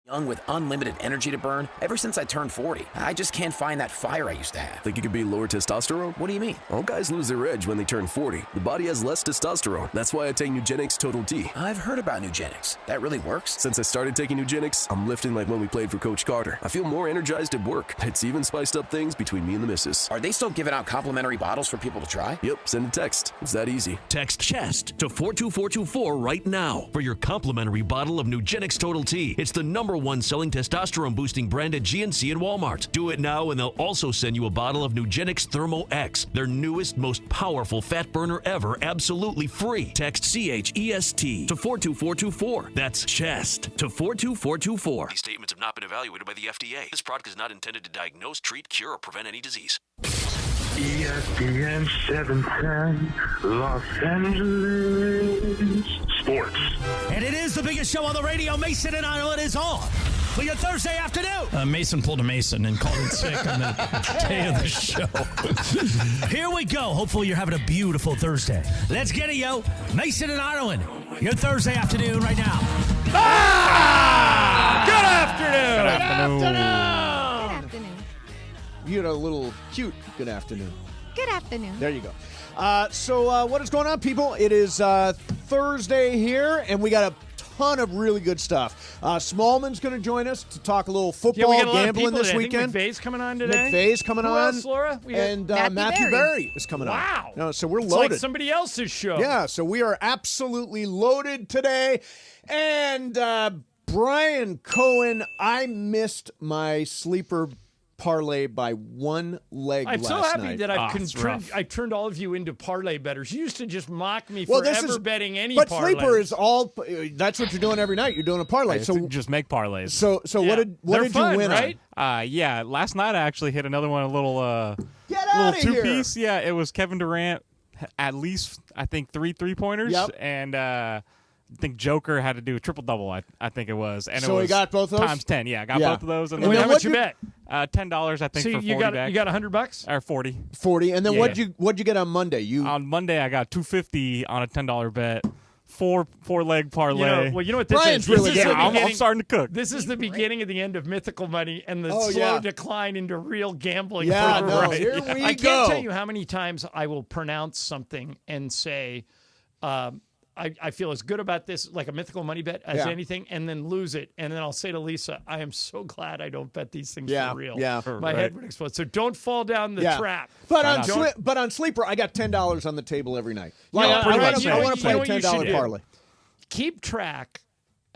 Young with unlimited energy to burn ever since I turned 40. I just can't find that fire I used to have. Think it could be lower testosterone? What do you mean? All guys lose their edge when they turn 40. The body has less testosterone. That's why I take Nugenix Total T. I've heard about Nugenix. That really works? Since I started taking Nugenix, I'm lifting like when we played for Coach Carter. I feel more energized at work. It's even spiced up things between me and the missus. Are they still giving out complimentary bottles for people to try? Yep, send a text. It's that easy. Text CHEST to 42424 right now for your complimentary bottle of Nugenix Total T. It's the #1 selling testosterone-boosting brand at GNC and Walmart. Do it now, and they'll also send you a bottle of Nugenix Thermo X, their newest, most powerful fat burner ever, absolutely free. Text CHEST to 42424. That's CHEST to 42424. These statements have not been evaluated by the FDA. This product is not intended to diagnose, treat, cure, or prevent any disease. ESPN 710, Los Angeles Sports. And it is the biggest show on the radio. Mason and Ireland is on for your Thursday afternoon. Mason pulled a Mason and called in sick on the day of the show. Here we go. Hopefully you're having a beautiful Thursday. Let's get it, yo. Mason and Ireland, your Thursday afternoon right now. Good afternoon. Good afternoon. You had a little cute good afternoon. Good afternoon. There you go. So what is going on, people? It is Thursday here, and we got a ton of really good stuff. Smallman's going to join us to talk a little football gambling this weekend. McVey's coming on today. McVey's coming Who on. else, Laura? And Matthew Berry is coming on. Wow. No, so we're It's loaded. like somebody else's show. Yeah, so we are absolutely loaded today. And Brian Cohen, I missed my sleeper parlay by one leg I'm last so happy night. that I turned all of you into parlay bettors. You used to just mock me Well, for this ever is- betting any But parlay. sleeper is all. That's what you're doing every night. You're doing a parlay. So just make parlays. So Yeah. what They're did fun, you win right? on? Yeah, last night I actually hit another one, a little Get out of here! two-piece. Yeah, it was Kevin Durant, at least I think three-pointers, Yep. and I think Joker had to do a triple-double. I think it was, and So it was he got both those? times 10. Yeah, I got Yeah. both of those. And And Wait, then how what much you you- bet? $10, I think, So for 40 back. you got $100? Or 40. 40. And then Yeah. what'd you get on Monday? On Monday, I got $250 on a $10 bet. Four-leg parlay. You know what this Brian's is? really This is good. the I'm beginning- starting to cook. This is the beginning of the end of Mythical Money and the Oh, slow yeah. decline into real gambling. Yeah, for no, Right. here we I go. can't tell you how many times I will pronounce something and say, I feel as good about this, like a Mythical Money bet, as Yeah. anything, and then lose it. And then I'll say to Lisa, I am so glad I don't bet these things Yeah, for real. yeah. My head would explode. So don't fall down the trap. But Don't- on sleeper, I got $10 on the table every night. No, Like, pretty I much. want to play You know a what you should $10 do? parlay. Keep track.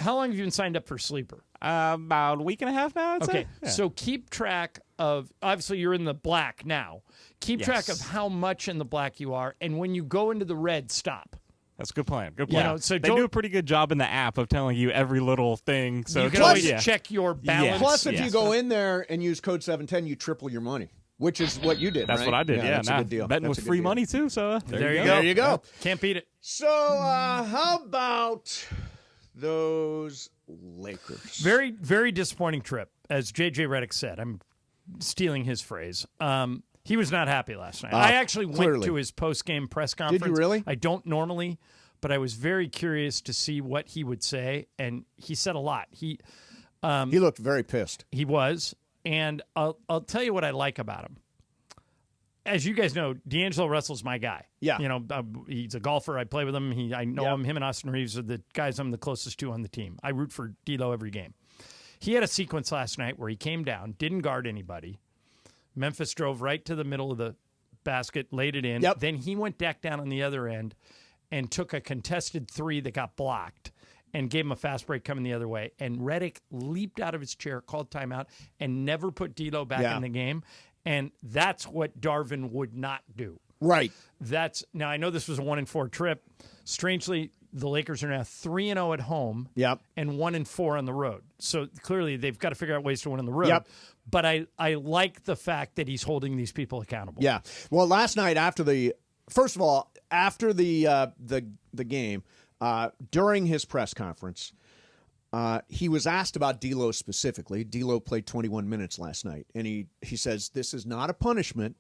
How long have you been signed up for Sleeper? About a week and a half now, I'd Okay, say. Yeah. so keep track of, obviously you're in the black now. Keep track of how much in the black you are, and when you go into the red, stop. That's a good plan. Good You plan. know, so they do a pretty good job in the app of telling you every little thing. So you can just- always yeah. check your balance. Plus, if yes. you go in there and use code 710, you triple your money, which is what you did, That's right? what I did. Yeah, that's a good deal. Betting That's with a good free deal. money too. So There you go. There you go. Can't beat it. So, how about those Lakers? Very, very disappointing trip, as J.J. Redick said. I'm stealing his phrase. He was not happy last night. I actually went clearly. to his post-game press conference. Did you really? I don't normally, but I was very curious to see what he would say, and he said a lot. He looked very pissed. He was, and I'll tell you what I like about him. As you guys know, D'Angelo Russell's my guy. Yeah. You know, he's a golfer. I play with him. I know him. Him and Austin Reeves are the guys I'm the closest to on the team. I root for D'Lo every game. He had a sequence last night where he came down, didn't guard anybody. Memphis drove right to the middle of the basket, laid it in. Yep. Then he went back down on the other end and took a contested three that got blocked and gave him a fast break coming the other way. And Redick leaped out of his chair, called timeout, and never put D'Lo back in the game. And that's what Darvin would not do. Right. Now I know this was a 1-4 trip. Strangely, the Lakers are now 3-0 at home. Yep. And 1-4 on the road. So clearly they've got to figure out ways to win on the road. Yep. But I like the fact that he's holding these people accountable. Yeah. Well, last night after the game, during his press conference, he was asked about D'Lo specifically. D'Lo played 21 minutes last night, and he says this is not a punishment,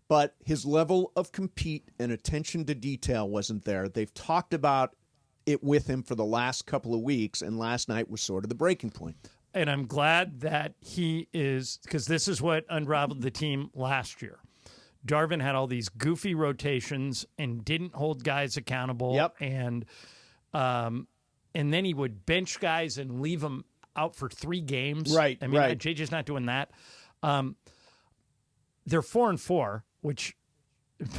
but his level of compete and attention to detail wasn't there. They've talked about it with him for the last couple of weeks, and last night was sort of the breaking point. and I'm glad that he is, because this is what unraveled the team last year. Darvin had all these goofy rotations and didn't hold guys accountable. Yep. And then he would bench guys and leave them out for 3 games. Right. I mean, right. JJ's not doing that. They're 4-4, which,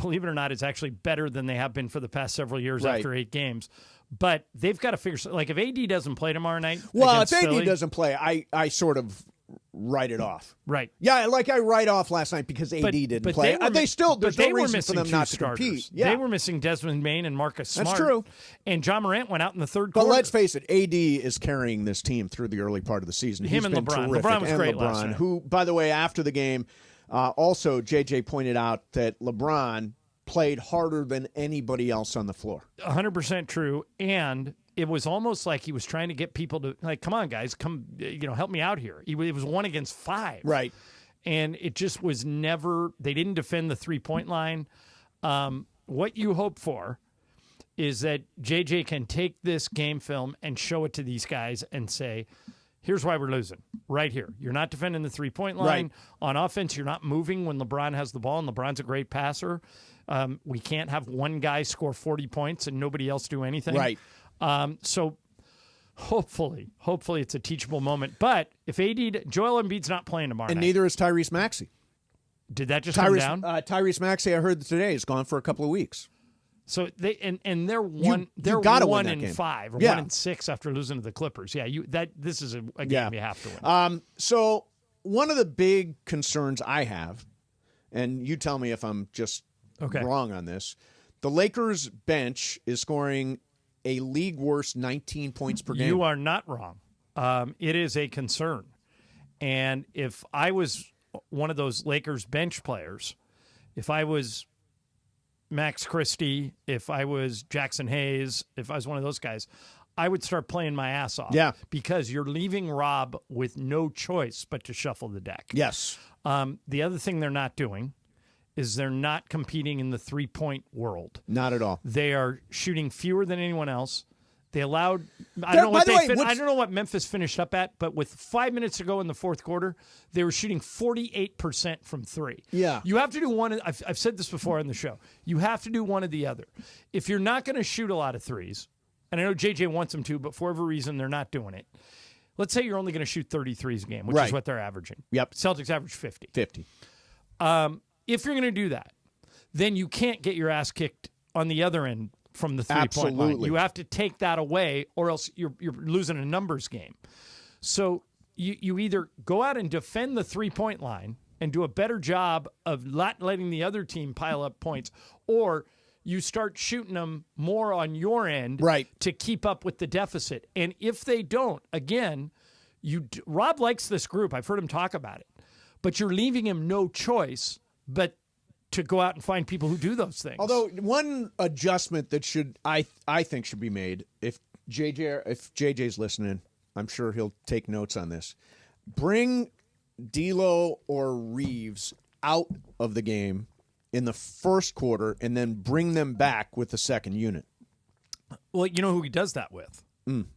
believe it or not, is actually better than they have been for the past several years Right. after 8 games. But they've got to figure, like, if AD doesn't play tomorrow night, Well, against if AD Philly, doesn't play, I sort of write it off. right. Yeah, like I write off last night because AD didn't play. There's no reason for them not to compete. Yeah. They were missing Desmond Bain and Marcus Smart. That's true. And John Morant went out in the third But quarter. let's face it, AD is carrying this team through the early part of the season. Him He's and been LeBron. terrific. LeBron was and great LeBron, last night. who, by the way, after the game, also JJ pointed out that LeBron played harder than anybody else on the floor. 100% true. And it was almost like he was trying to get people to, like, come on, guys, come, help me out here. It was 1 against 5. Right. And it just was never, they didn't defend the 3-point line. What you hope for is that JJ can take this game film and show it to these guys and say, here's why we're losing right here. You're not defending the 3-point line. Right. On offense, you're not moving when LeBron has the ball, and LeBron's a great passer. We can't have one guy score 40 points and nobody else do anything. Right. So hopefully it's a teachable moment. But if Joel Embiid's not playing tomorrow And night, neither is Tyrese Maxey. did that just come down? Tyrese Maxey, I heard today, is gone for a couple of weeks. So they're one. They're gotta win 1 that and game. 5 or Yeah. 1 and 6 after losing to the Clippers. Yeah, this is a game you have to win. So one of the big concerns I have, and you tell me if I'm just wrong on this, the Lakers bench is scoring a league worst 19 points per game. You are not wrong. It is a concern. And if I was one of those Lakers bench players, if I was Max Christie, if I was Jackson Hayes, if I was one of those guys, I would start playing my ass off. Yeah. Because you're leaving Rob with no choice but to shuffle the deck. Yes. The other thing they're not doing is they're not competing in the 3-point world. Not at all. They are shooting fewer than anyone else. They allowed. I don't know what Memphis finished up at, but with 5 minutes to go in the fourth quarter, they were shooting 48% from 3. Yeah. You have to do one. I've said this before on the show. You have to do one or the other. If you're not going to shoot a lot of threes, and I know JJ wants them to, but for whatever reason they're not doing it. Let's say you're only going to shoot 33s a game, which is what they're averaging. Yep. Celtics average 50. 50. If you're going to do that, then you can't get your ass kicked on the other end from the 3-point line. Absolutely. You have to take that away, or else you're losing a numbers game. So you either go out and defend the 3-point line and do a better job of not letting the other team pile up points, or you start shooting them more on your end to keep up with the deficit. And if they don't, again, Rob likes this group. I've heard him talk about it. But you're leaving him no choice but to go out and find people who do those things. Although one adjustment that I think should be made, if JJ's listening, I'm sure he'll take notes on this. Bring D'Lo or Reeves out of the game in the first quarter and then bring them back with the second unit. Well, you know who he does that with?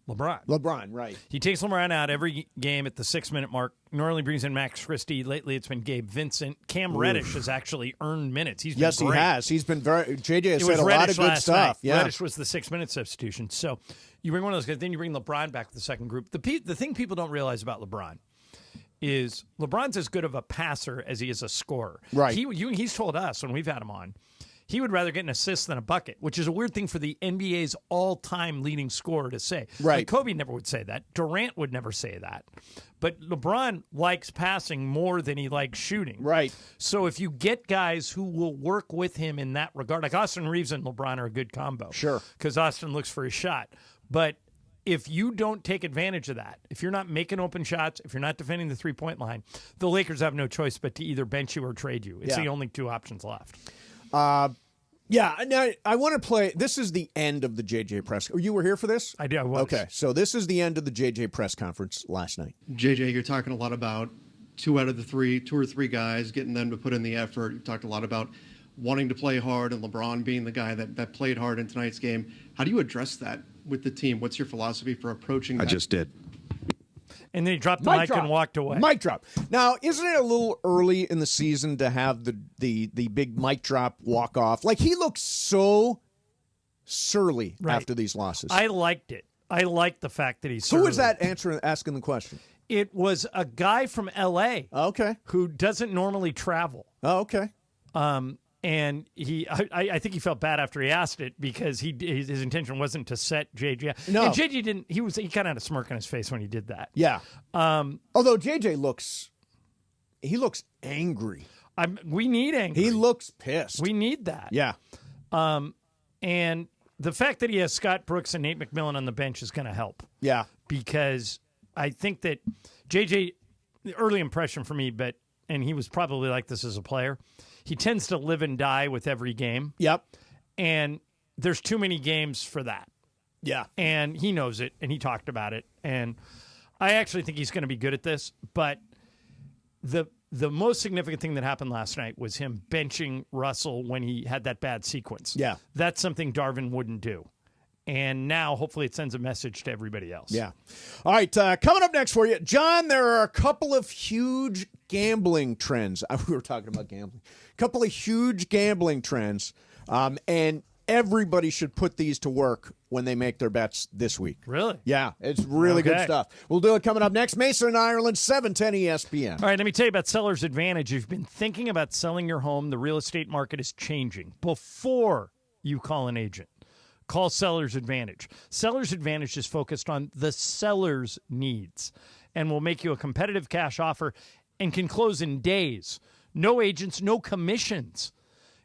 LeBron, right. He takes LeBron out every game at the 6-minute mark. Normally brings in Max Christie. Lately it's been Gabe Vincent. Cam Reddish has actually earned minutes. He's been Yes, great. he has. He's been JJ has It said was a lot Reddish of good last stuff. night. Yeah. Reddish was the 6-minute substitution. So you bring one of those guys, then you bring LeBron back with the second group. The thing people don't realize about LeBron is LeBron's as good of a passer as he is a scorer. Right. He's told us when we've had him on, he would rather get an assist than a bucket, which is a weird thing for the NBA's all-time leading scorer to say. Right. Like Kobe never would say that. Durant would never say that. But LeBron likes passing more than he likes shooting. Right. So if you get guys who will work with him in that regard, like Austin Reeves and LeBron are a good combo. Sure. Because Austin looks for his shot. But if you don't take advantage of that, if you're not making open shots, if you're not defending the 3-point line, the Lakers have no choice but to either bench you or trade you. It's the only two options left. Yeah, now I want to play. This is the end of the JJ press. You were here for this? I did. I was. Okay, so this is the end of the JJ press conference last night. JJ, you're talking a lot about two or three guys, getting them to put in the effort. You talked a lot about wanting to play hard and LeBron being the guy that played hard in tonight's game. How do you address that with the team? What's your philosophy for approaching that? I just did. And then he dropped the mic and walked away. Mic drop. Now, isn't it a little early in the season to have the big mic drop walk off? Like, he looks so surly after these losses. I liked it. I liked the fact that he's surly. Who was that asking the question? It was a guy from L.A. Okay. Who doesn't normally travel. Oh, okay. And I think he felt bad after he asked it because his intention wasn't to set JJ. No. And JJ didn't. He kind of had a smirk on his face when he did that. Yeah. Although JJ looks angry. We need angry. He looks pissed. We need that. Yeah. And the fact that he has Scott Brooks and Nate McMillan on the bench is going to help. Yeah. Because I think that JJ, the early impression for me, and he was probably like this as a player, he tends to live and die with every game. Yep. And there's too many games for that. Yeah. And he knows it, and he talked about it. And I actually think he's going to be good at this. But the most significant thing that happened last night was him benching Russell when he had that bad sequence. Yeah. That's something Darvin wouldn't do. And now, hopefully, it sends a message to everybody else. Yeah. All right, coming up next for you, John, there are a couple of huge gambling trends. We were talking about gambling. A couple of huge gambling trends, and everybody should put these to work when they make their bets this week. Really? Yeah, it's really good stuff. We'll do it coming up next. Mason in Ireland, 710 ESPN. All right, let me tell you about Seller's Advantage. If you've been thinking about selling your home, the real estate market is changing. Before you call an agent, call Seller's Advantage. Seller's Advantage is focused on the seller's needs and will make you a competitive cash offer and can close in days. No agents, no commissions.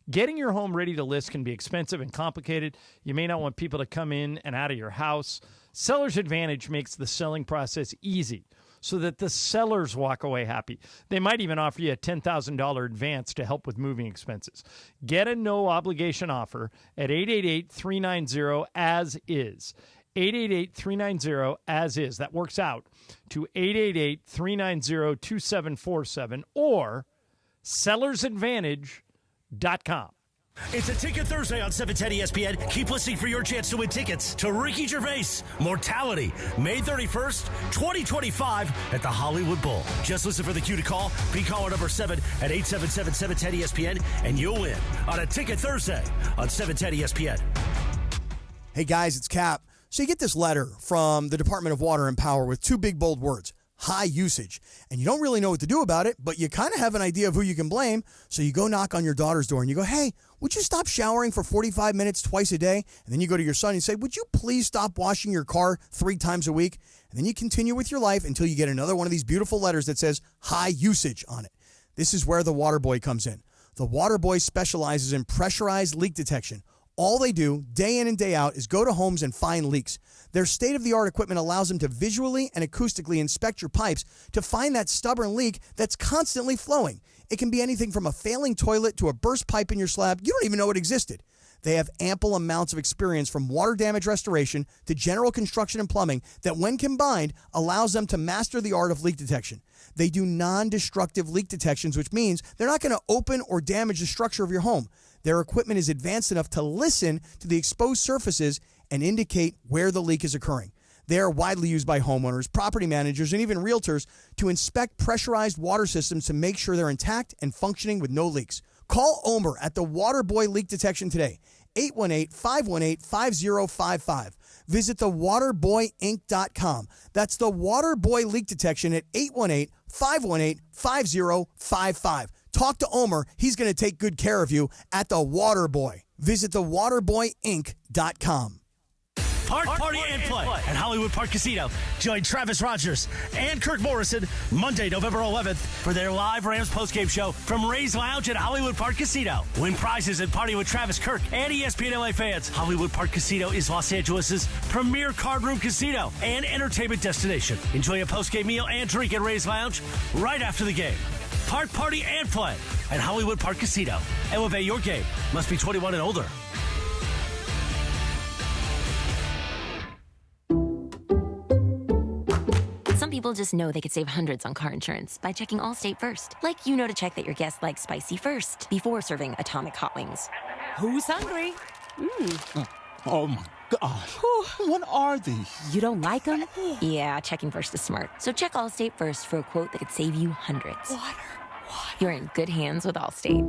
Getting your home ready to list can be expensive and complicated. You may not want people to come in and out of your house. Seller's Advantage makes the selling process easy so that the sellers walk away happy. They might even offer you a $10,000 advance to help with moving expenses. Get a no-obligation offer at 888-390-AS-IS. 888-390-AS-IS. That works out to 888-390-2747 or sellersadvantage.com. It's a Ticket Thursday on 710 ESPN. Keep listening for your chance to win tickets to Ricky Gervais' Mortality, May 31st, 2025 at the Hollywood Bowl. Just listen for the cue to call. Be caller number 7 at 877-710-ESPN, and you'll win on a Ticket Thursday on 710 ESPN. Hey, guys, it's Cap. So you get this letter from the Department of Water and Power with two big, bold words. High usage. And you don't really know what to do about it, but you kind of have an idea of who you can blame. So you go knock on your daughter's door and you go, hey, would you stop showering for 45 minutes twice a day? And then you go to your son and say, would you please stop washing your car 3 times a week? And then you continue with your life until you get another one of these beautiful letters that says high usage on it. This is where the Water Boy comes in. The Water Boy specializes in pressurized leak detection. All they do, day in and day out, is go to homes and find leaks. Their state-of-the-art equipment allows them to visually and acoustically inspect your pipes to find that stubborn leak that's constantly flowing. It can be anything from a failing toilet to a burst pipe in your slab. You don't even know it existed. They have ample amounts of experience from water damage restoration to general construction and plumbing that, when combined, allows them to master the art of leak detection. They do non-destructive leak detections, which means they're not going to open or damage the structure of your home. Their equipment is advanced enough to listen to the exposed surfaces and indicate where the leak is occurring. They are widely used by homeowners, property managers, and even realtors to inspect pressurized water systems to make sure they're intact and functioning with no leaks. Call Omer at the Waterboy Leak Detection today, 818-518-5055. Visit thewaterboyinc.com. That's the Waterboy Leak Detection at 818-518-5055. Talk to Omer. He's going to take good care of you at the Waterboy. Visit thewaterboyinc.com. Party and play at Hollywood Park Casino. Join Travis Rogers and Kirk Morrison Monday, November 11th for their live Rams postgame show from Ray's Lounge at Hollywood Park Casino. Win prizes and party with Travis, Kirk, and ESPN LA fans. Hollywood Park Casino is Los Angeles' premier card room casino and entertainment destination. Enjoy a postgame meal and drink at Ray's Lounge right after the game. Party and play at Hollywood Park Casino. Elevate your game. Must be 21 and older. Some people just know they could save hundreds on car insurance by checking Allstate first. Like, you know, to check that your guests like spicy first before serving Atomic Hot Wings. Who's hungry? Oh, my gosh. What are these? You don't like them? Yeah, checking first is smart. So check Allstate first for a quote that could save you hundreds. Water. You're in good hands with Allstate.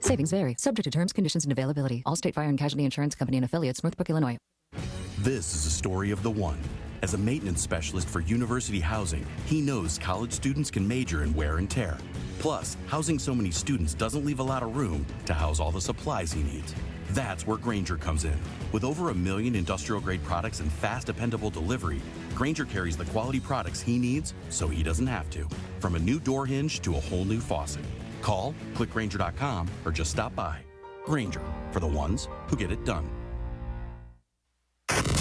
Savings vary. Subject to terms, conditions, and availability. Allstate Fire and Casualty Insurance Company and Affiliates, Northbrook, Illinois. This is a story of the one. As a maintenance specialist for university housing, he knows college students can major in wear and tear. Plus, housing so many students doesn't leave a lot of room to house all the supplies he needs. That's where Grainger comes in. With over 1 million industrial-grade products and fast, dependable delivery, Grainger carries the quality products he needs so he doesn't have to. From a new door hinge to a whole new faucet. Call, click Grainger.com, or just stop by. Grainger, for the ones who get it done.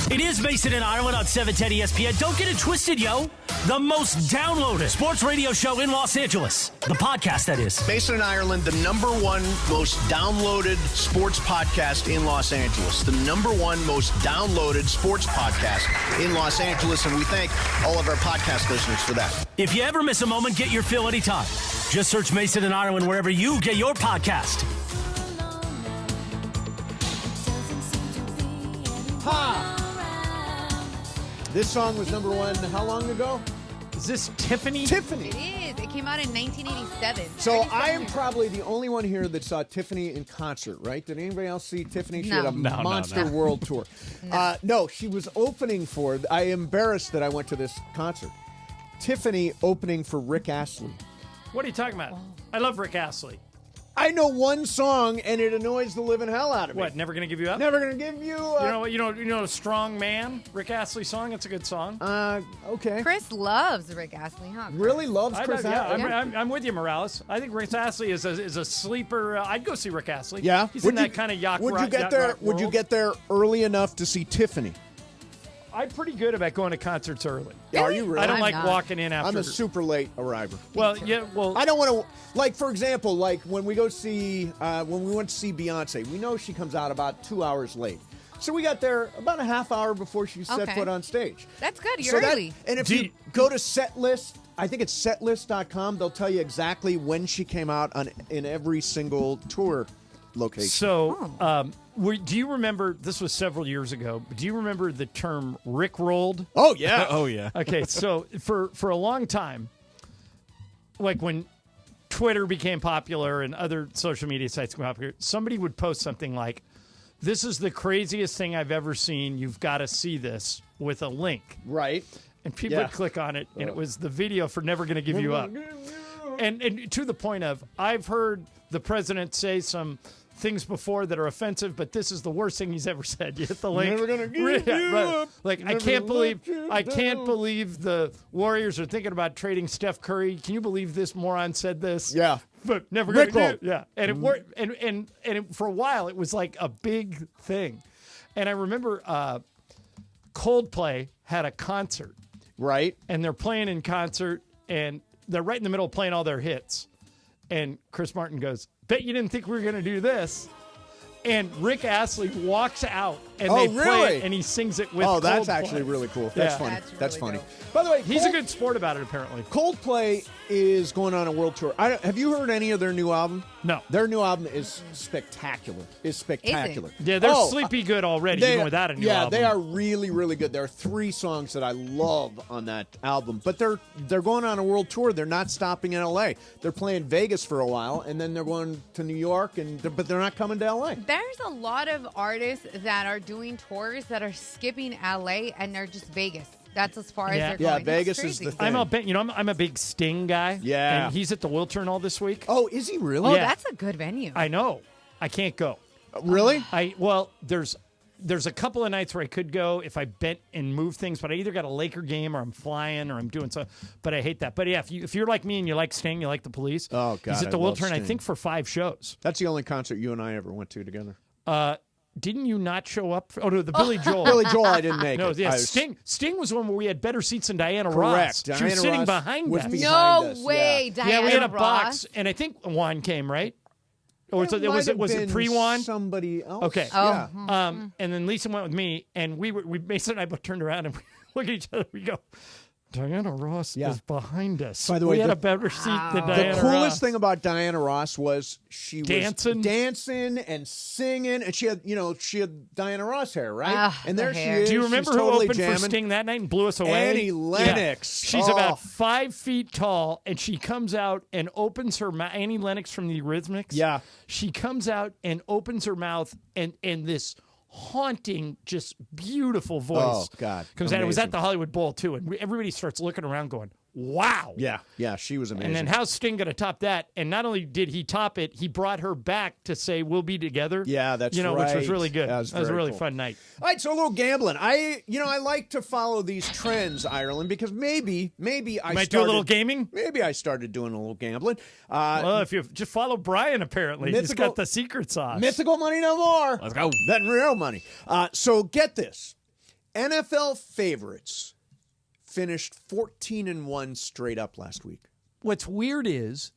It is Mason and Ireland on 710 ESPN. Don't get it twisted, yo. The most downloaded sports radio show in Los Angeles. The podcast, that is. Mason and Ireland, the #1 most downloaded sports podcast in Los Angeles. The #1 most downloaded sports podcast in Los Angeles. And we thank all of our podcast listeners for that. If you ever miss a moment, get your fill anytime. Just search Mason and Ireland wherever you get your podcast. Ha! This song was #1 how long ago? Is this Tiffany? Tiffany. It is. It came out in 1987. So I am probably the only one here that saw Tiffany in concert, right? Did anybody else see Tiffany? She had a monster world tour. No, she was opening for, I am embarrassed that I went to this concert. Tiffany opening for Rick Astley. What are you talking about? I love Rick Astley. I know one song, and it annoys the living hell out of me. What, Never Gonna Give You Up? Never Gonna Give You Up. You know, Strong Man, Rick Astley song? It's a good song. Okay. Chris loves Rick Astley, huh? Really loves Chris Astley? Yeah, I'm with you, Morales. I think Rick Astley is a sleeper. I'd go see Rick Astley. Yeah? He's in that kind of yacht Would you get there? Would you get there early enough to see Tiffany? I'm pretty good about going to concerts early. Are you really? I don't like walking in after. I'm a super late arriver. Well, yeah, well. I don't want to, like, for example, like when we go see, when we went to see Beyonce, we know she comes out about 2 hours late. So we got there about a half hour before she set foot on stage. That's good. You're early. And if you go to Setlist, I think it's setlist.com, they'll tell you exactly when she came out in every single tour location. So, do you remember, this was several years ago, but do you remember the term Rickrolled? Oh, yeah. Oh, yeah. Okay, so for a long time, like when Twitter became popular and other social media sites became popular, somebody would post something like, "This is the craziest thing I've ever seen. You've got to see this," with a link. Right. And people would click on it, and it was the video for Never Gonna Give You Up. And to the point of, I've heard the president say some things before that are offensive, but this is the worst thing he's ever said. You hit the link. Never gonna give you up. Like, I can't believe the Warriors are thinking about trading Steph Curry. Can you believe this moron said this? Yeah. But never gonna do it. Yeah. And it worked. And for a while, it was like a big thing. And I remember Coldplay had a concert. Right. And they're playing in concert, and they're right in the middle of playing all their hits. And Chris Martin goes, "Bet you didn't think we were going to do this." And Rick Astley walks out, and they play it, and he sings it with Coldplay. Oh, that's actually really cool. That's funny. That's funny. By the way, he's a good sport about it, apparently. Coldplay is going on a world tour. Have you heard any of their new album? No. Their new album is spectacular. Yeah, they're sleepy good already, even without a new album. Yeah, they are really, really good. There are 3 songs that I love on that album. But they're going on a world tour. They're not stopping in L.A. They're playing Vegas for a while, and then they're going to New York, but they're not coming to L.A. There's a lot of artists that are doing tours that are skipping LA and they're just Vegas. That's as far as they're going. Yeah, Vegas is the thing. I'm a big Sting guy. Yeah. And he's at the Wiltern all this week. Oh, is he really? Oh, that's a good venue. I know. I can't go. Really? There's a couple of nights where I could go if I bent and moved things, but I either got a Laker game or I'm flying or I'm doing so. But I hate that. But yeah, if you're like me and you like Sting, you like the Police. Oh God, he's at the Wiltern, I think, for 5 shows. That's the only concert you and I ever went to together. Didn't you not show up? The Billy Joel. Billy Joel, I didn't make no, it. Yeah, Sting was one where we had better seats than Diana Correct. Ross. She was sitting behind us. No way, Diana Ross. Yeah, we had a box, and I think Juan came, right? Or was it pre-Juan? Somebody else. Okay. Oh. Yeah. And then Lisa went with me, and Mason and I both turned around and we look at each other. We go, Diana Ross is behind us. By the way, we had a better seat than Diana Ross. The coolest thing about Diana Ross was she dancing. was dancing and singing, and she had Diana Ross hair, right? And there she is. Do you remember She's who totally opened jamming. for Sting that night and blew us away? Annie Lennox. Yeah. She's about 5 feet tall, and she comes out and opens her mouth. Annie Lennox from the Eurythmics. Yeah. She comes out and opens her mouth, and this haunting, just beautiful voice. Oh, God. Comes out. It was Amazing. at the Hollywood Bowl, too, and everybody starts looking around going, wow. Yeah, she was amazing. And then how's Sting going to top that? And not only did he top it, he brought her back to say, we'll be together. Yeah, that's which was right. really good. That was a very really cool. fun night. All right, so a little gambling. I like to follow these trends, Ireland, because maybe I might do a little gaming. Maybe I started doing a little gambling. Well, if you just follow Brian, apparently he's got the secret sauce. Mythical money no more. Let's go. Betting real money. So get this: NFL favorites finished 14-1 straight up last week. What's weird is,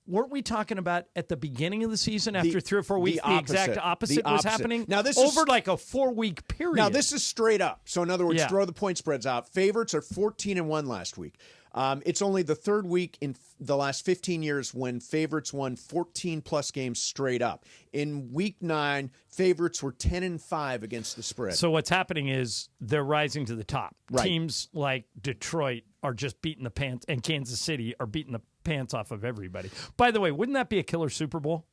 weren't we talking about at the beginning of the season, after 3 or 4 weeks, the exact opposite was happening? Now this over is, like a 4-week period. Now this is straight up. So in other words, Yeah. throw the point spreads out. Favorites are 14-1 last week. It's only the third week in the last 15 years when favorites won 14-plus games straight up. In week 9, favorites were 10-5 against the spread. So what's happening is they're rising to the top. Right. Teams like Detroit are just beating the pants, and Kansas City are beating the pants off of everybody. By the way, wouldn't that be a killer Super Bowl?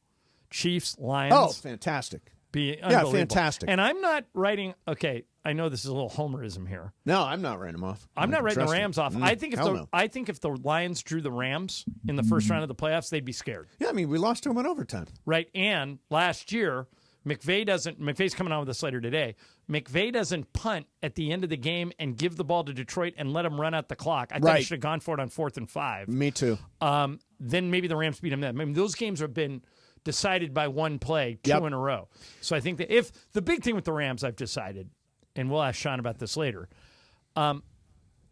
Chiefs, Lions. Oh, fantastic. Be Yeah, unbelievable. fantastic. And I'm not writing, okay, I know this is a little homerism here. No, I'm not writing them off. I'm not writing the Trust me. Rams off. I think if the Lions drew the Rams in the first round of the playoffs, they'd be scared. Yeah, I mean, we lost to them in overtime. Right. And last year, McVey's coming on with us later today. McVey doesn't punt at the end of the game and give the ball to Detroit and let them run out the clock. I thought he should have gone for it on 4th and 5. Me too. Then maybe the Rams beat him then. I mean, those games have been decided by one play, 2 in a row. So I think that if the big thing with the Rams, I've decided, and we'll ask Sean about this later,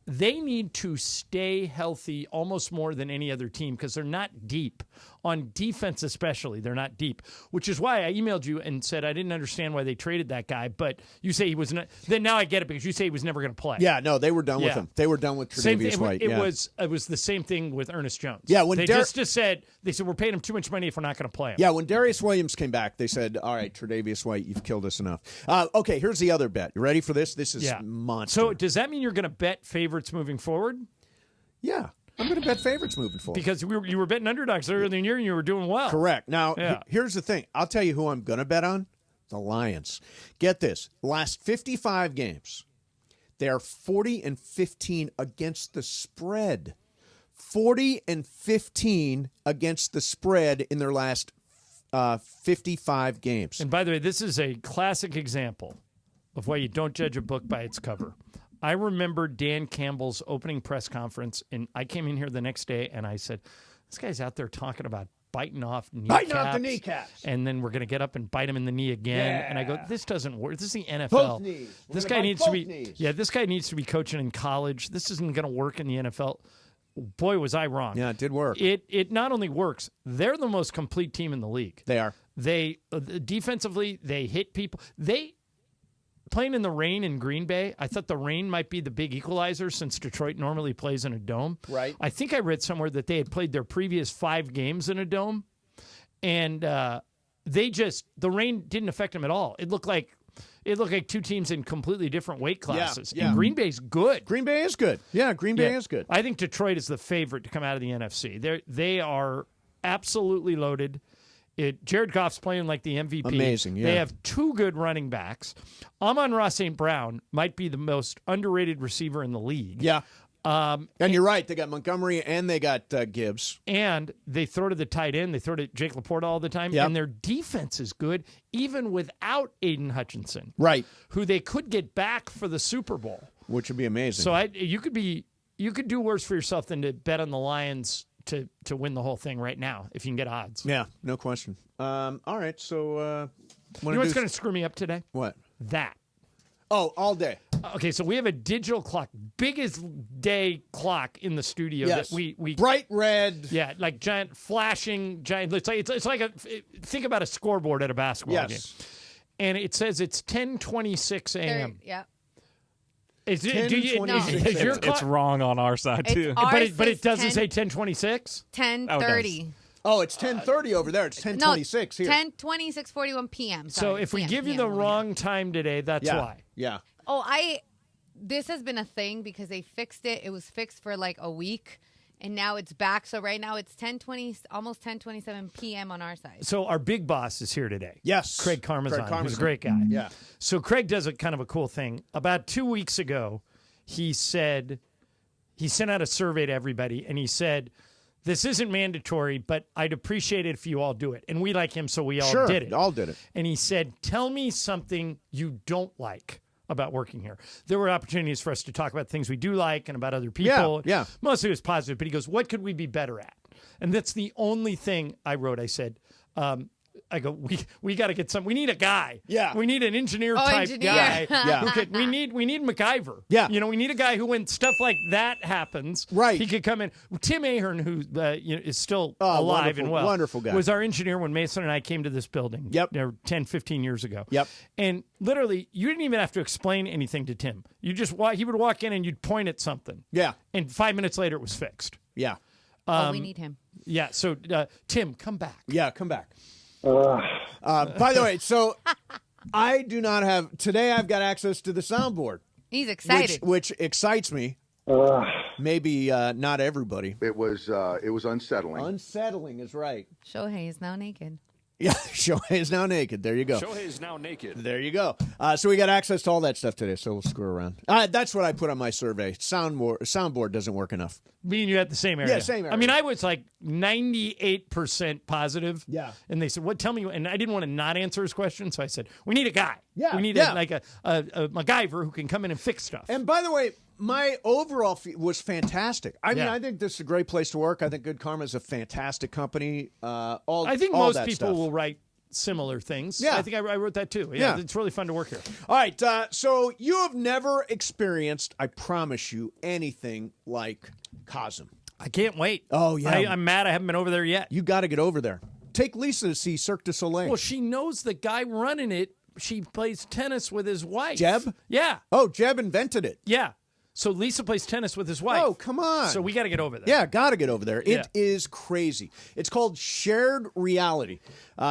they need to stay healthy almost more than any other team because they're not deep. On defense especially, they're not deep, which is why I emailed you and said I didn't understand why they traded that guy, but you say he was not. Then now I get it because you say he was never going to play. Yeah, no, they were done with him. They were done with Tre'Davious White. It was the same thing with Ernest Jones. Yeah, when they just said we're paying him too much money if we're not going to play him. Yeah, when Darius Williams came back, they said, all right, Tre'Davious White, you've killed us enough. Okay, here's the other bet. You ready for this? This is monster. So does that mean you're going to bet favorites moving forward? Yeah, I'm going to bet favorites moving forward. Because you were betting underdogs earlier in the year and you were doing well. Correct. Now, here's the thing. I'll tell you who I'm going to bet on. The Lions. Get this. Last 55 games, they're 40-15 against the spread. 40-15 against the spread in their last 55 games. And by the way, this is a classic example of why you don't judge a book by its cover. I remember Dan Campbell's opening press conference, and I came in here the next day, and I said, this guy's out there talking about biting off kneecaps. Biting off the kneecaps. And then we're going to get up and bite him in the knee again. Yeah. And I go, this doesn't work. This is the NFL. Both knees. This guy needs to be this guy needs to be coaching in college. This isn't going to work in the NFL. Boy, was I wrong. Yeah, it did work. It not only works, they're the most complete team in the league. They are. They defensively, they hit people. Playing in the rain in Green Bay, I thought the rain might be the big equalizer since Detroit normally plays in a dome. Right. I think I read somewhere that they had played their previous 5 games in a dome, and the rain didn't affect them at all. It looked like 2 teams in completely different weight classes. Yeah. And Green Bay's good. Green Bay is good. Yeah, Green Bay is good. I think Detroit is the favorite to come out of the NFC. They are absolutely loaded. Jared Goff's playing like the MVP. Amazing, yeah. They have 2 good running backs. Amon-Ra St. Brown might be the most underrated receiver in the league. Yeah. And you're right. They got Montgomery and they got Gibbs. And they throw to the tight end. They throw to Jake Laporta all the time. Yep. And their defense is good, even without Aiden Hutchinson. Right. Who they could get back for the Super Bowl. Which would be amazing. So you could do worse for yourself than to bet on the Lions to win the whole thing right now if you can get odds. Yeah, no question. All right, so you know what's going to screw me up today? What? That. Oh, all day. Okay, so we have a digital clock, biggest day clock in the studio. Yes. That we bright red. Yeah, like giant flashing giant. It's like think about a scoreboard at a basketball game. And it says it's 10:26 a.m. Yeah. Is your It's wrong on our side, too. But it doesn't say 10:26? 10:30. Oh, it's 10:30 over there. It's 10:26 here. 10:26:41 p.m. So Sorry, if we PM, give you PM the over wrong time today, that's why. Yeah. Oh, this has been a thing because they fixed it. It was fixed for like a week, and now it's back. So right now it's 10:20, almost 10:27 p.m. on our side. So our big boss is here today. Yes. Craig Karmazon, who's a great guy. Yeah. So Craig does a kind of a cool thing. About 2 weeks ago, he said he sent out a survey to everybody, and he said, this isn't mandatory, but I'd appreciate it if you all do it. And we like him, so we all did it. All did it. And he said, tell me something you don't like about working here. There were opportunities for us to talk about things we do like and about other people. Yeah. Mostly it was positive, but he goes, what could we be better at? And that's the only thing I wrote. I said, I go, we got to get some. We need a guy. Yeah. We need an engineer type guy. Yeah. Who could, we need McIver. Yeah. You know, we need a guy who, when stuff like that happens, right, he could come in. Tim Ahern, who is still alive and well, wonderful guy, was our engineer when Mason and I came to this building. Yep. 10, 15 years ago. Yep. And literally, you didn't even have to explain anything to Tim. You just he would walk in and you'd point at something. Yeah. And 5 minutes later, it was fixed. Yeah. We need him. Yeah. So Tim, come back. Yeah, come back. By the way, so I do not have today. I've got access to the soundboard. He's excited, which excites me. Maybe not everybody. It was unsettling. Unsettling is right. Shohei is now naked. Yeah, Shohei is now naked. There you go. Shohei is now naked. There you go. So we got access to all that stuff today, so we'll screw around. That's what I put on my survey. Soundboard doesn't work enough. Me and you had the same area. Yeah, same area. I mean, I was like 98% positive. Yeah. And they said, "What? Tell me." And I didn't want to not answer his question, so I said, "We need a guy. Yeah. We need a MacGyver who can come in and fix stuff." And by the way, my overall was fantastic. I mean, I think this is a great place to work. I think Good Karma is a fantastic company. I think most people will write similar things. Yeah. I think I wrote that too. Yeah. It's really fun to work here. All right. So you have never experienced, I promise you, anything like Cosm. I can't wait. Oh, yeah. I'm mad I haven't been over there yet. You got to get over there. Take Lisa to see Cirque du Soleil. Well, she knows the guy running it. She plays tennis with his wife. Jeb? Yeah. Oh, Jeb invented it. Yeah. So Lisa plays tennis with his wife. Oh, come on. So we got to get over there. Yeah, got to get over there. It is crazy. It's called shared reality.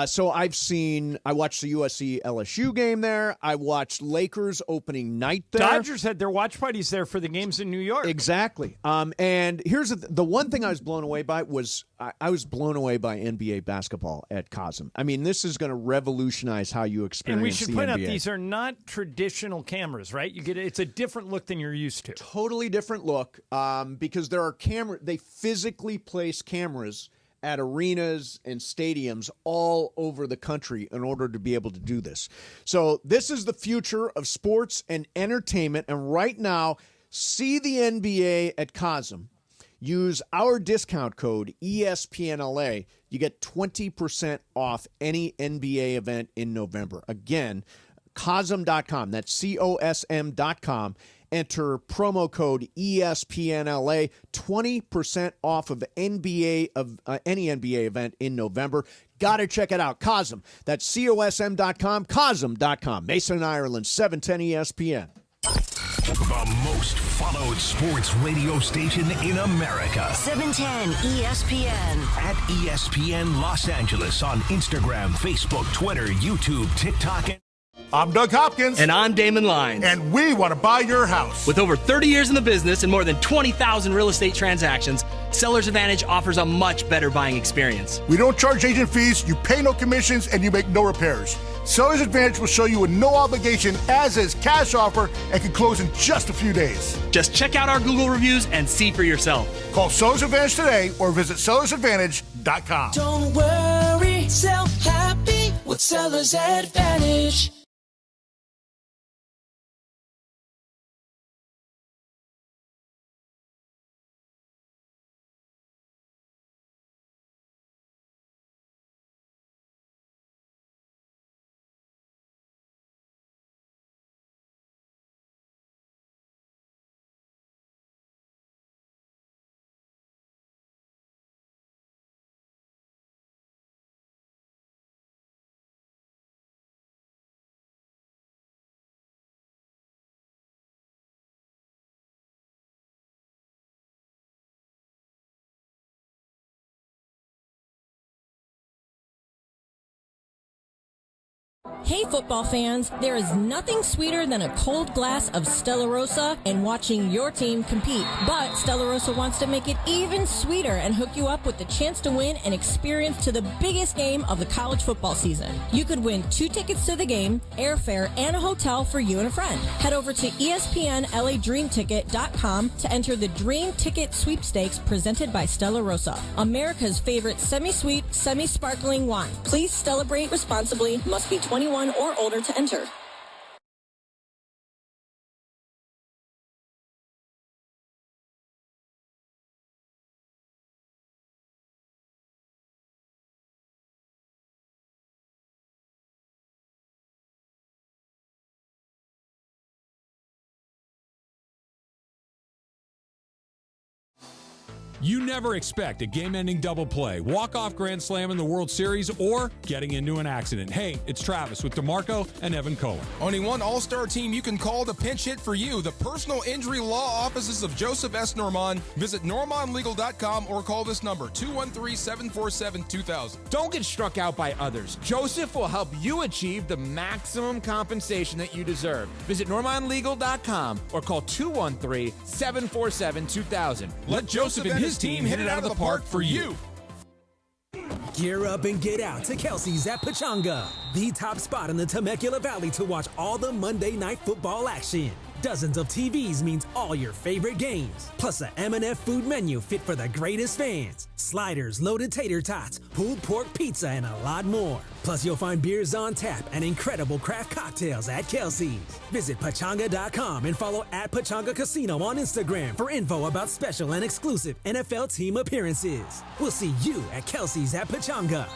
So I watched the USC LSU game there. I watched Lakers opening night there. Dodgers had their watch parties there for the games in New York. Exactly. And here's the one thing I was blown away by was I was blown away by NBA basketball at Cosm. I mean, this is going to revolutionize how you experience the NBA. And we should point out these are not traditional cameras, right? It's a different look than you're used to. Totally different look because there are they physically place cameras at arenas and stadiums all over the country in order to be able to do this. So this is the future of sports and entertainment. And right now, see the NBA at Cosm. Use our discount code ESPNLA. You get 20% off any NBA event in November. Again, Cosm.com. That's COSM.com. Enter promo code ESPNLA, 20% off of any NBA event in November. Got to check it out. Cosm. That's COSM.com, Cosm.com. Mason, Ireland, 710 ESPN. The most followed sports radio station in America. 710 ESPN. At ESPN Los Angeles on Instagram, Facebook, Twitter, YouTube, TikTok, and I'm Doug Hopkins. And I'm Damon Lyons. And we want to buy your house. With over 30 years in the business and more than 20,000 real estate transactions, Seller's Advantage offers a much better buying experience. We don't charge agent fees, you pay no commissions, and you make no repairs. Seller's Advantage will show you a no obligation as-is cash offer and can close in just a few days. Just check out our Google reviews and see for yourself. Call Seller's Advantage today or visit sellersadvantage.com. Don't worry, sell happy with Seller's Advantage. Hey football fans, there is nothing sweeter than a cold glass of Stella Rosa and watching your team compete. But Stella Rosa wants to make it even sweeter and hook you up with the chance to win an experience to the biggest game of the college football season. You could win 2 tickets to the game, airfare, and a hotel for you and a friend. Head over to ESPNLADreamTicket.com to enter the Dream Ticket Sweepstakes presented by Stella Rosa, America's favorite semi-sweet, semi-sparkling wine. Please celebrate responsibly. Must be 21 or older to enter. You never expect a game-ending double play, walk-off grand slam in the World Series, or getting into an accident. Hey, it's Travis with DeMarco and Evan Cohen. Only one all-star team you can call to pinch hit for you, the personal injury law offices of Joseph S. Normand. Visit normandlegal.com or call this number, 213-747-2000. Don't get struck out by others. Joseph will help you achieve the maximum compensation that you deserve. Visit normandlegal.com or call 213-747-2000. Let Joseph and his team hit it out of the park for you. Gear up and get out to Kelsey's at Pechanga, the top spot in the Temecula Valley to watch all the Monday Night Football action. Dozens of TVs means all your favorite games, plus a M&F food menu fit for the greatest fans. Sliders, loaded tater tots, pulled pork pizza, and a lot more. Plus, you'll find beers on tap and incredible craft cocktails at Kelsey's. Visit Pechanga.com and follow at Pechanga Casino on Instagram for info about special and exclusive NFL team appearances. We'll see you at Kelsey's at Pechanga.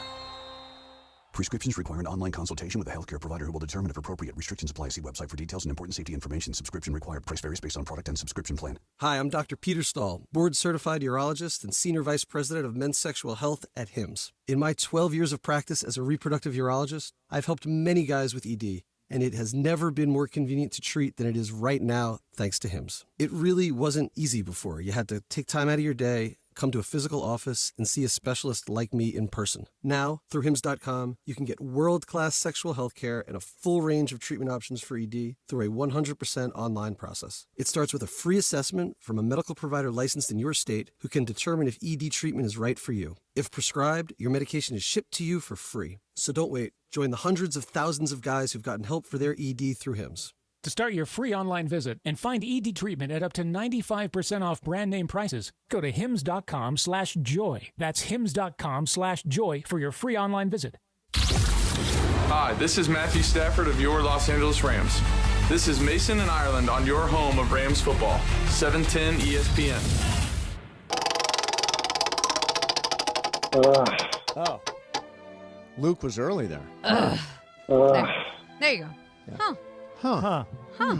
Prescriptions require an online consultation with a healthcare provider who will determine if appropriate. Restrictions apply. See website for details and important safety information. Subscription required. Price varies based on product and subscription plan. Hi, I'm Dr. Peter Stahl, board-certified urologist and senior vice president of men's sexual health at HIMSS. In my 12 years of practice as a reproductive urologist, I've helped many guys with ED, and it has never been more convenient to treat than it is right now, thanks to HIMSS. It really wasn't easy before. You had to take time out of your day, come to a physical office, and see a specialist like me in person. Now, through HIMSS.com, you can get world-class sexual health care and a full range of treatment options for ED through a 100% online process. It starts with a free assessment from a medical provider licensed in your state who can determine if ED treatment is right for you. If prescribed, your medication is shipped to you for free. So don't wait. Join the hundreds of thousands of guys who've gotten help for their ED through HIMSS. To start your free online visit and find ED treatment at up to 95% off brand name prices, go to hims.com/joy. That's hims.com/joy for your free online visit. Hi, this is Matthew Stafford of your Los Angeles Rams. This is Mason and Ireland on your home of Rams football, 710 ESPN. Oh. Luke was early there. There you go. Yeah. Huh. Huh. All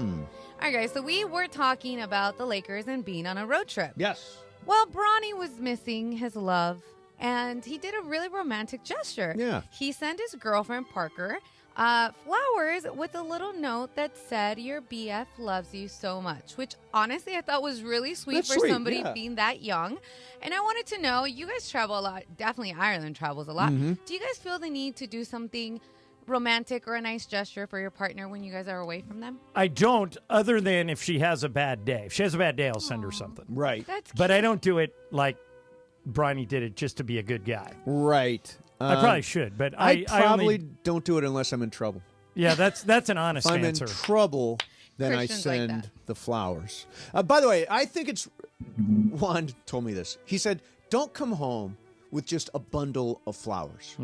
right, guys. So we were talking about the Lakers and being on a road trip. Yes. Well, Bronny was missing his love, and he did a really romantic gesture. Yeah. He sent his girlfriend, Parker, flowers with a little note that said, "Your BF loves you so much," which honestly I thought was really sweet. That's for sweet, somebody yeah. being that young. And I wanted to know, you guys travel a lot. Definitely Ireland travels a lot. Mhm. Do you guys feel the need to do something romantic or a nice gesture for your partner when you guys are away from them? I don't, other than if she has a bad day. If she has a bad day, I'll send her something. Right. That's But I don't do it like Bronny did it just to be a good guy. Right. I probably should, but I probably only, don't do it unless I'm in trouble. Yeah, that's an honest If I'm answer. in trouble, then Christians I like send that. the flowers. By the way, I think it's... Juan told me this. He said, don't come home with just a bundle of flowers.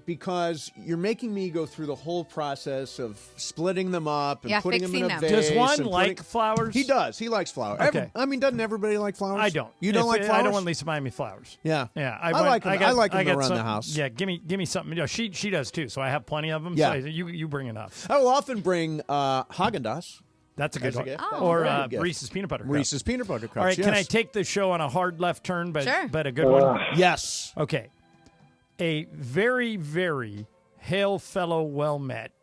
Because you're making me go through the whole process of splitting them up and putting them in a vase. Does Juan and like flowers? He does. He likes flowers. Okay. Doesn't everybody like flowers? I don't. You don't like flowers? I don't want Lisa buying me flowers. Yeah. Yeah. I like them. I like them got around the some- house. Yeah, give me something. You know, she does too, so I have plenty of them. Yeah. So you bring enough. I will often bring Haagen-Dazs. That's a good As a one. gift. Or That's a good gift. Reese's peanut butter cups. Reese's peanut butter cups, All right, can I yes. take the show on a hard left turn, but Sure. but a good one? Yes. Okay. A very, very hail fellow well met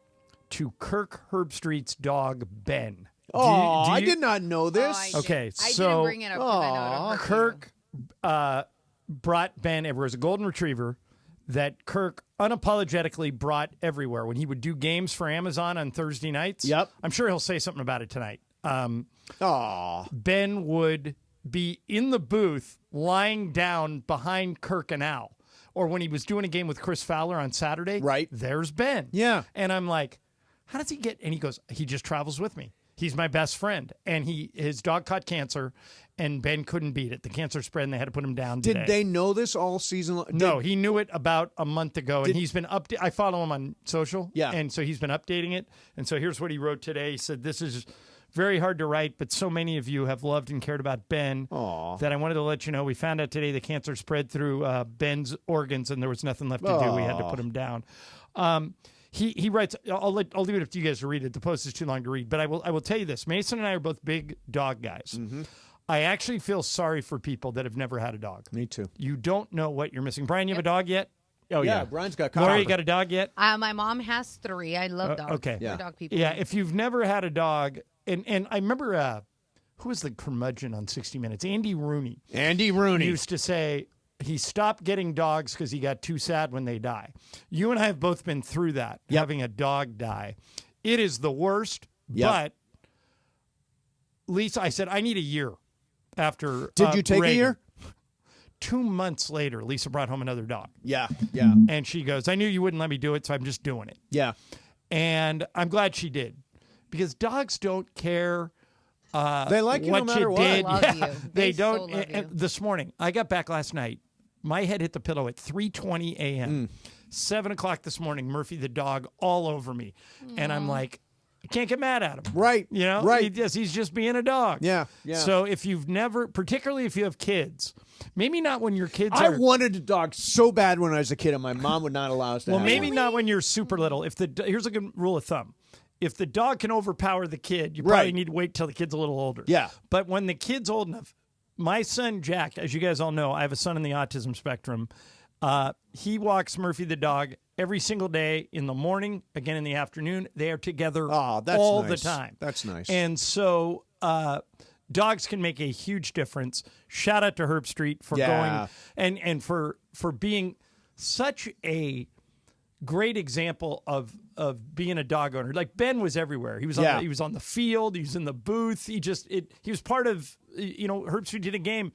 to Kirk Herbstreit's dog, Ben. Oh, I did not know this. Okay, I so didn't bring it up because I know it'll hurt Kirk brought Ben. It was a golden retriever. that Kirk unapologetically brought everywhere. When he would do games for Amazon on Thursday nights, Yep. I'm sure he'll say something about it tonight. Aw. Ben would be in the booth lying down behind Kirk and Al. Or when he was doing a game with Chris Fowler on Saturday, right? There's Ben. Yeah. And I'm like, how does he get? And he goes, he just travels with me. He's my best friend. And his dog caught cancer, and Ben couldn't beat it. The cancer spread, and they had to put him down today. Did they know this all season long? No, he knew it about a month ago, and he's been I follow him on social. Yeah. And so he's been updating it. And so here's what he wrote today. He said, this is very hard to write, but so many of you have loved and cared about Ben that I wanted to let you know. We found out today the cancer spread through Ben's organs, and there was nothing left to do. We had to put him down. He writes, I'll leave it up to you guys to read it. The post is too long to read, but I will tell you this. Mason and I are both big dog guys. Mm-hmm. I actually feel sorry for people that have never had a dog. Me too. You don't know what you're missing. Brian, you have a dog yet? Oh, yeah. Brian's got Laura, you got a dog yet? My mom has 3. I love dogs. Okay. We're dog people. Yeah, if you've never had a dog, and I remember, who was the curmudgeon on 60 Minutes? Andy Rooney. Andy Rooney used to say he stopped getting dogs because he got too sad when they die. You and I have both been through that, having a dog die. It is the worst, but Lisa, I said, I need a year after. Did you take Reagan. a year? 2 months later, Lisa brought home another dog. Yeah. And she goes, I knew you wouldn't let me do it, so I'm just doing it. Yeah. And I'm glad she did. Because dogs don't care they like you what no matter you what. did. Love you. They So don't. love you. This morning, I got back last night. My head hit the pillow at 3:20 a.m. 7 o'clock this morning, Murphy the dog all over me. And I'm like, I can't get mad at him. Right. You know? Right. He's just being a dog. Yeah. So if you've never, particularly if you have kids, maybe not when your kids I are. wanted a dog so bad when I was a kid, and my mom would not allow us to Well, have maybe one. not when you're super little. Here's a good rule of thumb. If the dog can overpower the kid, you probably need to wait till the kid's a little older. Yeah. But when the kid's old enough, my son Jack, as you guys all know, I have a son in the autism spectrum. He walks Murphy the dog every single day in the morning, again in the afternoon. They are together all nice. the time. That's nice. And so dogs can make a huge difference. Shout out to Herb Street for going and for being such a great example of being a dog owner. Like Ben was everywhere. He was he was on the field. He was in the booth. He was part of. Herb Street did a game.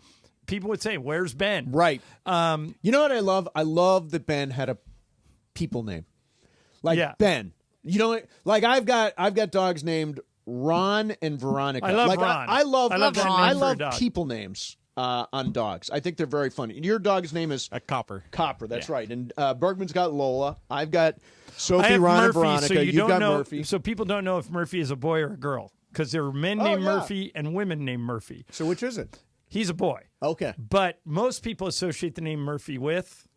People would say, "Where's Ben?" Right. You know what I love? I love that Ben had a people name, like Ben. You know, like I've got dogs named Ron and Veronica. I love like, Ron. I love that name I for a love dog. people names on dogs. I think they're very funny. Your dog's name is Copper. Copper. That's right. And Bergman's got Lola. I've got I Sophie, have Ron, and Murphy, Veronica. so you You've don't got know, Murphy. So people don't know if Murphy is a boy or a girl because there are men named Murphy and women named Murphy. So which is it? He's a boy. Okay. But most people associate the name Murphy with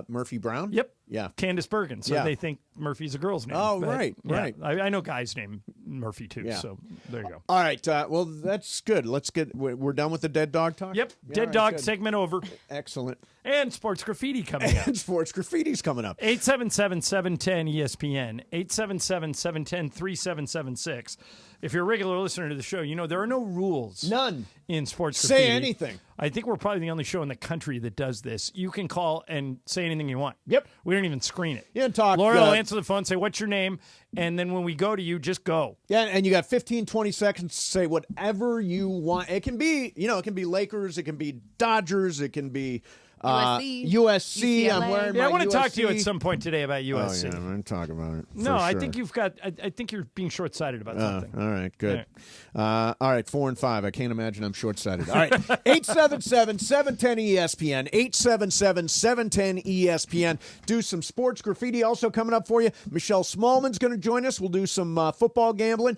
Murphy Brown? Yep. Yeah. Candace Bergen. So Yeah. they think Murphy's a girl's name. Oh, But, right, yeah, right. I know guys named Murphy too. Yeah. So there you go. All right. Well, that's good. We're done with the dead dog talk? Yep. Yeah, Dead all right, dog good. segment over. Excellent. And sports graffiti coming up. And sports graffiti's coming up. 877-710-ESPN. 877-710-3776. If you're a regular listener to the show, you know there are no rules. None. In sports Say graffiti. anything. I think we're probably the only show in the country that does this. You can call and say anything you want. Yep. We don't even screen it. You can talk. Laura will answer the phone, say, what's your name? And then when we go to you, just go. Yeah, and you got 15, 20 seconds to say whatever you want. It can be, it can be Lakers, it can be Dodgers, it can be USC. I'm wearing my I want to talk to you USC. at some point today about USC. Oh, yeah, I'm going to talk about it. No, for I sure. think you've got. I think you're being short-sighted about something. All right, good. All right, 4 and 5. I can't imagine I'm short-sighted. All right, 877-710-ESPN, 877-710-ESPN. Do some sports graffiti also coming up for you. Michelle Smallman's going to join us. We'll do some football gambling.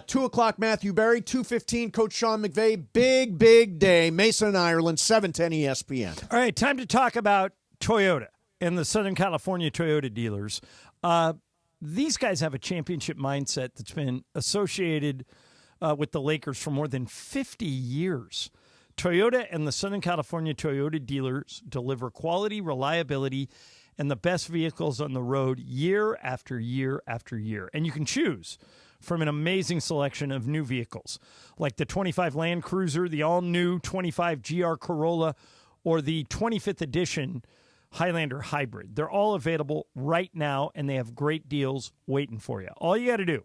2 o'clock, Matthew Berry. 2:15, Coach Sean McVey. Big, big day. Mason and Ireland, 710 ESPN. All right, time to talk about Toyota and the Southern California Toyota dealers. These guys have a championship mindset that's been associated with the Lakers for more than 50 years. Toyota and the Southern California Toyota dealers deliver quality, reliability, and the best vehicles on the road year after year after year. And you can choose from an amazing selection of new vehicles, like the 25 Land Cruiser, the all-new 25 GR Corolla, or the 25th edition Highlander Hybrid. They're all available right now, and they have great deals waiting for you. All you got to do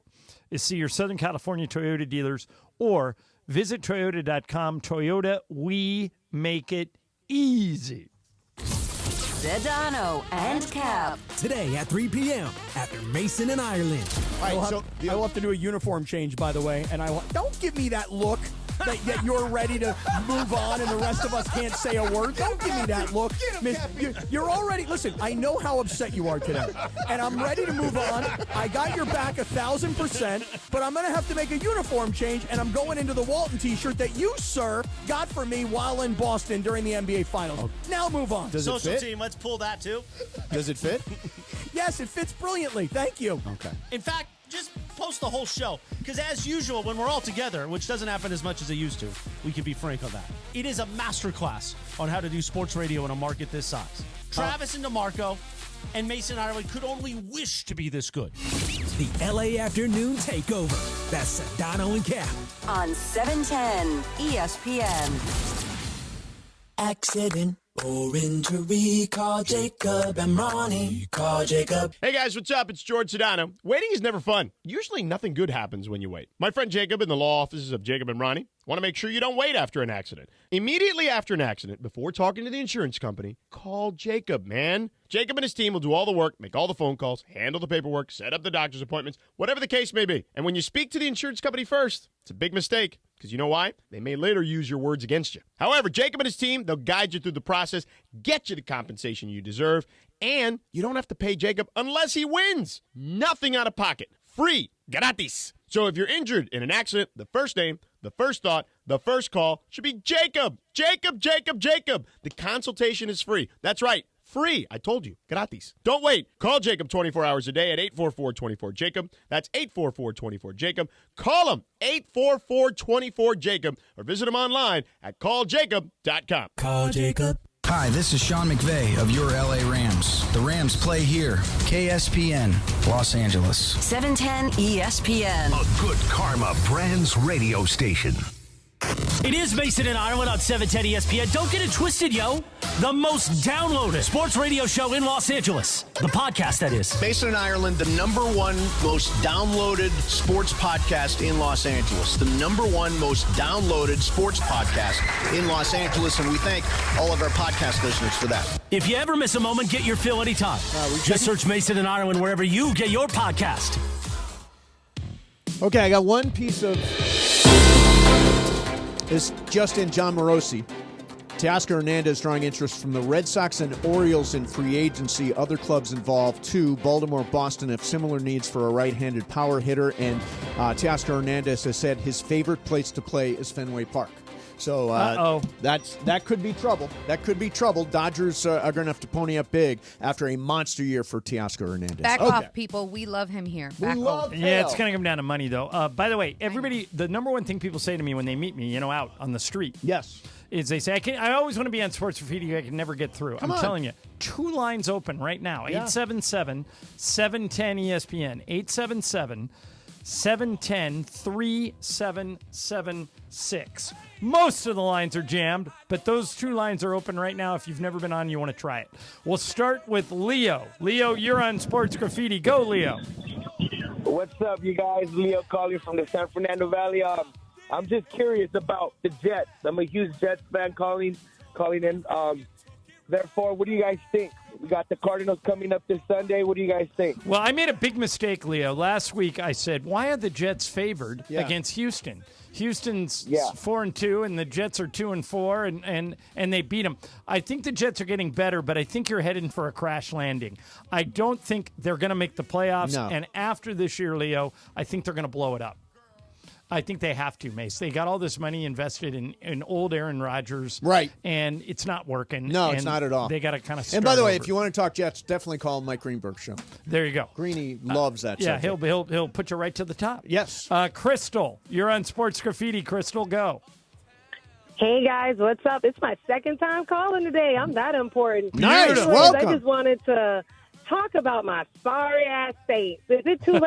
is see your Southern California Toyota dealers or visit Toyota.com. Toyota, we make it easy. Sedano and Cap. Today at 3 p.m. after Mason and Ireland. I will have to do a uniform change, by the way, and don't give me that look that you're ready to move on and the rest of us can't say a word. Don't give me that look. You're already, listen, I know how upset you are today, and I'm ready to move on. I got your back 1,000%, but I'm going to have to make a uniform change, and I'm going into the Walton t-shirt that you, sir, got for me while in Boston during the NBA Finals. Okay. Now move on. Does Social it fit? Team, let's pull that too. Does it fit? Yes, it fits brilliantly. Thank you. Okay. In fact, just post the whole show. Because as usual, when we're all together, which doesn't happen as much as it used to, we can be frank on that. It is a masterclass on how to do sports radio in a market this size. Travis and DeMarco and Mason Ireland could only wish to be this good. The LA Afternoon Takeover. That's Sedano and Cap. On 710 ESPN. Accident or injury, call Jacob and Ronnie. Call Jacob. Hey guys, what's up? It's George Sedano. Waiting is never fun. Usually nothing good happens when you wait. My friend Jacob in the law offices of Jacob and Ronnie want to make sure you don't wait after an accident. Immediately after an accident, before talking to the insurance company, call Jacob, man. Jacob and his team will do all the work, make all the phone calls, handle the paperwork, set up the doctor's appointments, whatever the case may be. And when you speak to the insurance company first, it's a big mistake. Because you know why? They may later use your words against you. However, Jacob and his team, they'll guide you through the process, get you the compensation you deserve, and you don't have to pay Jacob unless he wins. Nothing out of pocket. Free. Gratis. So if you're injured in an accident, the first name, the first thought, the first call should be Jacob. Jacob, Jacob, Jacob. The consultation is free. That's right. Free. I told you. Gratis. Don't wait. Call Jacob 24 hours a day at 844-24-JACOB. That's 844-24-JACOB. Call him 844-24-JACOB or visit him online at calljacob.com. Call Jacob. Hi, this is Sean McVey of your LA Rams. The Rams play here. KSPN, Los Angeles. 710 ESPN. A good karma brands radio station. It is Mason and Ireland on 710 ESPN. Don't get it twisted, yo. The most downloaded sports radio show in Los Angeles. The podcast, that is. Mason and Ireland, the #1 most downloaded sports podcast in Los Angeles. The #1 most downloaded sports podcast in Los Angeles, and we thank all of our podcast listeners for that. If you ever miss a moment, get your fill anytime. Just search Mason and Ireland wherever you get your podcast. Okay, I got one piece of... This just in, John Morosi. Teoscar Hernandez drawing interest from the Red Sox and Orioles in free agency. Other clubs involved, too. Baltimore, Boston have similar needs for a right-handed power hitter. And Teoscar Hernandez has said his favorite place to play is Fenway Park. So that could be trouble. That could be trouble. Dodgers are going to have to pony up big after a monster year for Teoscar Hernandez. Back off, people. We love him here. Back off. Yeah, it's going to come down to money, though. By the way, everybody, the #1 thing people say to me when they meet me, out on the street. Yes. Is they say, I always want to be on Sports Graffiti. I can never get through. I'm telling you, 2 lines open right now. 877-710-ESPN. 877-710-3776. Most of the lines are jammed, but those 2 lines are open right now. If you've never been on, you want to try it. We'll start with Leo. Leo, you're on Sports Graffiti. Go, Leo. What's up, you guys? Leo calling from the San Fernando Valley. I'm just curious about the Jets. I'm a huge Jets fan calling in. Therefore, what do you guys think? We got the Cardinals coming up this Sunday. What do you guys think? Well, I made a big mistake, Leo. Last week I said, why are the Jets favored against Houston? Houston's 4-2, and the Jets are 2-4, and they beat them. I think the Jets are getting better, but I think you're heading for a crash landing. I don't think they're going to make the playoffs, and after this year, Leo, I think they're going to blow it up. I think they have to, Mace. They got all this money invested in old Aaron Rodgers. Right. And it's not working. No, it's not at all. They got to kind of start And by the way, over. if you want to talk Jets, definitely call Mike Greenberg's show. There you go. Greeny loves that Yeah, subject. he'll put you right to the top. Yes. Crystal, you're on Sports Graffiti. Crystal, go. Hey, guys, what's up? It's my second time calling today. I'm that important. Nice. Anyways, Welcome. I just wanted to talk about my sorry-ass Saints. Is it too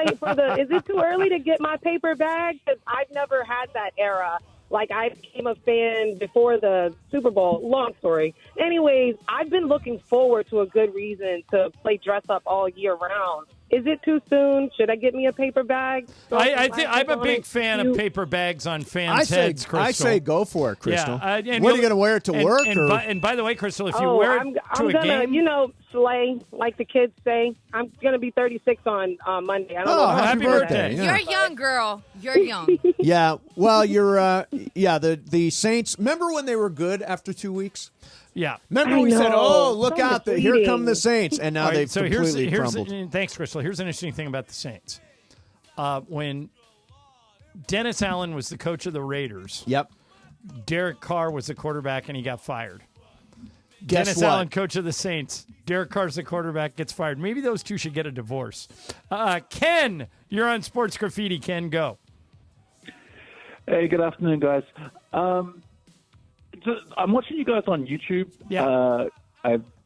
early to get my paper bag? Because I've never had that era like I became a fan before the Super Bowl. Long story. Anyways, I've been looking forward to a good reason to play dress up all year round. Is it too soon? Should I get me a paper bag? I'm a big fan of paper bags on fans' heads, Crystal. I say go for it, Crystal. Yeah, what are you going to wear it to work? And by the way, Crystal, if you wear it to a game, slay, like the kids say. I'm gonna be 36 on Monday. I don't know. Happy birthday! You're young, girl. You're young. Yeah. Well, you're. The Saints. Remember when they were good after 2 weeks? Yeah. Remember we said, "Oh, look out! Here come the Saints," and now they've completely crumbled. Thanks, Crystal. Here's an interesting thing about the Saints. When Dennis Allen was the coach of the Raiders, yep, Derek Carr was the quarterback, and he got fired. Guess Dennis what? Allen, coach of the Saints. Derek Carr's the quarterback, gets fired. Maybe those two should get a divorce. Ken, you're on Sports Graffiti. Ken, go. Hey, good afternoon, guys. I'm watching you guys on YouTube. Yeah.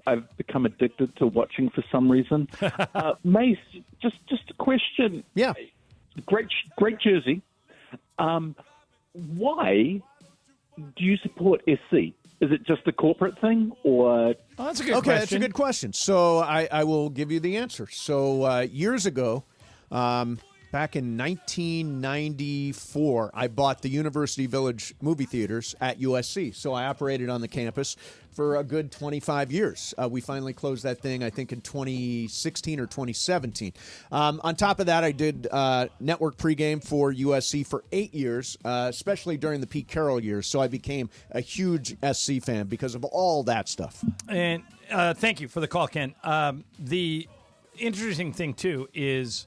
I've become addicted to watching for some reason. Mace, just a question. Yeah. Great jersey. Why do you support SC? Is it just a corporate thing, or? Oh, that's a good question. question. That's a good question. So I will give you the answer. So years ago, back in 1994, I bought the University Village movie theaters at USC. So I operated on the campus for a good 25 years. We finally closed that thing, I think, in 2016 or 2017. On top of that, I did network pregame for USC for 8 years, especially during the Pete Carroll years. So I became a huge SC fan because of all that stuff. And thank you for the call, Ken. The interesting thing, too, is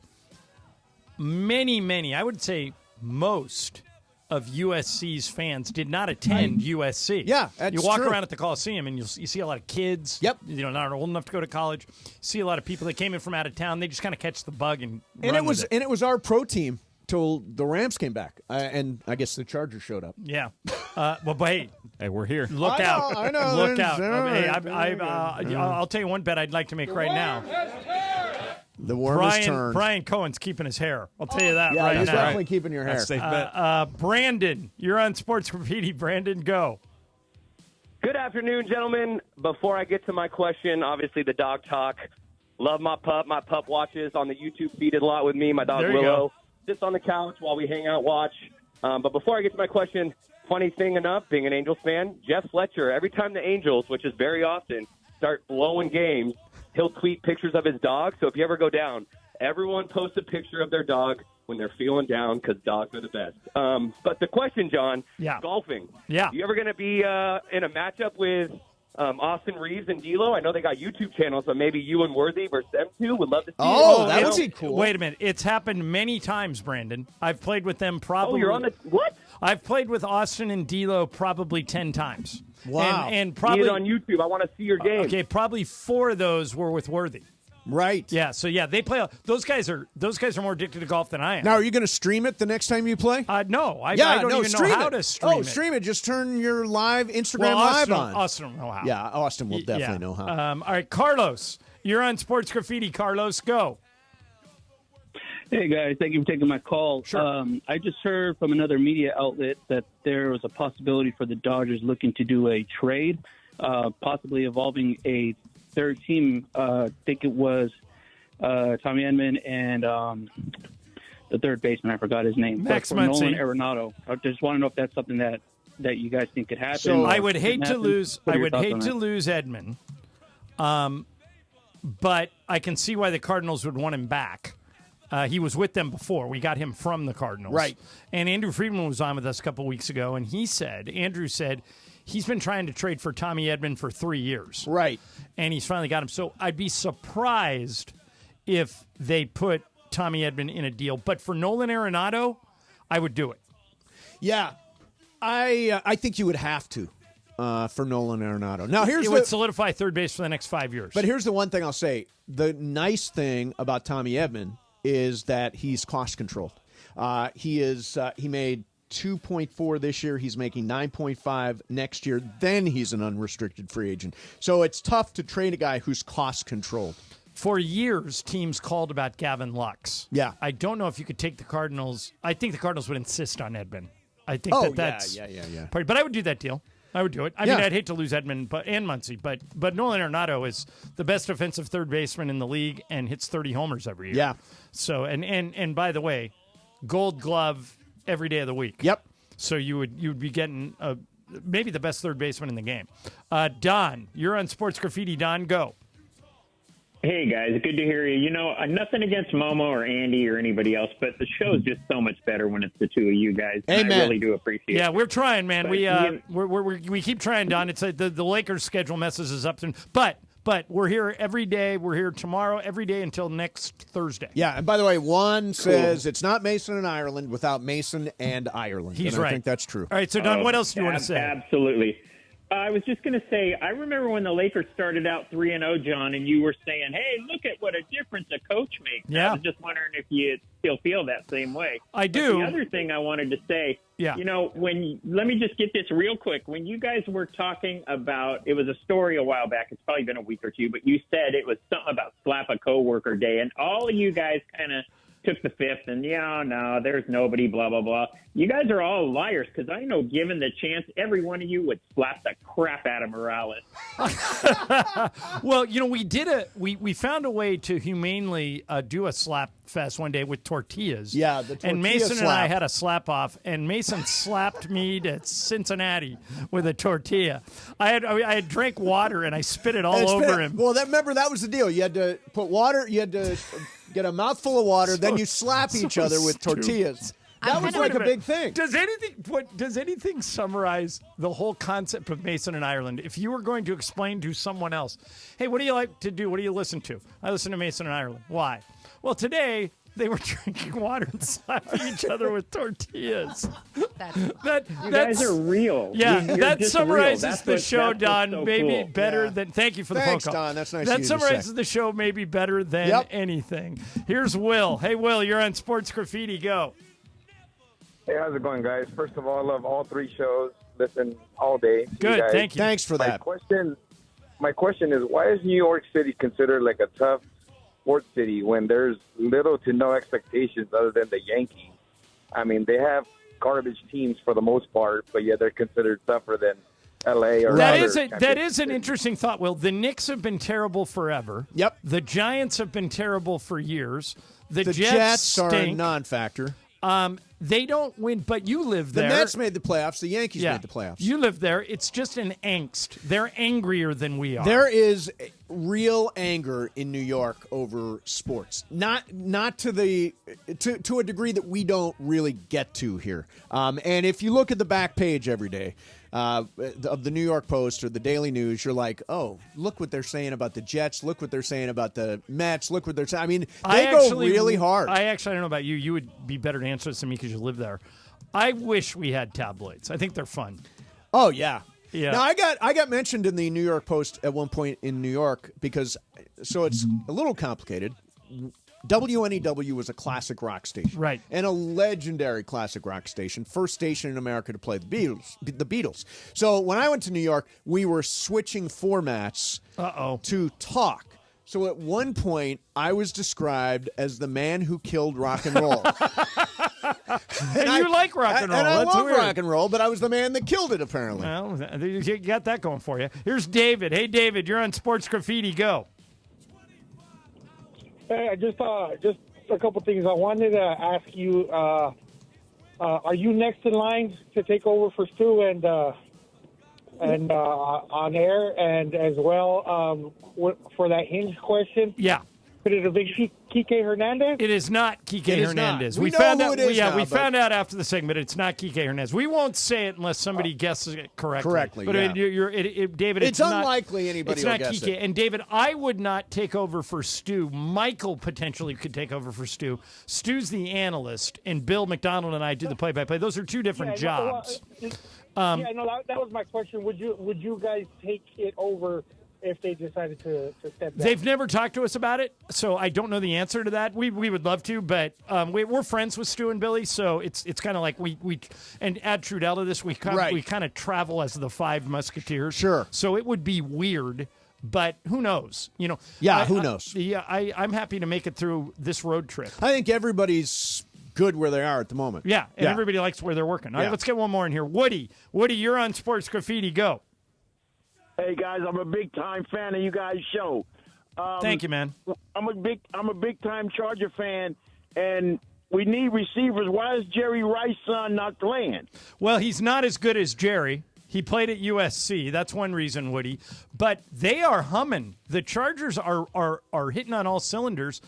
many, I would say most of USC's fans did not attend USC. Yeah, that's you walk true. around at the Coliseum and you see a lot of kids. Yep. Not old enough to go to college. See a lot of people that came in from out of town. They just kind of catch the bug and run it was with it. and it was our pro team till the Rams came back, and I guess the Chargers showed up. Yeah. Well, but hey, we're here. Look I out! know, I know. Look out! Hey, All right. I'll tell you one bet I'd like to make right now. The worm has turned. Brian Cohen's keeping his hair. I'll tell you that Yeah, right he's now. definitely keeping your hair. That's a safe bet. Brandon, you're on Sports Graffiti. Brandon, go. Good afternoon, gentlemen. Before I get to my question, obviously the dog talk. Love my pup. My pup watches on the YouTube feed a lot with me. My dog There you Willow go. sits on the couch while we hang out, watch. But before I get to my question, funny thing enough, being an Angels fan, Jeff Fletcher, every time the Angels, which is very often, start blowing games, he'll tweet pictures of his dog. So if you ever go down, everyone posts a picture of their dog when they're feeling down because dogs are the best. But the question, John, golfing. Yeah. You ever going to be in a matchup with Austin Reeves and D'Lo? I know they got YouTube channels, but maybe you and Worthy versus them two. Would love to see it. That would be cool. Wait a minute. It's happened many times, Brandon. I've played with them probably. Oh, you're on the what? I've played with Austin and D'Lo probably 10 times. Wow. And probably See it on YouTube. I want to see your game. Okay, probably 4 of those were with Worthy. Right. Yeah. So yeah, they play. Those guys are more addicted to golf than I am. Now, are you going to stream it the next time you play? No, I don't even know how to stream it. Stream it. Just turn your live Instagram Well, live Austin, on. Austin will know how. Yeah, Austin will definitely know how. All right, Carlos, you're on Sports Graffiti. Carlos, go. Hey, guys. Thank you for taking my call. Sure. I just heard from another media outlet that there was a possibility for the Dodgers looking to do a trade, possibly involving a third team. I think it was Tommy Edman and the third baseman. I forgot his name. Max Nolan Muncy. Arenado. I just want to know if that's something that you guys think could happen. So or I would hate to happen. lose. What I are your would thoughts hate on to that? lose Edman. But I can see why the Cardinals would want him back. He was with them before. We got him from the Cardinals. Right. And Andrew Friedman was on with us a couple weeks ago, and Andrew said he's been trying to trade for Tommy Edman for 3 years. Right. And he's finally got him. So I'd be surprised if they put Tommy Edman in a deal. But for Nolan Arenado, I would do it. Yeah. I think you would have to for Nolan Arenado. Now, It would solidify third base for the next 5 years. But here's the one thing I'll say. The nice thing about Tommy Edman is that he's cost controlled. He made 2.4 this year. He's making 9.5 next year. Then he's an unrestricted free agent. So it's tough to trade a guy who's cost controlled. For years, teams called about Gavin Lux. Yeah. I don't know if you could take the Cardinals. I think the Cardinals would insist on Edman. I think that's yeah. But I would do that deal. I would do it. I mean, I'd hate to lose Edman and Muncy, but Nolan Arenado is the best defensive third baseman in the league and hits 30 homers every year. Yeah. So and by the way, Gold Glove every day of the week. Yep. So you would be getting maybe the best third baseman in the game. Don, you're on Sports Graffiti. Don, go. Hey, guys. Good to hear you. You know, nothing against Momo or Andy or anybody else, but the show is just so much better when it's the two of you guys. Amen. I really do appreciate it. Yeah, we're trying, man. But We keep trying, Don. It's the Lakers' schedule messes us up. But we're here every day. We're here tomorrow, every day until next Thursday. Yeah, and by the way, Juan says it's not Mason and Ireland without Mason and Ireland. He's and right. I think that's true. All right, so Don, what else do you want to say? Absolutely. I was just going to say, I remember when the Lakers started out 3-0, John, and you were saying, hey, look at what a difference a coach makes. Yeah. I was just wondering if you still feel that same way. I do. But the other thing I wanted to say, you know, let me just get this real quick. When you guys were talking about, it was a story a while back, it's probably been a week or two, but you said it was something about slap a coworker day, and all of you guys kind of took the fifth and, no, there's nobody, blah, blah, blah. You guys are all liars because I know given the chance, every one of you would slap the crap out of Morales. Well, you know, we found a way to humanely do a slap fest one day with tortillas. Yeah, the tortilla And Mason slap. and I had a slap off, and Mason slapped me to Cincinnati with a tortilla. I had drank water and I spit it all over him. Well, remember that was the deal. You had to put water. You had to get a mouthful of water, then you slap each other with tortillas. That was like a big thing. Does anything summarize the whole concept of Mason and Ireland? If you were going to explain to someone else, hey, what do you like to do? What do you listen to? I listen to Mason and Ireland. Why? Well, today they were drinking water and slapping each other with tortillas. You guys are real. Yeah, You're that just summarizes real. That's the what- show, that's Don. what's so Maybe cool. better than. Thank you for the Thanks, phone call. Don. That's nice That of you to summarizes say. the show maybe better than anything. Here's Will. Hey, Will, you're on Sports Graffiti. Go. Hey, how's it going, guys? First of all, I love all three shows. Listen all day. Good, guys. thank you. Thanks for that. My question is, why is New York City considered like a tough sports city when there's little to no expectations other than the Yankees? I mean, they have garbage teams for the most part, but yet they're considered tougher than L.A. or That other is an interesting thought, Will. The Knicks have been terrible forever. Yep. The Giants have been terrible for years. The Jets are a stink. non-factor. They don't win, but you live The there. Mets made the playoffs. The Yankees made the playoffs. You live there. It's just an angst. They're angrier than we are. There is real anger in New York over sports. Not to the to a degree that we don't really get to here. And if you look at the back page every day of the New York Post or the Daily News, you're like, oh, look what they're saying about the Jets. Look what they're saying about the Mets. Look what they're saying. I mean, they go really hard. I don't know about you. You would be better to answer this than me because you live there. I wish we had tabloids. I think they're fun. Oh, yeah. Yeah. Now, I got mentioned in the New York Post at one point in New York because, so it's a little complicated. WNEW was a classic rock station. Right. And a legendary classic rock station. First station in America to play the Beatles. So when I went to New York, we were switching formats to talk. So at one point, I was described as the man who killed rock and roll. And you like rock and roll. And I That's love weird. rock and roll, but I was the man that killed it, apparently. Well, you got that going for you. Here's David. Hey, David, you're on Sports Graffiti. Go. Hey, I just a couple things. I wanted to ask you: are you next in line to take over for Stu and on air, and as well for that Hinge question? Yeah. Could it have been Kike Hernandez? It is not Kike It is Hernandez. not. We We know found who out. it is now, we but- found out after the segment. It's not Kike Hernandez. We won't say it unless somebody guesses it correctly. Correctly, but yeah. David, It's not- unlikely anybody It's will not guess Kike. it. And David, I would not take over for Stu. Michael potentially could take over for Stu. Stu's the analyst, and Bill McDonald and I do the play-by-play. Those are two different jobs. That was my question. Would you guys take it over if they decided to step down? They've never talked to us about it, so I don't know the answer to that. We would love to, but we're friends with Stu and Billy, so it's kind of like we and add Trudell to this. We kind of travel as the Five Musketeers. Sure. So it would be weird, but who knows? You know. Yeah, who knows? I'm happy to make it through this road trip. I think everybody's good where they are at the moment. Yeah, and everybody likes where they're working. All right, let's get one more in here. Woody, you're on Sports Graffiti. Go. Hey guys, I'm a big time fan of you guys' show. Thank you, man. I'm a big time Charger fan, and we need receivers. Why is Jerry Rice's son not playing? Well, he's not as good as Jerry. He played at USC. That's one reason, Woody. But they are humming. The Chargers are hitting on all cylinders.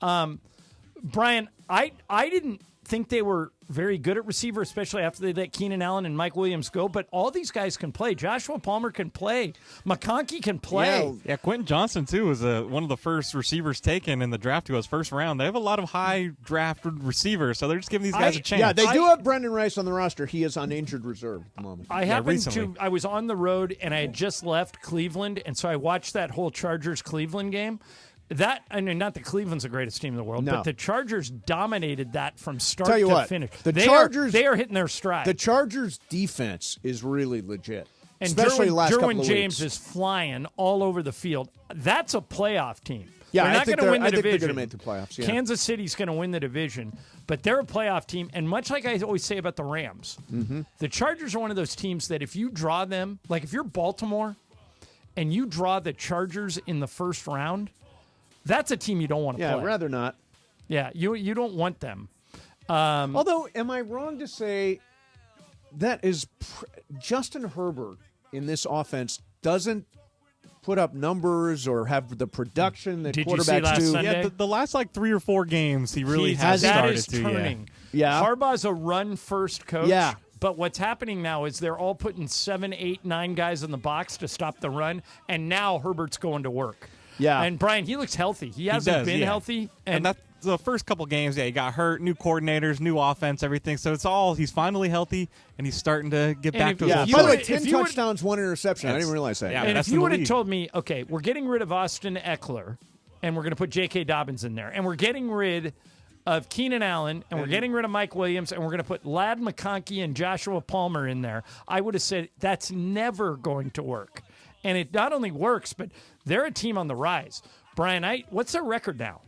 Brian, I didn't think they were very good at receiver, especially after they let Keenan Allen and Mike Williams go. But all these guys can play. Joshua Palmer can play. McConkey can play. Yeah, Quentin Johnson, too, was one of the first receivers taken in the draft to his first round. They have a lot of high drafted receivers, so they're just giving these guys a chance. Yeah, they do have Brendan Rice on the roster. He is on injured reserve at the moment. I was on the road, and I had just left Cleveland, and so I watched that whole Chargers-Cleveland game. Not that Cleveland's the greatest team in the world, but the Chargers dominated that from start to finish. They are hitting their stride. The Chargers' defense is really legit, and especially last couple of Derwin weeks. James is flying all over the field. That's a playoff team. Yeah, they're not going to win the I think division. they're going to make the playoffs. Yeah. Kansas City's going to win the division, but they're a playoff team. And much like I always say about the Rams, the Chargers are one of those teams that if you draw them, like if you're Baltimore and you draw the Chargers in the first round, that's a team you don't want to play. Yeah, rather not. Yeah, you don't want them. Although, am I wrong to say that Justin Herbert in this offense doesn't put up numbers or have the production that quarterbacks do? Sunday? Yeah, the last 3 or 4 games, he really has started is to. Turning. Yeah. Harbaugh's a run-first coach. Yeah. But what's happening now is they're all putting 7, 8, 9 guys in the box to stop the run, and now Herbert's going to work. Yeah. And Brian, he looks healthy. He hasn't been healthy. And that's the first couple games, he got hurt, new coordinators, new offense, everything. So he's finally healthy, and he's starting to get back to his old By the way, self. 10 touchdowns, 1 interception. I didn't realize that. Yeah, and if you would have told me, okay, we're getting rid of Austin Eckler, and we're going to put J.K. Dobbins in there, and we're getting rid of Keenan Allen, and we're getting rid of Mike Williams, and we're going to put Ladd McConkey and Joshua Palmer in there, I would have said that's never going to work. And it not only works, but they're a team on the rise. Brian, what's their record now?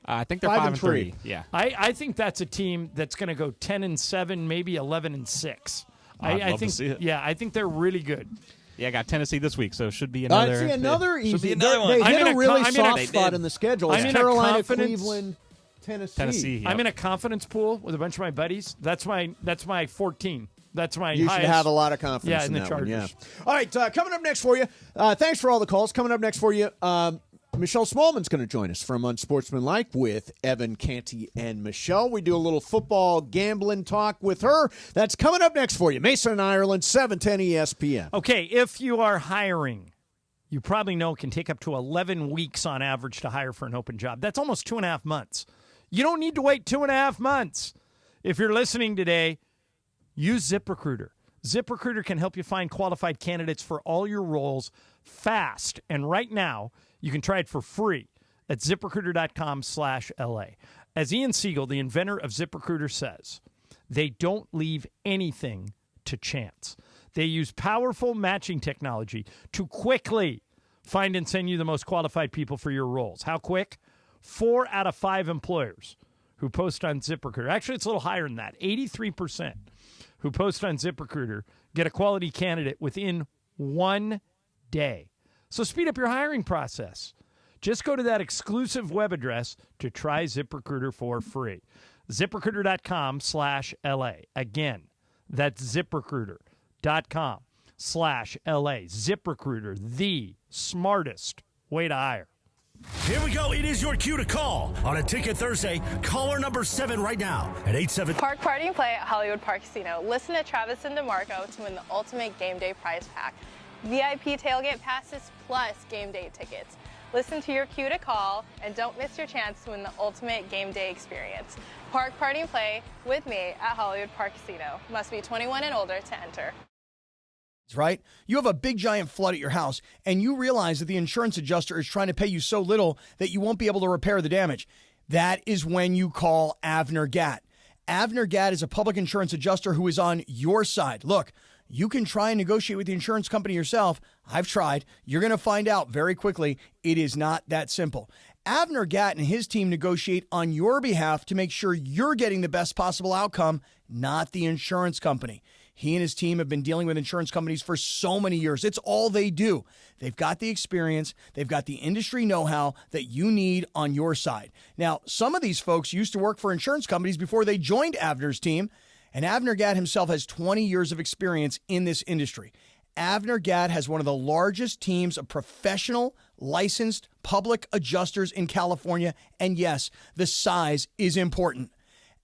I think they're 5-3. Yeah, I think that's a team that's going to go 10-7, maybe 11-6. I'd love think, to see it. Yeah, I think they're really good. Yeah, I got Tennessee this week, so it should be another. Easy. Should be another one. They hit a really soft spot in the schedule. I'm in Carolina, Cleveland, Tennessee. Yep. I'm in a confidence pool with a bunch of my buddies. That's my 14. That's my You highest. should have a lot of confidence in in the that Chargers. one. Yeah. All right, coming up next for you. Thanks for all the calls. Coming up next for you, Michelle Smallman's going to join us from Unsportsmanlike with Evan Canty and Michelle. We do a little football gambling talk with her. That's coming up next for you. Mason and Ireland, 710 ESPN. Okay, if you are hiring, you probably know it can take up to 11 weeks on average to hire for an open job. That's almost 2.5 months. You don't need to wait 2.5 months. If you're listening today, use ZipRecruiter. ZipRecruiter can help you find qualified candidates for all your roles fast. And right now, you can try it for free at ZipRecruiter.com/LA. As Ian Siegel, the inventor of ZipRecruiter, says, they don't leave anything to chance. They use powerful matching technology to quickly find and send you the most qualified people for your roles. How quick? 4 out of 5 employers who post on ZipRecruiter. Actually, it's a little higher than that. 83% who post on ZipRecruiter get a quality candidate within 1 day. So speed up your hiring process. Just go to that exclusive web address to try ZipRecruiter for free. ZipRecruiter.com/LA. Again, that's ZipRecruiter.com/LA. ZipRecruiter, the smartest way to hire. Here we go. It is your cue to call on a Ticket Thursday. Caller number 7 right now at 87. Park Party and Play at Hollywood Park Casino. Listen to Travis and DeMarco to win the ultimate game day prize pack. VIP tailgate passes plus game day tickets. Listen to your cue to call and don't miss your chance to win the ultimate game day experience. Park Party and Play with me at Hollywood Park Casino. Must be 21 and older to enter. Right? You have a big giant flood at your house and you realize that the insurance adjuster is trying to pay you so little that you won't be able to repair the damage. That is when you call Avner Gatt. Avner Gatt is a public insurance adjuster who is on your side. Look, you can try and negotiate with the insurance company yourself. I've tried. You're going to find out very quickly it is not that simple. Avner Gatt and his team negotiate on your behalf to make sure you're getting the best possible outcome, not the insurance company. He and his team have been dealing with insurance companies for so many years. It's all they do. They've got the experience. They've got the industry know-how that you need on your side. Now, some of these folks used to work for insurance companies before they joined Avner's team, and Avner Gatt himself has 20 years of experience in this industry. Avner Gatt has one of the largest teams of professional, licensed public adjusters in California, and yes, the size is important.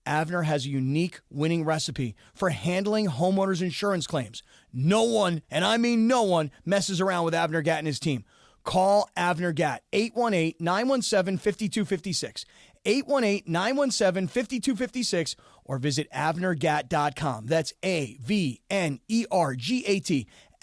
Avner has a unique winning recipe for handling homeowners' insurance claims. No one, and I mean no one, messes around with Avner Gatt and his team. Call Avner Gatt, 818-917-5256, 818-917-5256, or visit AvnerGatt.com. That's AVNERGAT,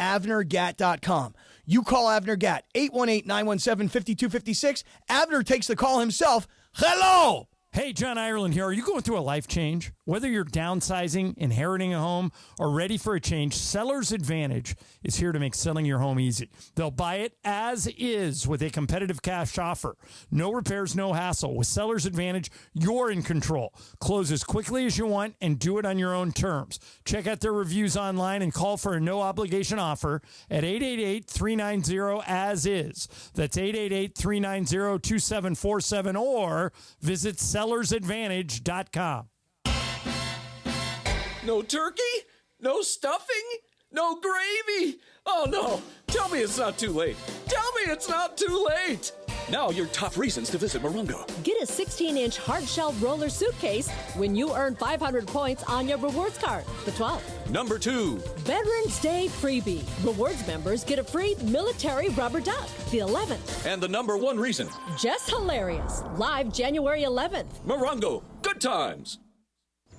AvnerGatt.com. You call Avner Gatt, 818-917-5256. Avner takes the call himself. Hello! Hey, John Ireland here. Are you going through a life change? Whether you're downsizing, inheriting a home, or ready for a change, Seller's Advantage is here to make selling your home easy. They'll buy it as is with a competitive cash offer. No repairs, no hassle. With Seller's Advantage, you're in control. Close as quickly as you want and do it on your own terms. Check out their reviews online and call for a no-obligation offer at 888-390-AS-IS. That's 888-390-2747 or visit sellersadvantage.com. No turkey? No stuffing? No gravy? Oh no, tell me it's not too late. Tell me it's not too late. Now your top reasons to visit Morongo. Get a 16-inch hard-shelled roller suitcase when you earn 500 points on your rewards card. The 12th. Number 2. Veterans Day freebie. Rewards members get a free military rubber duck. The 11th. And the number 1 reason. Just hilarious. Live January 11th. Morongo. Good times.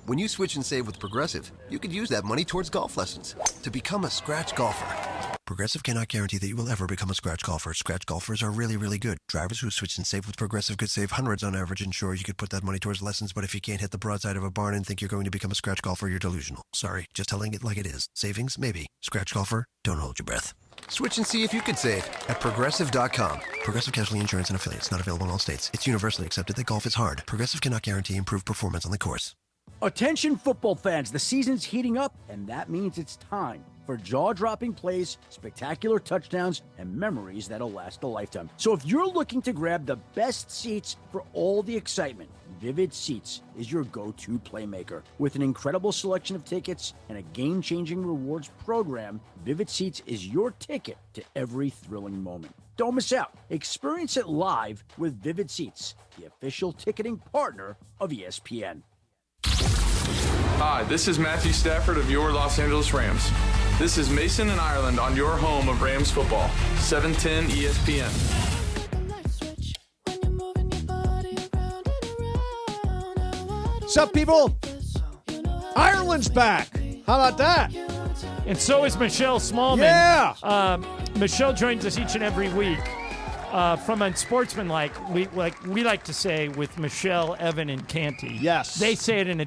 When you switch and save with Progressive, you could use that money towards golf lessons to become a scratch golfer. Progressive cannot guarantee that you will ever become a scratch golfer. Scratch golfers are really, really good. Drivers who switch and save with Progressive could save hundreds on average, and sure, you could put that money towards lessons, but if you can't hit the broadside of a barn and think you're going to become a scratch golfer, you're delusional. Sorry, just telling it like it is. Savings? Maybe. Scratch golfer? Don't hold your breath. Switch and see if you could save at Progressive.com. Progressive Casualty Insurance and Affiliates. Not available in all states. It's universally accepted that golf is hard. Progressive cannot guarantee improved performance on the course. Attention football fans, the season's heating up, and that means it's time for jaw-dropping plays, spectacular touchdowns, and memories that'll last a lifetime. So if you're looking to grab the best seats for all the excitement, Vivid Seats is your go-to playmaker. With an incredible selection of tickets and a game-changing rewards program, Vivid Seats is your ticket to every thrilling moment. Don't miss out. Experience it live with Vivid Seats, the official ticketing partner of ESPN. Hi, this is Matthew Stafford of your Los Angeles Rams. This is Mason and Ireland on your home of Rams football, 710 ESPN. What's up, people? Ireland's back. How about that? And so is Michelle Smallman. Yeah. Michelle joins us each and every week. From Unsportsmanlike, we like to say with Michelle, Evan, and Canty. Yes. They say it in a...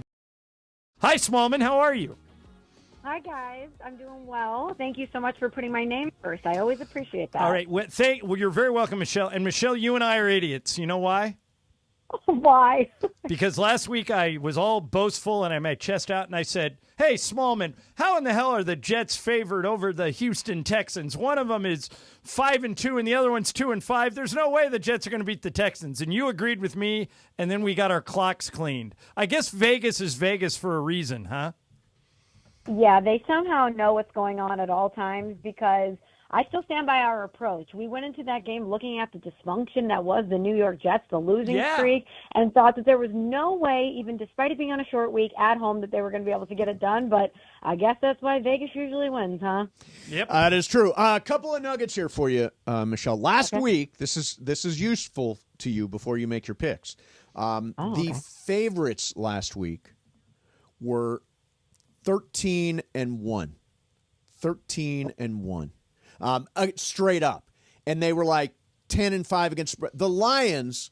Hi, Smallman. How are you? Hi, guys. I'm doing well. Thank you so much for putting my name first. I always appreciate that. All right. Well, you're very welcome, Michelle. And, Michelle, you and I are idiots. You know why? Why? Because last week I was all boastful and I had my chest out and I said, hey, Smallman, how in the hell are the Jets favored over the Houston Texans? One of them is 5-2 and the other one's 2-5. There's no way the Jets are going to beat the Texans. And you agreed with me, and then we got our clocks cleaned. I guess Vegas is Vegas for a reason, huh? Yeah, they somehow know what's going on at all times because I still stand by our approach. We went into that game looking at the dysfunction that was the New York Jets, the losing streak, and thought that there was no way, even despite it being on a short week at home, that they were going to be able to get it done. But I guess that's why Vegas usually wins, huh? Yep. That is true. A couple of nuggets here for you, Michelle. Last week, this is useful to you before you make your picks. The favorites last week were 13-1. 13-1. Straight up. And they were like 10-5 against the Lions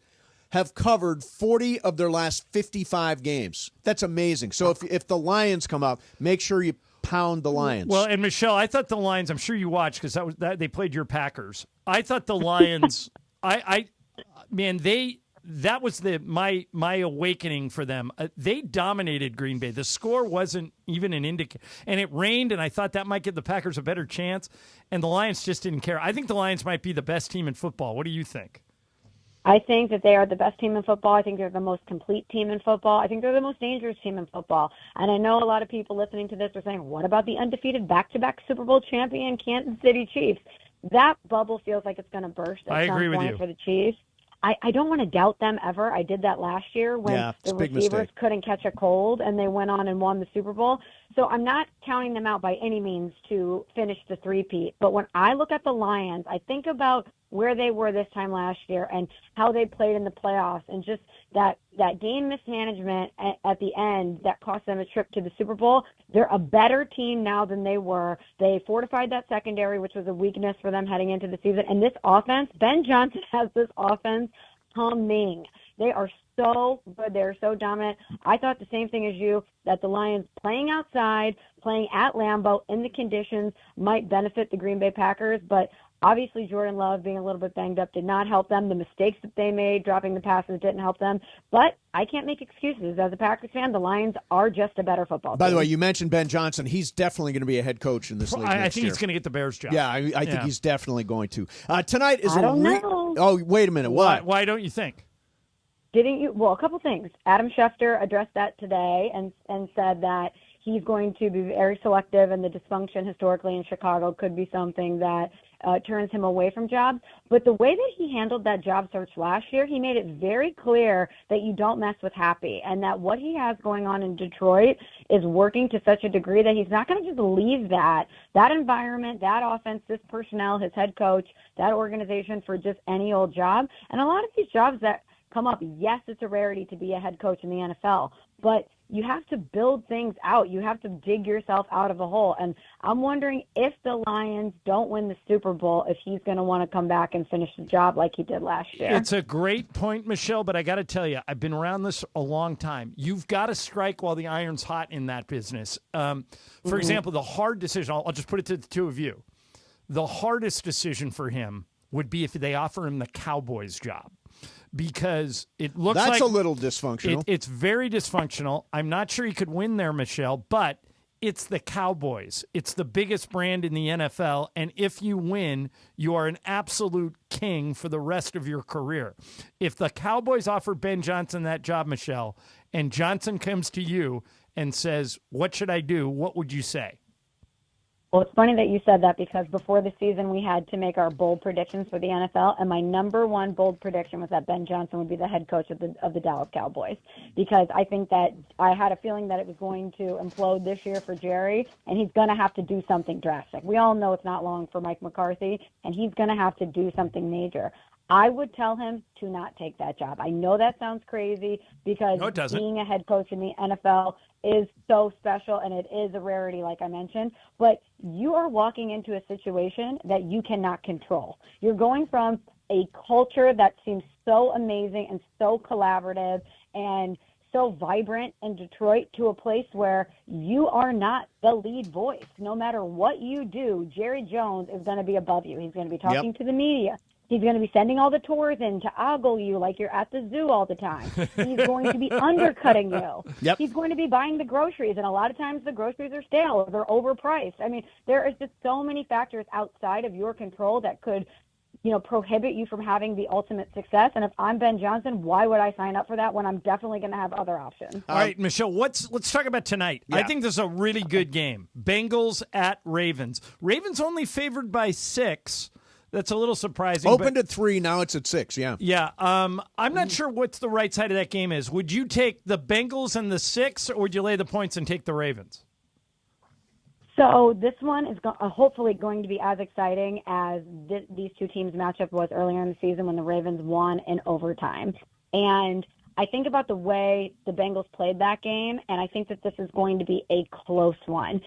have covered 40 of their last 55 games. That's amazing. So if the Lions come up, make sure you pound the Lions. Well, and Michelle, I thought the Lions, I'm sure you watched because they played your Packers. I thought the Lions, man, that was my awakening for them. They dominated Green Bay. The score wasn't even an indicator. And it rained, and I thought that might give the Packers a better chance. And the Lions just didn't care. I think the Lions might be the best team in football. What do you think? I think that they are the best team in football. I think they're the most complete team in football. I think they're the most dangerous team in football. And I know a lot of people listening to this are saying, what about the undefeated back-to-back Super Bowl champion Kansas City Chiefs? That bubble feels like it's going to burst at some point for the Chiefs. I don't want to doubt them ever. I did that last year when the receivers couldn't catch a cold and they went on and won the Super Bowl. So I'm not counting them out by any means to finish the three-peat. But when I look at the Lions, I think about where they were this time last year and how they played in the playoffs and just that game mismanagement at the end that cost them a trip to the Super Bowl. They're a better team now than they were. They fortified that secondary, which was a weakness for them heading into the season. And this offense, Ben Johnson has this offense humming. They are so good. They're so dominant. I thought the same thing as you, that the Lions playing outside, playing at Lambeau in the conditions might benefit the Green Bay Packers, but obviously Jordan Love being a little bit banged up did not help them. The mistakes that they made, dropping the passes, didn't help them. But I can't make excuses. As a Packers fan, the Lions are just a better football team. By the way, you mentioned Ben Johnson. He's definitely going to be a head coach in this league I next think year. he's going to get the Bears job. Yeah, I think he's definitely going to. Tonight is I don't know. Oh, wait a minute. What? Why don't you think? Didn't you? Well, a couple things. Adam Schefter addressed that today and said that he's going to be very selective, and the dysfunction historically in Chicago could be something that turns him away from jobs. But the way that he handled that job search last year, he made it very clear that you don't mess with Happy, and that what he has going on in Detroit is working to such a degree that he's not going to just leave that environment, that offense, this personnel, his head coach, that organization for just any old job. And a lot of these jobs that come up, yes, it's a rarity to be a head coach in the NFL, but you have to build things out. You have to dig yourself out of a hole. And I'm wondering if the Lions don't win the Super Bowl, if he's going to want to come back and finish the job like he did last year. It's a great point, Michelle, but I got to tell you, I've been around this a long time. You've got to strike while the iron's hot in that business. For example, the hard decision, I'll just put it to the two of you. The hardest decision for him would be if they offer him the Cowboys job. Because it looks like that's a little dysfunctional. It's very dysfunctional. I'm not sure he could win there, Michelle, but it's the Cowboys. It's the biggest brand in the NFL, and if you win, you are an absolute king for the rest of your career. If the Cowboys offer Ben Johnson that job, Michelle, and Johnson comes to you and says, "What should I do?" what would you say? Well, it's funny that you said that, because before the season we had to make our bold predictions for the NFL, and my number one bold prediction was that Ben Johnson would be the head coach of the Dallas Cowboys, because I think that I had a feeling that it was going to implode this year for Jerry, and he's going to have to do something drastic. We all know it's not long for Mike McCarthy, and he's going to have to do something major. I would tell him to not take that job. I know that sounds crazy, because being a head coach in the NFL is so special, and it is a rarity, like I mentioned, but you are walking into a situation that you cannot control. You're going from a culture that seems so amazing and so collaborative and so vibrant in Detroit to a place where you are not the lead voice. No matter what you do, Jerry Jones is going to be above you. He's going to be talking to the media. He's going to be sending all the tours in to ogle you like you're at the zoo all the time. He's going to be undercutting you. He's going to be buying the groceries, and a lot of times the groceries are stale or they're overpriced. I mean, there is just so many factors outside of your control that could, prohibit you from having the ultimate success. And if I'm Ben Johnson, why would I sign up for that when I'm definitely going to have other options? All right, Michelle, let's talk about tonight. I think this is a really good game. Bengals at Ravens. Ravens only favored by 6. That's a little surprising. Opened at 3, now it's at 6, yeah. Yeah, I'm not sure what's the right side of that game is. Would you take the Bengals and the 6, or would you lay the points and take the Ravens? So this one is hopefully going to be as exciting as these two teams' matchup was earlier in the season when the Ravens won in overtime. And I think about the way the Bengals played that game, and I think that this is going to be a close one.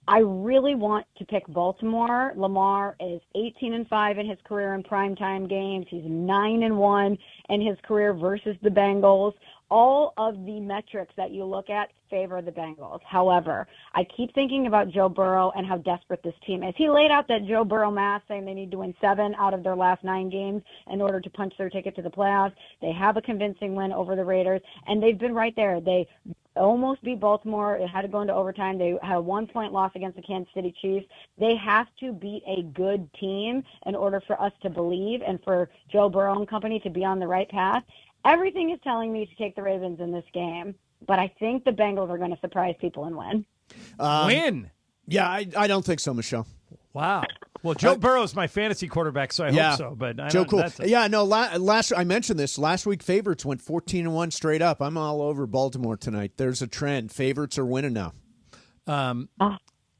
I really want to pick Baltimore. Lamar is 18-5 in his career in primetime games. He's 9-1 in his career versus the Bengals. all of the metrics that you look at favor the Bengals. However, I keep thinking about Joe Burrow and how desperate this team is. He laid out that Joe Burrow math saying they need to win 7 out of their last 9 games in order to punch their ticket to the playoffs. They have a convincing win over the Raiders, and they've been right there. They almost beat Baltimore. It had to go into overtime. They had a 1-point loss against the Kansas City Chiefs. They have to beat a good team in order for us to believe and for Joe Burrow and company to be on the right path. Everything is telling me to take the Ravens in this game, but I think the Bengals are going to surprise people and win. Win? Yeah, I don't think so, Michelle. Wow. Well, Joe Burrow's my fantasy quarterback, so I hope so. But I Joe, don't, cool. that's Last I mentioned this. Last week, favorites went 14-1 straight up. I'm all over Baltimore tonight. There's a trend. Favorites are winning now.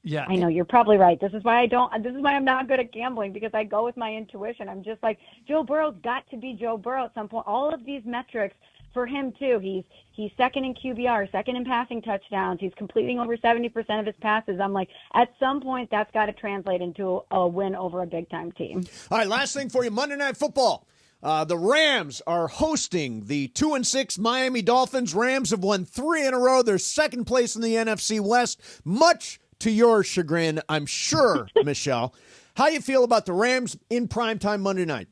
Yeah, I know you're probably right. This is why I'm not good at gambling, because I go with my intuition. I'm just like, Joe Burrow's got to be Joe Burrow at some point. All of these metrics for him too. He's second in QBR, second in passing touchdowns. He's completing over 70% of his passes. I'm like, at some point that's got to translate into a win over a big time team. All right, last thing for you, Monday Night Football. The Rams are hosting the 2-6 Miami Dolphins. Rams have won 3 in a row. They're second place in the NFC West, much to your chagrin, I'm sure, Michelle. How you feel about the Rams in primetime Monday night?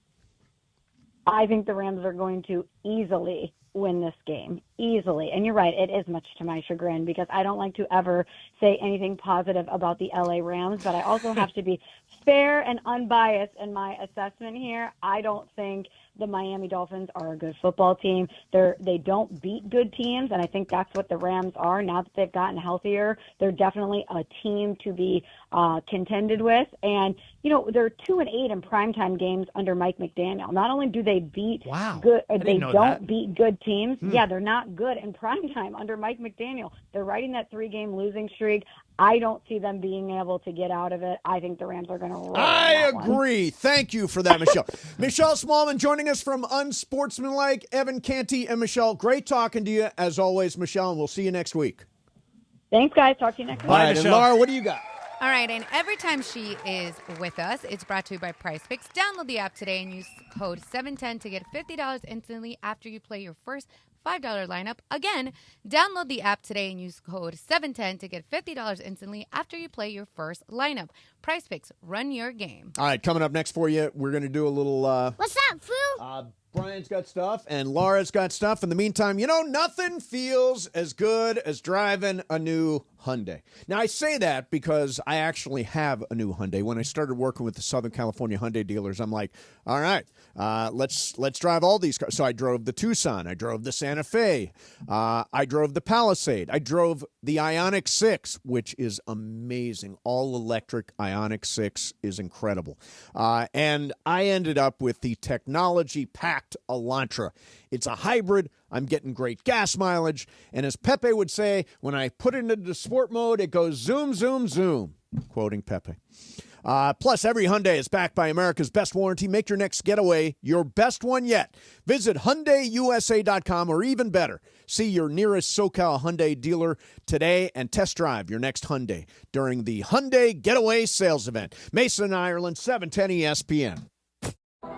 I think the Rams are going to easily win this game. Easily. And you're right, it is much to my chagrin, because I don't like to ever say anything positive about the LA Rams, but I also have to be fair and unbiased in my assessment here. I don't think the Miami Dolphins are a good football team. They don't beat good teams, and I think that's what the Rams are. Now that they've gotten healthier, they're definitely a team to be contended with. And, you know, they're 2-8 in primetime games under Mike McDaniel. Not only do they beat good, they don't beat good teams. Yeah, they're not good in primetime under Mike McDaniel. They're riding that 3-game losing streak. I don't see them being able to get out of it. I think the Rams are going to roll. I agree. Thank you for that, Michelle. Michelle Smallman joining us from Unsportsmanlike. Evan Canty and Michelle, great talking to you as always, Michelle, and we'll see you next week. Thanks, guys. Talk to you next week. All right, and Laura, what do you got? All right, and every time she is with us, it's brought to you by Prize Picks. Download the app today and use code 710 to get $50 instantly after you play your first $5 lineup. Again, download the app today and use code 710 to get $50 instantly after you play your first lineup. Prize Picks, run your game. All right, coming up next for you, we're going to do a little... What's up, Foo? Brian's got stuff, and Laura's got stuff. In the meantime, you know, nothing feels as good as driving a new Hyundai. Now, I say that because I actually have a new Hyundai. When I started working with the Southern California Hyundai dealers, I'm like, all right, let's drive all these cars. So I drove the Tucson. I drove the Santa Fe. I drove the Palisade. I drove the Ioniq 6, which is amazing. All-electric Ioniq 6 is incredible. And I ended up with the technology-packed Elantra. It's a hybrid. I'm getting great gas mileage. And as Pepe would say, when I put it into the sport mode, it goes zoom, zoom, zoom. Quoting Pepe. Plus, every Hyundai is backed by America's best warranty. Make your next getaway your best one yet. Visit HyundaiUSA.com, or even better, see your nearest SoCal Hyundai dealer today and test drive your next Hyundai during the Hyundai Getaway Sales Event. Mason, Ireland, 710 ESPN.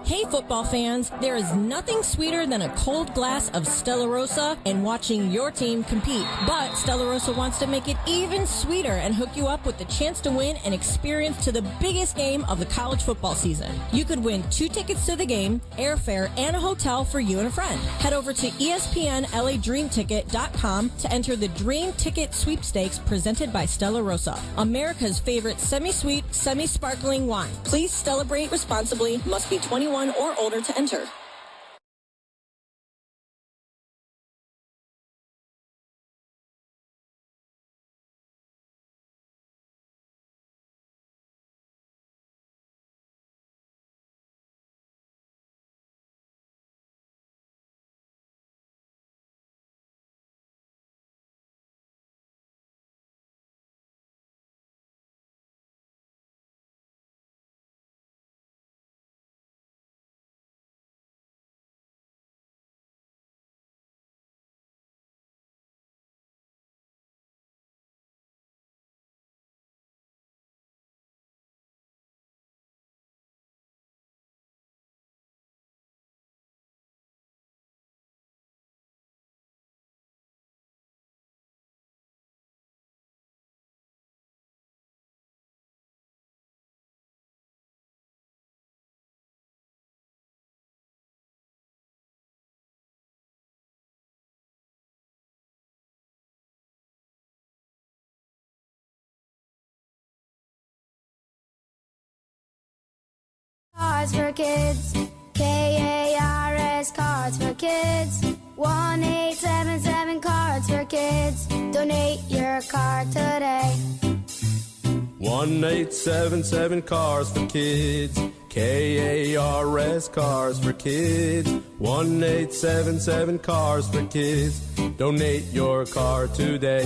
Hey, football fans, there is nothing sweeter than a cold glass of Stella Rosa and watching your team compete. But Stella Rosa wants to make it even sweeter and hook you up with the chance to win an experience to the biggest game of the college football season. You could win 2 tickets to the game, airfare, and a hotel for you and a friend. Head over to ESPNLADreamTicket.com to enter the Dream Ticket Sweepstakes presented by Stella Rosa, America's favorite semi-sweet, semi-sparkling wine. Please celebrate responsibly. Must be 21 or older to enter. Cards for Kids. KARS Cards for Kids. 1-877 Cards for Kids. Donate your card today. 1-877 Cars for Kids. KARS Cars for Kids. 1-877 Cars for Kids. Donate your car today.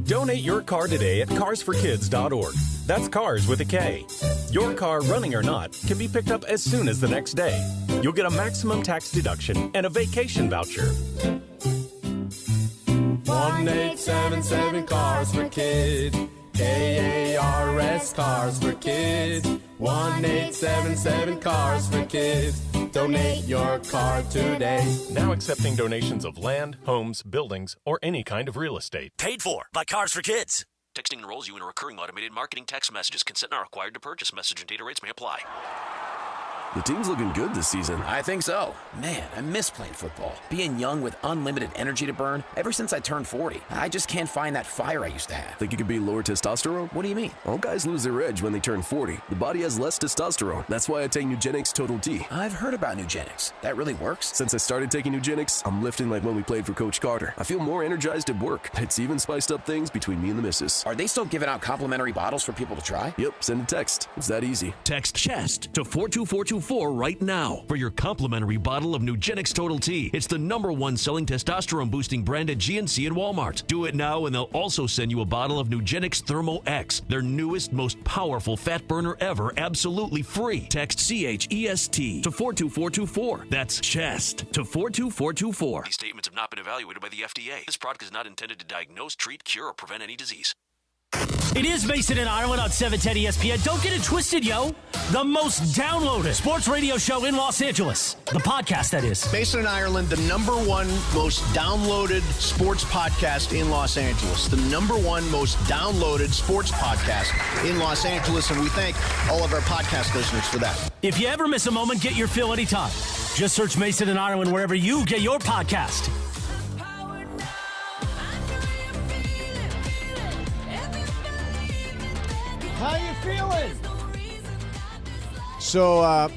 Donate your car today at carsforkids.org. That's cars with a K. Your car, running or not, can be picked up as soon as the next day. You'll get a maximum tax deduction and a vacation voucher. 1-877 Cars for Kids. KARS Cars for Kids. 1-877 Cars for Kids. Donate your car today. Now accepting donations of land, homes, buildings, or any kind of real estate. Paid for by Cars for Kids. Texting enrolls you in a recurring automated marketing text messages. Consent not required to purchase. Message and data rates may apply. The team's looking good this season. I think so. Man, I miss playing football. Being young with unlimited energy to burn. Ever since I turned 40, I just can't find that fire I used to have. Think it could be lower testosterone? What do you mean? All guys lose their edge when they turn 40. The body has less testosterone. That's why I take Nugenix Total T. I've heard about Nugenix. That really works? Since I started taking Nugenix, I'm lifting like when we played for Coach Carter. I feel more energized at work. It's even spiced up things between me and the missus. Are they still giving out complimentary bottles for people to try? Yep, send a text. It's that easy. Text CHEST to 42424 right now for your complimentary bottle of Nugenix Total T. It's the #1 selling testosterone boosting brand at GNC and Walmart. Do it now and they'll also send you a bottle of Nugenix Thermo X, their newest, most powerful fat burner ever, absolutely free. Text CHEST to 42424. That's CHEST to 42424. These statements have not been evaluated by the FDA. This product is not intended to diagnose, treat, cure, or prevent any disease. It is Mason and Ireland on 710 ESPN. Don't get it twisted, yo. The most downloaded sports radio show in Los Angeles. The podcast, that is. Mason and Ireland, the #1 most downloaded sports podcast in Los Angeles. The #1 most downloaded sports podcast in Los Angeles. And we thank all of our podcast listeners for that. If you ever miss a moment, get your fill anytime. Just search Mason and Ireland wherever you get your podcast. How you feeling? So,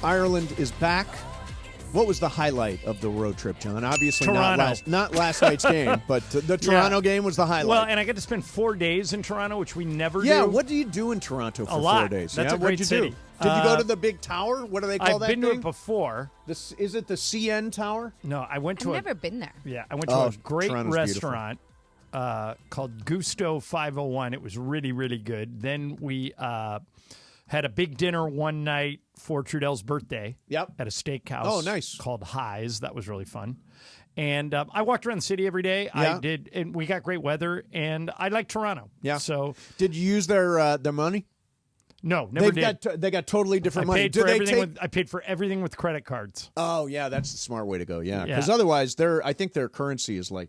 Ireland is back. What was the highlight of the road trip, John? Obviously not last night's game, but the Toronto game was the highlight. Well, and I got to spend 4 days in Toronto, which we never do. Yeah, what do you do in Toronto for 4 days? That's a great city. Did you go to the big tower? What do they call that thing? I've been to it before. Is it the CN Tower? No, I went to I've never been there. Yeah, I went to a great restaurant called Gusto 501. It was really, really good. Then we had a big dinner one night for Trudel's birthday. Yep. At a steakhouse. Oh, nice. Called Highs. That was really fun. And I walked around the city every day. Yeah. I did, and we got great weather. And I like Toronto. Yeah. So did you use their money? No, never did. They got totally different money. I paid for everything with credit cards. Oh yeah, that's the smart way to go. Yeah, because otherwise, I think their currency is like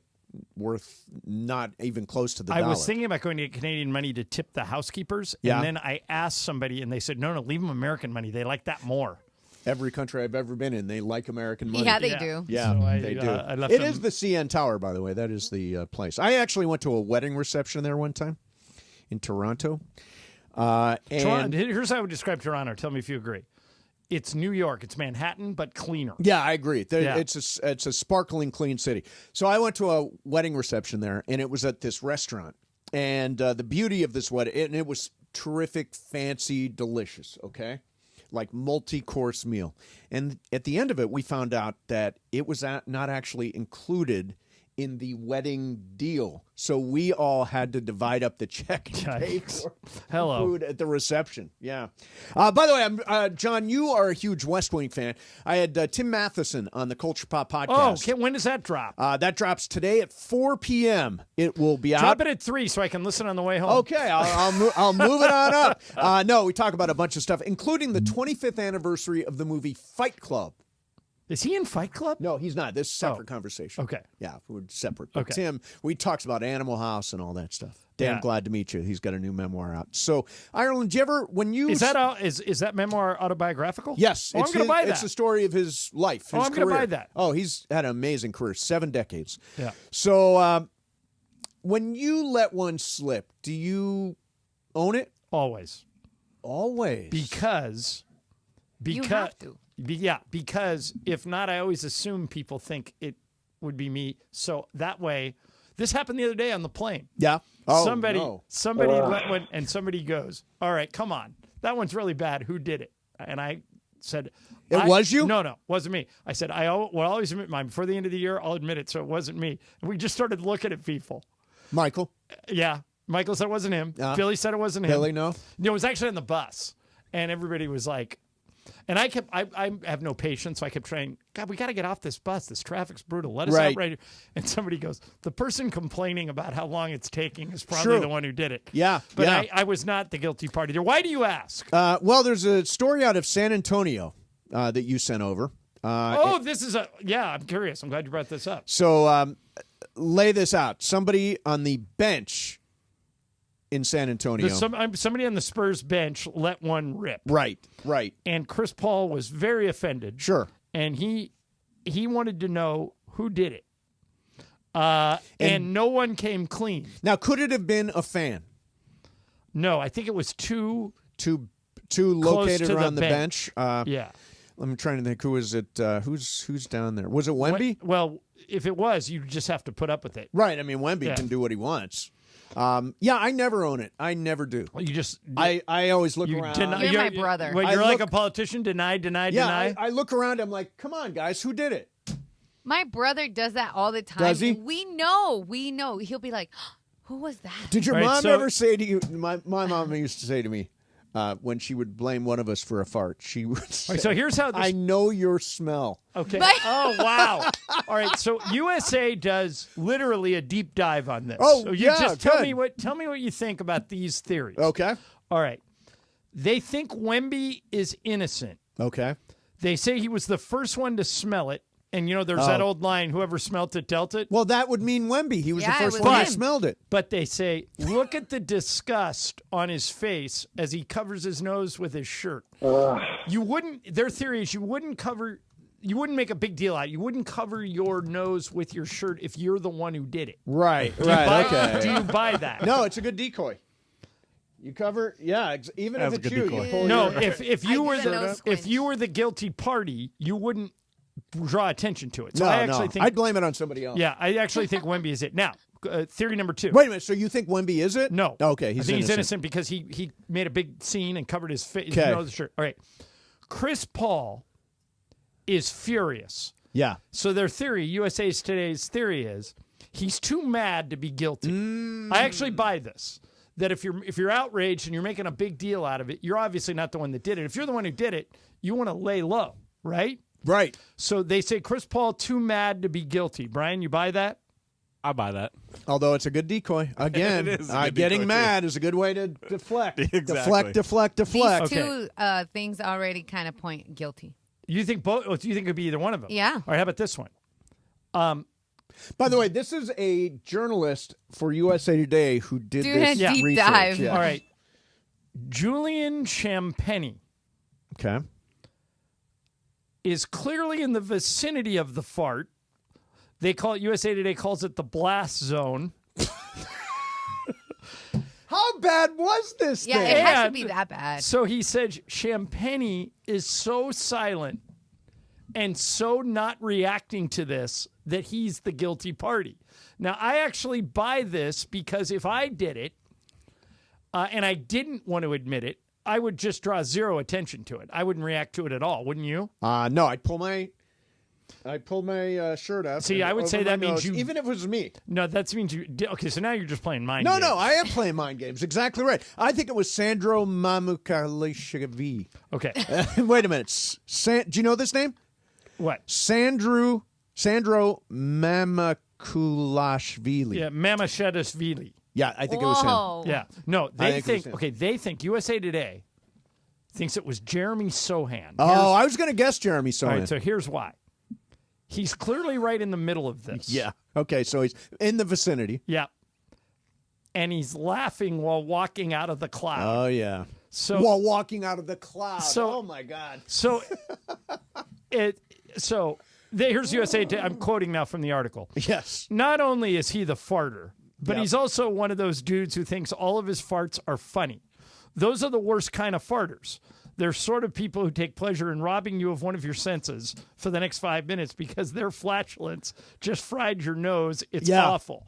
worth not even close to the dollar. I was thinking about going to get Canadian money to tip the housekeepers, and then I asked somebody, and they said, no, leave them American money. They like that more. Every country I've ever been in, they like American money. Yeah, they do. Yeah, so they do. It is the CN Tower, by the way. That is the place. I actually went to a wedding reception there one time in Toronto. Toronto, here's how I would describe Toronto. Tell me if you agree. It's New York. It's Manhattan, but cleaner. Yeah, I agree. It's a sparkling, clean city. So I went to a wedding reception there, and it was at this restaurant. And the beauty of this wedding, and it was terrific, fancy, delicious, okay? Like multi-course meal. And at the end of it, we found out that it was not actually included in the wedding deal. So we all had to divide up the check and pay for food at the reception. Yeah. By the way, John, you are a huge West Wing fan. I had Tim Matheson on the Culture Pop podcast. Oh, okay. When does that drop? That drops today at 4 p.m. It will be out. Drop it at 3 so I can listen on the way home. Okay, I'll move it on up. No, we talk about a bunch of stuff, including the 25th anniversary of the movie Fight Club. Is he in Fight Club? No, he's not. This is a separate conversation. Okay. Yeah, we're separate. But Okay. Tim, we talked about Animal House and all that stuff. Damn glad to meet you. He's got a new memoir out. So, Ireland, do you ever, when you... Is that memoir autobiographical? Yes. Oh, I'm going to buy that. It's the story of his life, his I'm going to buy that. Oh, he's had an amazing career, 7 decades. Yeah. So, when you let one slip, do you own it? Always. Always? Because You have to. Because if not, I always assume people think it would be me. So that way, this happened the other day on the plane. Yeah. Oh, somebody no. let one, and somebody goes, all right, come on. That one's really bad. Who did it? And I said, It was you? No, wasn't me. I said, I will always admit mine. Before the end of the year, I'll admit it. So it wasn't me. And we just started looking at people. Michael. Yeah. Michael said it wasn't him. Billy said it wasn't him. Billy, no? No, it was actually on the bus. And everybody was like, and I have no patience, so I kept trying, God, we got to get off this bus. This traffic's brutal. Let us out right here. And somebody goes, the person complaining about how long it's taking is probably the one who did it. Yeah. But I was not the guilty party there. Why do you ask? Well, there's a story out of San Antonio that you sent over. This is I'm curious. I'm glad you brought this up. So lay this out. Somebody on the bench in San Antonio. Somebody on the Spurs bench let one rip. Right. And Chris Paul was very offended. Sure. And he wanted to know who did it. And no one came clean. Now, could it have been a fan? No, I think it was two located around the bench. Yeah. I'm trying to think, who is it? Who's down there? Was it Wemby? Well, if it was, you just have to put up with it. Right. I mean, Wemby can do what he wants. I never own it. I never do. You just I always look around. You're my brother. Wait, you're like a politician. Deny. I look around. I'm like, come on, guys, who did it? My brother does that all the time. Does he? We know. He'll be like, who was that? Did your mom ever say to you? My mom used to say to me when she would blame one of us for a fart, she would say, so here's how this... I know your smell. Okay. Oh, wow. All right. So USA does literally a deep dive on this. Oh, so you yeah, just tell me what you think about these theories. Okay. All right. They think Wemby is innocent. Okay. They say he was the first one to smell it. And, there's that old line, whoever smelt it, dealt it. Well, that would mean Wemby. He was the first one who smelled it. But they say, look at the disgust on his face as he covers his nose with his shirt. Their theory is you wouldn't make a big deal out of it. You wouldn't cover your nose with your shirt if you're the one who did it. Right, okay. Do you buy that? No, it's a good decoy. You cover, even if it's you. No, if you were the guilty party, you wouldn't draw attention to it. So I actually think I'd blame it on somebody else. Yeah, I actually think Wemby is it. Now, theory number 2. Wait a minute. So you think Wemby is it? No. Okay, he's innocent because he made a big scene and covered his face. Okay. His shirt. All right. Chris Paul is furious. Yeah. So their theory, USA Today's theory is he's too mad to be guilty. I actually buy this. That if you're outraged and you're making a big deal out of it, you're obviously not the one that did it. If you're the one who did it, you want to lay low, right? Right. So they say Chris Paul too mad to be guilty. Brian, you buy that? I buy that. Although it's a good decoy. Again, it is a good getting decoy, mad too. is a good way to deflect. Exactly. Deflect. These two things already kind of point guilty. You think both? Do you think it could be either one of them? Yeah. All right. How about this one? By the way, this is a journalist for USA Today who did this deep research. dive. Yeah. All right. Julian Champagny. Okay. Is clearly in the vicinity of the fart. They call it, USA Today calls it the blast zone. How bad was this thing? Yeah, it has to be that bad. So he said Champagny is so silent and so not reacting to this that he's the guilty party. Now, I actually buy this because if I did it and I didn't want to admit it, I would just draw zero attention to it. I wouldn't react to it at all, wouldn't you? No, I'd pull my shirt up. See, I would say that means you... Even if it was me. No, that means you... Okay, so now you're just playing mind games. No, I am playing mind games. Exactly right. I think it was Sandro Mamukalishvili. Okay. Wait a minute. Do you know this name? What? Sandro Mamukalishvili. Yeah, Mamashevishvili. Yeah, I think it was him. Yeah. No, they think USA Today thinks it was Jeremy Sohan. I was going to guess Jeremy Sohan. All right, so here's why. He's clearly right in the middle of this. Yeah. Okay, so he's in the vicinity. Yeah. And he's laughing while walking out of the cloud. Oh, yeah. So while walking out of the cloud. Oh, my God. So here's USA Today. I'm quoting now from the article. Yes. Not only is he the farter, but he's also one of those dudes who thinks all of his farts are funny. Those are the worst kind of farters. they're sort of people who take pleasure in robbing you of one of your senses for the next 5 minutes because their flatulence just fried your nose. It's awful.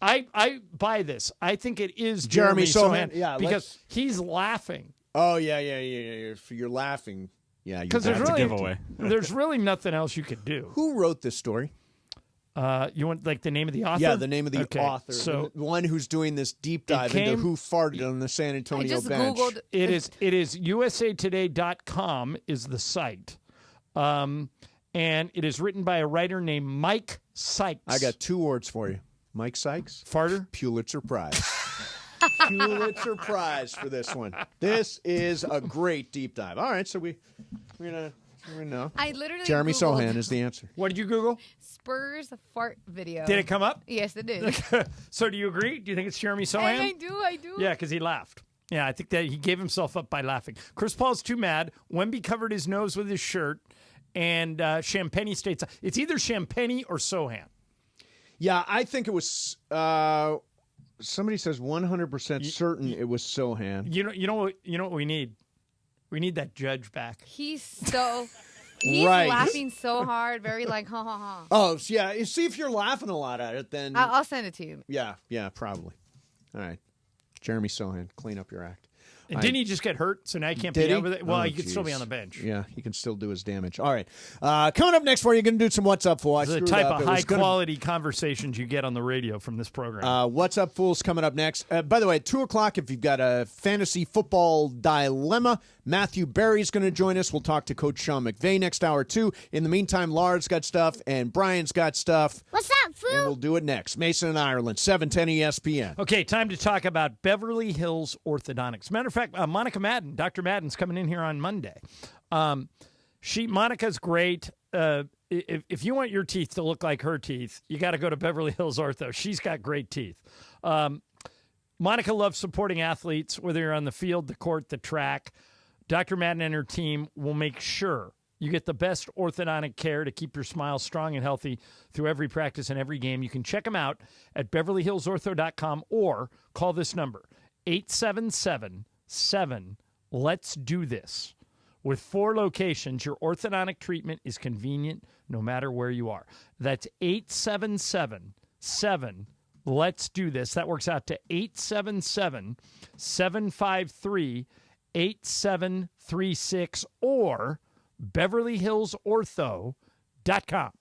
I buy this. I think it is Jeremy Sohan because he's laughing. Oh, yeah. If you're laughing, because there's really nothing else you could do. Who wrote this story? You want the name of the author? Yeah, the name of the author. So the one who's doing this deep dive into who farted on the San Antonio bench. Googled. It is usatoday.com is the site. And it is written by a writer named Mike Sykes. I got 2 words for you. Mike Sykes. Farter. Pulitzer Prize. Pulitzer Prize for this one. This is a great deep dive. All right, so we're gonna know. I literally Jeremy Googled Sohan is the answer. What did you Google? Spurs fart video. Did it come up? Yes, it did. So do you agree? Do you think it's Jeremy Sohan? I do. Yeah, because he laughed. Yeah, I think that he gave himself up by laughing. Chris Paul's too mad. Wemby covered his nose with his shirt, and Champagne states it's either Champagne or Sohan. Yeah, I think it was. Somebody says 100% certain it was Sohan. You know what we need? We need that judge back. He's laughing so hard, very like ha ha ha. Oh yeah, you see if you're laughing a lot at it, then I'll send it to you. Yeah, probably. All right, Jeremy Sohan, clean up your act. And didn't he just get hurt? So now he can't be over there? Well, he could still be on the bench. Yeah, he can still do his damage. All right. Coming up next for you, going to do some What's Up, Fool. The type of high-quality conversations you get on the radio from this program. What's Up, Fools, coming up next. By the way, at 2 o'clock, if you've got a fantasy football dilemma, Matthew Berry's going to join us. We'll talk to Coach Sean McVey next hour, too. In the meantime, Laura's got stuff, and Brian's got stuff. What's up, Fool? And we'll do it next. Mason and Ireland, 710 ESPN. Okay, time to talk about Beverly Hills Orthodontics. Matter of fact, Monica Madden, Dr. Madden's coming in here on Monday. Monica's great. If you want your teeth to look like her teeth, you got to go to Beverly Hills Ortho. She's got great teeth. Monica loves supporting athletes, whether you're on the field, the court, the track. Dr. Madden and her team will make sure you get the best orthodontic care to keep your smile strong and healthy through every practice and every game. You can check them out at BeverlyHillsOrtho.com or call this number, 877-7-LET'S-DO-THIS. With 4 locations, your orthodontic treatment is convenient no matter where you are. That's 877-7-LET'S-DO-THIS. That works out to 877-753-8736 or BeverlyHillsOrtho.com.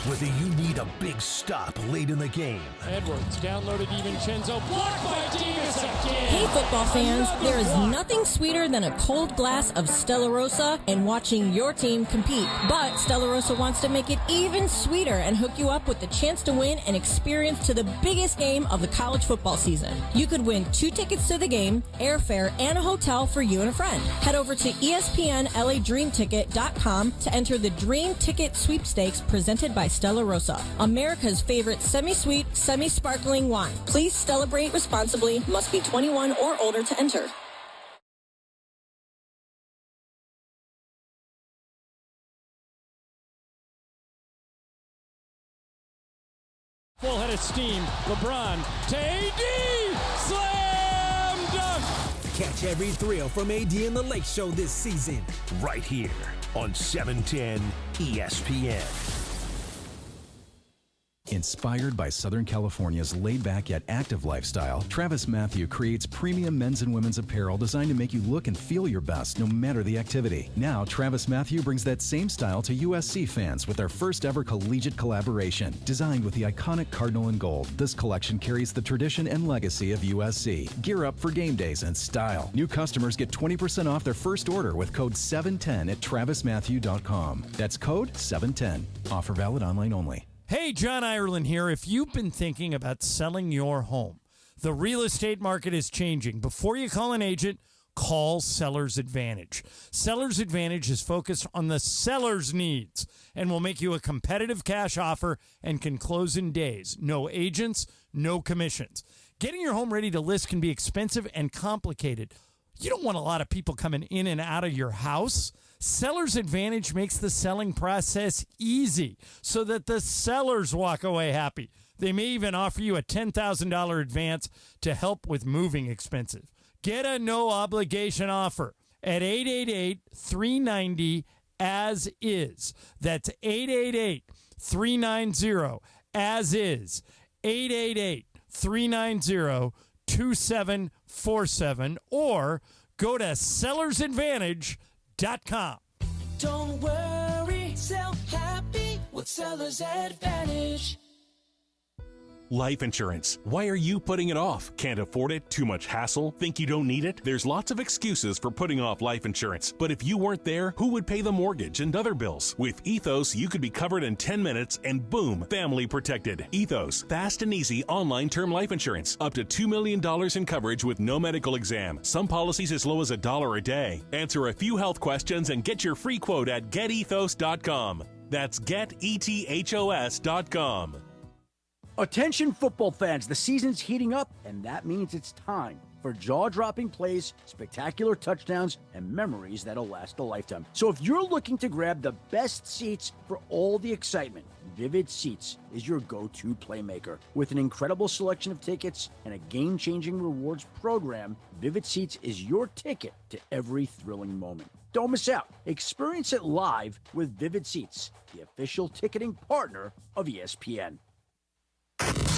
Whether you need a big stop late in the game. Edwards downloaded DiVincenzo, blocked by Davis again. Hey, football fans, there is nothing sweeter than a cold glass of Stella Rosa and watching your team compete. But Stella Rosa wants to make it even sweeter and hook you up with the chance to win an experience to the biggest game of the college football season. You could win 2 tickets to the game, airfare, and a hotel for you and a friend. Head over to ESPNLADreamTicket.com to enter the Dream Ticket Sweepstakes presented by Stella Rosa, America's favorite semi-sweet, semi-sparkling wine. Please celebrate responsibly. Must be 21 or older to enter. Full head of steam. LeBron to AD. Slam dunk. Catch every thrill from AD and the Lake Show this season, right here on 710 ESPN. Inspired by Southern California's laid-back yet active lifestyle, TravisMathew creates premium men's and women's apparel designed to make you look and feel your best no matter the activity. Now, TravisMathew brings that same style to USC fans with their first ever collegiate collaboration. Designed with the iconic cardinal and gold, this collection carries the tradition and legacy of USC. Gear up for game days and style. New customers get 20% off their first order with code 710 at TravisMathew.com. That's code 710. Offer valid online only. Hey, John Ireland here. If you've been thinking about selling your home, the real estate market is changing. Before you call an agent, call Seller's Advantage. Seller's Advantage is focused on the seller's needs and will make you a competitive cash offer and can close in days. No agents, no commissions. Getting your home ready to list can be expensive and complicated. You don't want a lot of people coming in and out of your house. Seller's Advantage makes the selling process easy so that the sellers walk away happy. They may even offer you a $10,000 advance to help with moving expenses. Get a no-obligation offer at 888-390-AS-IS. That's 888-390-AS-IS. 888-390-2747. Or go to sellersadvantage.com. Don't worry, sell happy with Seller's Advantage. Life insurance. Why are you putting it off? Can't afford it? Too much hassle? Think you don't need it? There's lots of excuses for putting off life insurance. But if you weren't there, who would pay the mortgage and other bills? With Ethos, you could be covered in 10 minutes and boom, family protected. Ethos, fast and easy online term life insurance. Up to $2 million in coverage with no medical exam. Some policies as low as $1 a day. Answer a few health questions and get your free quote at getethos.com. That's getethos.com. Attention football fans, the season's heating up, and that means it's time for jaw-dropping plays, spectacular touchdowns, and memories that'll last a lifetime. So if you're looking to grab the best seats for all the excitement, Vivid Seats is your go-to playmaker. With an incredible selection of tickets and a game-changing rewards program, Vivid Seats is your ticket to every thrilling moment. Don't miss out. Experience it live with Vivid Seats, the official ticketing partner of ESPN.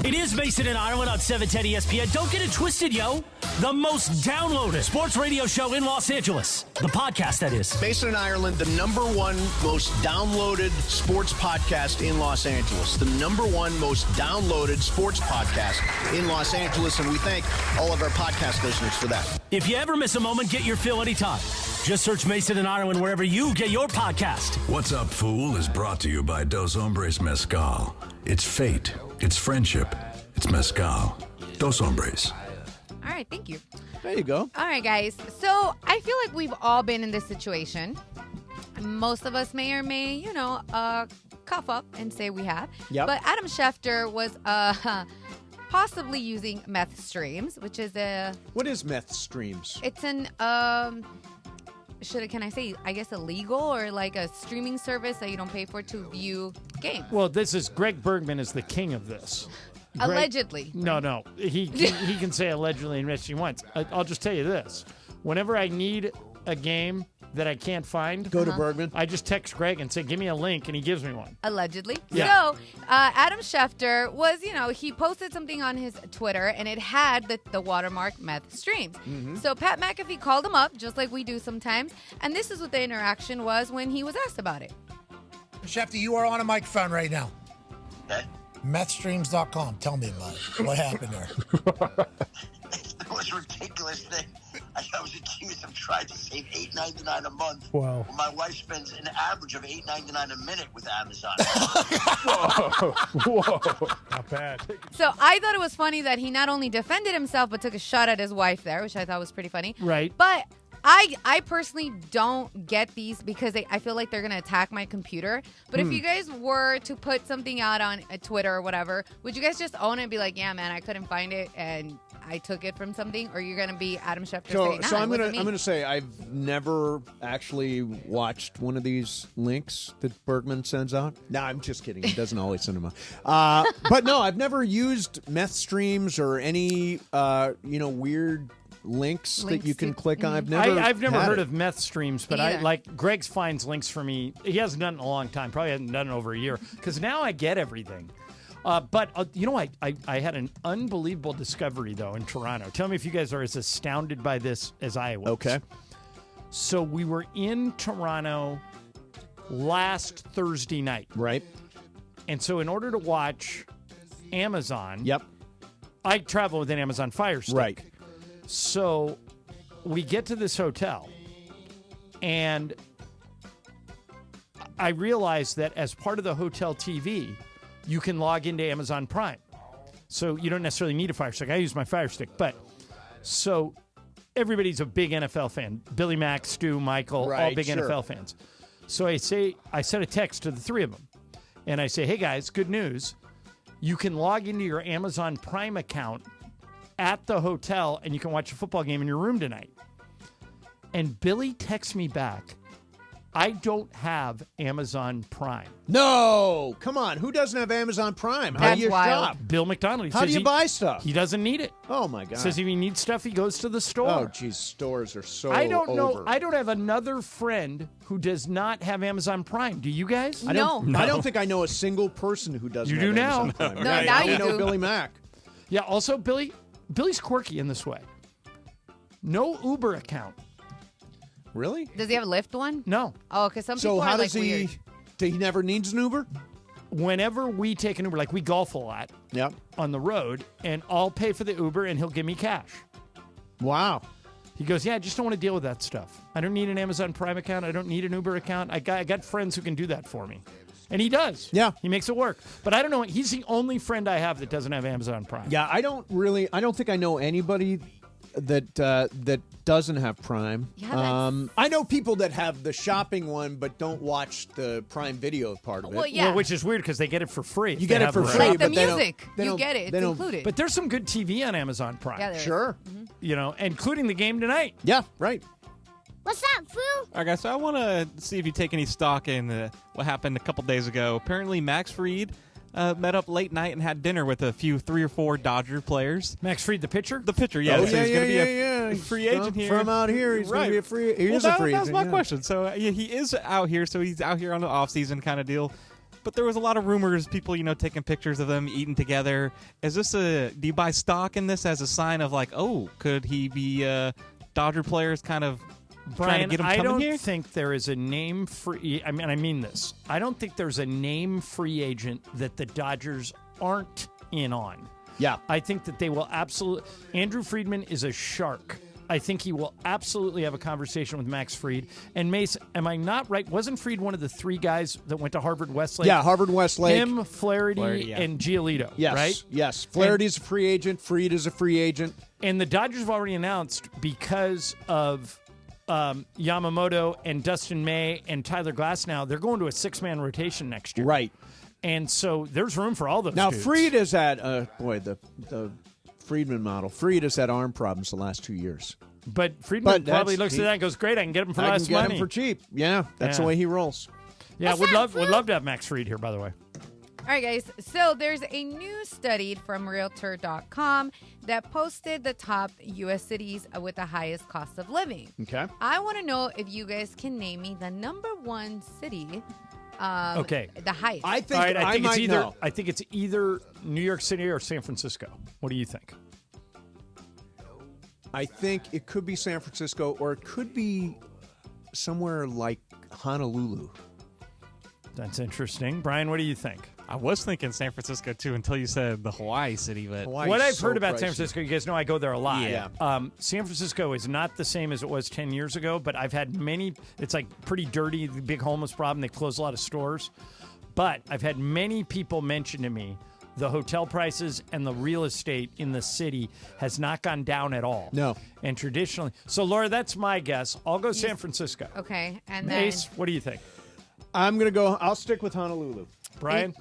It is Mason and Ireland on 710 ESPN. Don't get it twisted, yo. The most downloaded sports radio show in Los Angeles. The podcast, that is. Mason and Ireland, the #1 most downloaded sports podcast in Los Angeles. The #1 most downloaded sports podcast in Los Angeles. And we thank all of our podcast listeners for that. If you ever miss a moment, get your fill anytime. Just search Mason and Ireland wherever you get your podcast. What's Up, Fool is brought to you by Dos Hombres Mezcal. It's fate. It's friendship. It's mezcal. Dos Hombres. All right, thank you. There you go. All right, guys. So I feel like we've all been in this situation. Most of us may or may, cough up and say we have. Yep. But Adam Schefter was possibly using meth streams, which is What is meth streams? It's an can I say, I guess, illegal or like a streaming service that you don't pay for to view games. Well, Greg Bergman is the king of this. Allegedly. No. He can say allegedly and he wants. I'll just tell you this. Whenever I need a game that I can't find, go to Bergman. I just text Greg and say, give me a link, and he gives me one. Allegedly. Yeah. So, Adam Schefter was, he posted something on his Twitter, and it had the watermark meth streams. Mm-hmm. So, Pat McAfee called him up, just like we do sometimes, and this is what the interaction was when he was asked about it. Schefter, you are on a microphone right now. Okay. Methstreams.com. Tell me about it. What happened there? It was a ridiculous thing. I was accused of trying to save $8.99 a month. Wow. Well, my wife spends an average of $8.99 a minute with Amazon. Whoa. Not bad. So I thought it was funny that he not only defended himself, but took a shot at his wife there, which I thought was pretty funny. Right. But I personally don't get these because I feel like they're going to attack my computer. But if you guys were to put something out on Twitter or whatever, would you guys just own it and be like, yeah, man, I couldn't find it and I took it from something? Or you're going to be Adam Schefter saying, nah, so I'm it wasn't gonna me. say I've never actually watched one of these links that Bergman sends out. No, I'm just kidding. He doesn't always send them out. But no, I've never used meth streams or any weird links that you can click on. I've never heard of meth streams, but Me either. Greg finds links for me. He hasn't done it in a long time. Probably hasn't done it over a year because now I get everything. But I had an unbelievable discovery though in Toronto. Tell me if you guys are as astounded by this as I was. Okay. So we were in Toronto last Thursday night. Right. And so in order to watch Amazon, Yep. I travel with an Amazon Fire Stick. Right. So we get to this hotel, and I realized that as part of the hotel TV, you can log into Amazon Prime. So you don't necessarily need a Fire Stick. I use my Fire Stick. But so everybody's a big NFL fan. Billy Mack, Stu, Michael, all big NFL fans. So I sent a text to the three of them, and I say, hey, guys, good news. You can log into your Amazon Prime account at the hotel, and you can watch a football game in your room tonight. And Billy texts me back, I don't have Amazon Prime. No, come on. Who doesn't have Amazon Prime? How do you shop? Bill McDonald. How do you buy stuff? He doesn't need it. Oh my God. Says if he needs stuff, he goes to the store. Oh, geez, stores are so I don't know. over. I don't have another friend who does not have Amazon Prime. Do you guys? I don't think I know a single person who doesn't. You have do now. Amazon Prime. No, Yeah, now I you know do. Billy Mack. Yeah. Also, Billy's quirky in this way. No Uber account. Really? Does he have a Lyft one? No. Oh, because some people So how are like does he? weird. He never needs an Uber. Whenever we take an Uber, like we golf a lot. Yep. On the road, and I'll pay for the Uber, and he'll give me cash. Wow. He goes, yeah, I just don't want to deal with that stuff. I don't need an Amazon Prime account. I don't need an Uber account. I got friends who can do that for me. And he does. Yeah. He makes it work. But I don't know. He's the only friend I have that doesn't have Amazon Prime. Yeah, I don't think I know anybody that doesn't have Prime. Yeah, I know people that have the shopping one but don't watch the Prime Video part of it. Well, yeah. Well, which is weird because they get it for free. You get it for free, Like the but they don't- music. they You don't- get it. they It's don't- included. But there's some good TV on Amazon Prime. Yeah, there is. Sure. You know, including the game tonight. Yeah, right. What's up, Foo? All right, guys, so I want to see if you take any stock in what happened a couple days ago. Apparently, Max Fried met up late night and had dinner with a few 3 or 4 Dodger players. Max Fried, the pitcher? The pitcher, yeah. Oh, so he's going to be yeah. a free agent here. From out here, he's going to be a free. He is a free That's agent. my yeah. question. So he is out here, so he's out here on the off-season kind of deal. But there was a lot of rumors, people, taking pictures of them eating together. Is this do you buy stock in this as a sign of like, oh, could he be Dodger players kind of trying to get him I coming don't here? think there is a name free. I mean this. I don't think there's a name free agent that the Dodgers aren't in on. Yeah. I think that they will absolutely. Andrew Friedman is a shark. I think he will absolutely have a conversation with Max Fried. And Mace, am I not right? Wasn't Fried one of the 3 guys that went to Harvard Westlake? Yeah, Harvard Westlake. Him, Flaherty, yeah. and Giolito. Yes, right? yes. Flaherty's a free agent. Fried is a free agent. And the Dodgers have already announced because of Yamamoto and Dustin May and Tyler Glasnow, they're going to a 6-man rotation next year. Right. And so there's room for all those Now, dudes. Fried has had, the Friedman model. Fried has had arm problems the last 2 years. But Friedman But probably that's- looks at that and goes, great, I can get him for I less can get money. him for cheap. Yeah, that's the Yeah. way he rolls. Yeah, would love to have Max Fried here, by the way. All right, guys. So there's a new study from Realtor.com that posted the top U.S. cities with the highest cost of living. Okay. I want to know if you guys can name me the number 1 city. Okay. The highest. I think All right, I think it's might either know. I think it's either New York City or San Francisco. What do you think? I think it could be San Francisco or it could be somewhere like Honolulu. That's interesting. Brian, what do you think? I was thinking San Francisco, too, until you said the Hawaii city. But What I've heard about San Francisco, you guys know I go there a lot. Yeah. San Francisco is not the same as it was 10 years ago, but I've had many, it's like pretty dirty, the big homeless problem. They close a lot of stores. But I've had many people mention to me the hotel prices and the real estate in the city has not gone down at all. No. And traditionally. So, Laura, that's my guess. I'll go San Francisco. Okay. And then Mace, what do you think? I'll stick with Honolulu. Brian?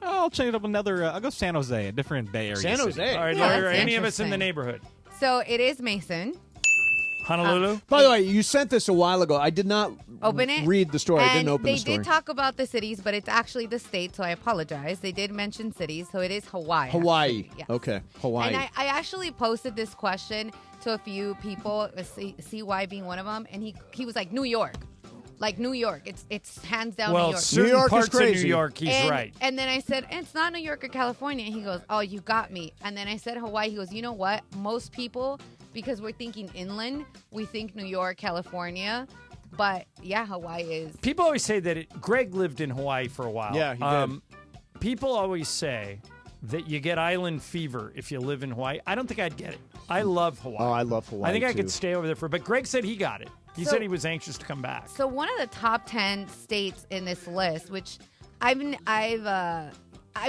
I'll change it up another. I'll go San Jose, a different Bay Area. San city. Jose. All right, Yeah, Laura, are that's any of us in the interesting. neighborhood? So it is Mason. Honolulu? By the way, you sent this a while ago. I did not Open it. read the story. I And didn't open they the story. did talk about the cities, but it's actually the state, so I apologize. They did mention cities, so it is Hawaii. Hawaii. actually. Yes. Okay. Hawaii. And I actually posted this question to a few people, CY being one of them, and he was like, New York. Like New York. It's hands down New Well, York. certain New York is parts of New crazy. York, he's and, right. And then I said, it's not New York or California. And he goes, oh, you got me. And then I said Hawaii. He goes, you know what? Most people, because we're thinking inland, we think New York, California. But yeah, Hawaii is. People always say that Greg lived in Hawaii for a while. Yeah, he did. People always say that you get island fever if you live in Hawaii. I don't think I'd get it. I love Hawaii. Oh, I love Hawaii, I think I too. could stay over there but Greg said he got it. He So- said he was anxious to come back. So one of the top 10 states in this list, which I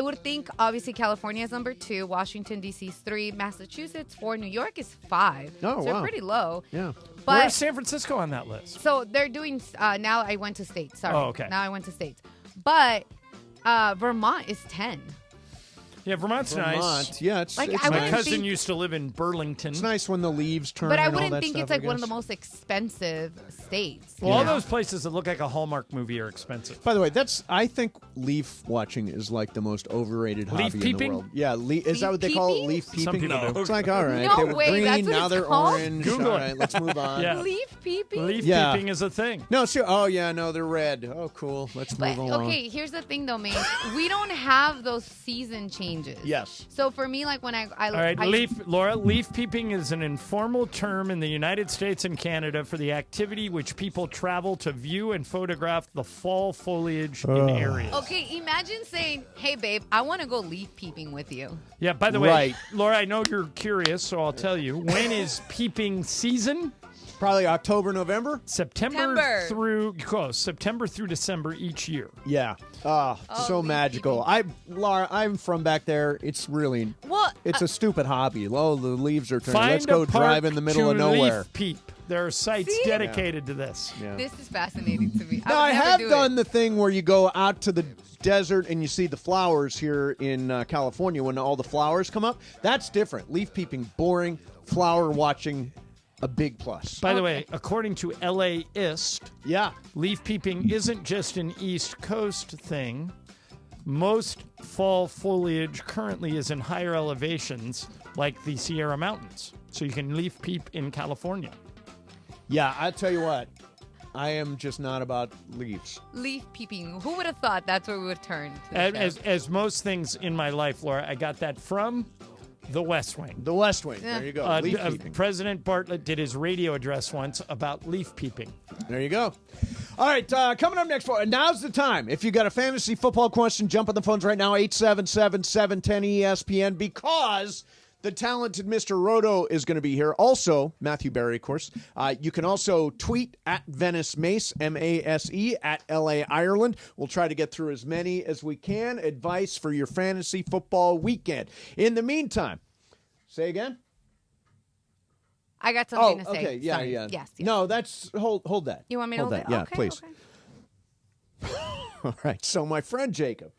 would think obviously California is number 2, Washington D.C. is 3, Massachusetts 4, New York is 5. Oh, so wow. pretty low. Yeah. But Where's San Francisco on that list? so they're doing now I went to states. Sorry. Oh, okay. Now I went to states. But Vermont is 10. Yeah, Vermont's nice. Yeah, it's Like, it's I My wouldn't cousin think- used to live in Burlington. It's nice when the leaves turn. But I and all wouldn't that think stuff, it's like I one of the guess. most expensive states. Well, all those places that look like a Hallmark movie are expensive. By the way, I think leaf watching is like the most overrated Leaf hobby peeping? in the world. Yeah, is that what they call it? Leaf peeping? Some people do. It's like, all right, No they were way, green, that's what now it's they're called? orange. Google all it. right, let's move on. Yeah. Leaf peeping? Leaf Yeah. peeping is a thing. No, sure. Oh, yeah, no, they're red. Oh, cool. Let's But, move along. okay, here's the thing, though, man. We don't have those season changes. Yes. So for me, like when I All right, Laura, leaf peeping is an informal term in the United States and Canada for the activity which people travel to view and photograph the fall foliage in areas. Okay, imagine saying, "Hey, babe, I want to go leaf peeping with you." Yeah, by the way, Right. Laura, I know you're curious, so I'll tell you. When is peeping season? Probably October, November? September. September through December each year. Yeah. So leaf magical. Laura, I'm from back there. It's really, Well, it's a stupid hobby. Oh, the leaves are turning. Find Let's go a park drive in the middle to of nowhere. Leaf peep. There are sites See? dedicated to this. Yeah. This is fascinating to me. Now, I I would never have do done it. the thing where you go out to the desert and you see the flowers here in California when all the flowers come up. That's different. Leaf peeping, boring. Flower watching, a big plus. By the way, according to LAist, Yeah. leaf peeping isn't just an East Coast thing. Most fall foliage currently is in higher elevations like the Sierra Mountains. So you can leaf peep in California. Yeah, I tell you what. I am just not about leaves. Leaf peeping. Who would have thought that's where we would turn? To the show? As most things in my life, Laura, I got that from The West Wing. The West Wing. There you go. Leaf peeping. President Bartlett did his radio address once about leaf peeping. There you go. All right, coming up next, now's the time. If you got a fantasy football question, jump on the phones right now, 877-710-ESPN, because the talented Mr. Roto is going to be here. Also, Matthew Berry, of course. You can also tweet at Venice Mace, M-A-S-E, at L.A. Ireland. We'll try to get through as many as we can. Advice for your fantasy football weekend. In the meantime, say again? I got something to say. Okay, yeah, Sorry. yeah. Yes. No, that's hold that. You want me to hold that? it? Yeah, Okay, please. okay. All right. So my friend Jacob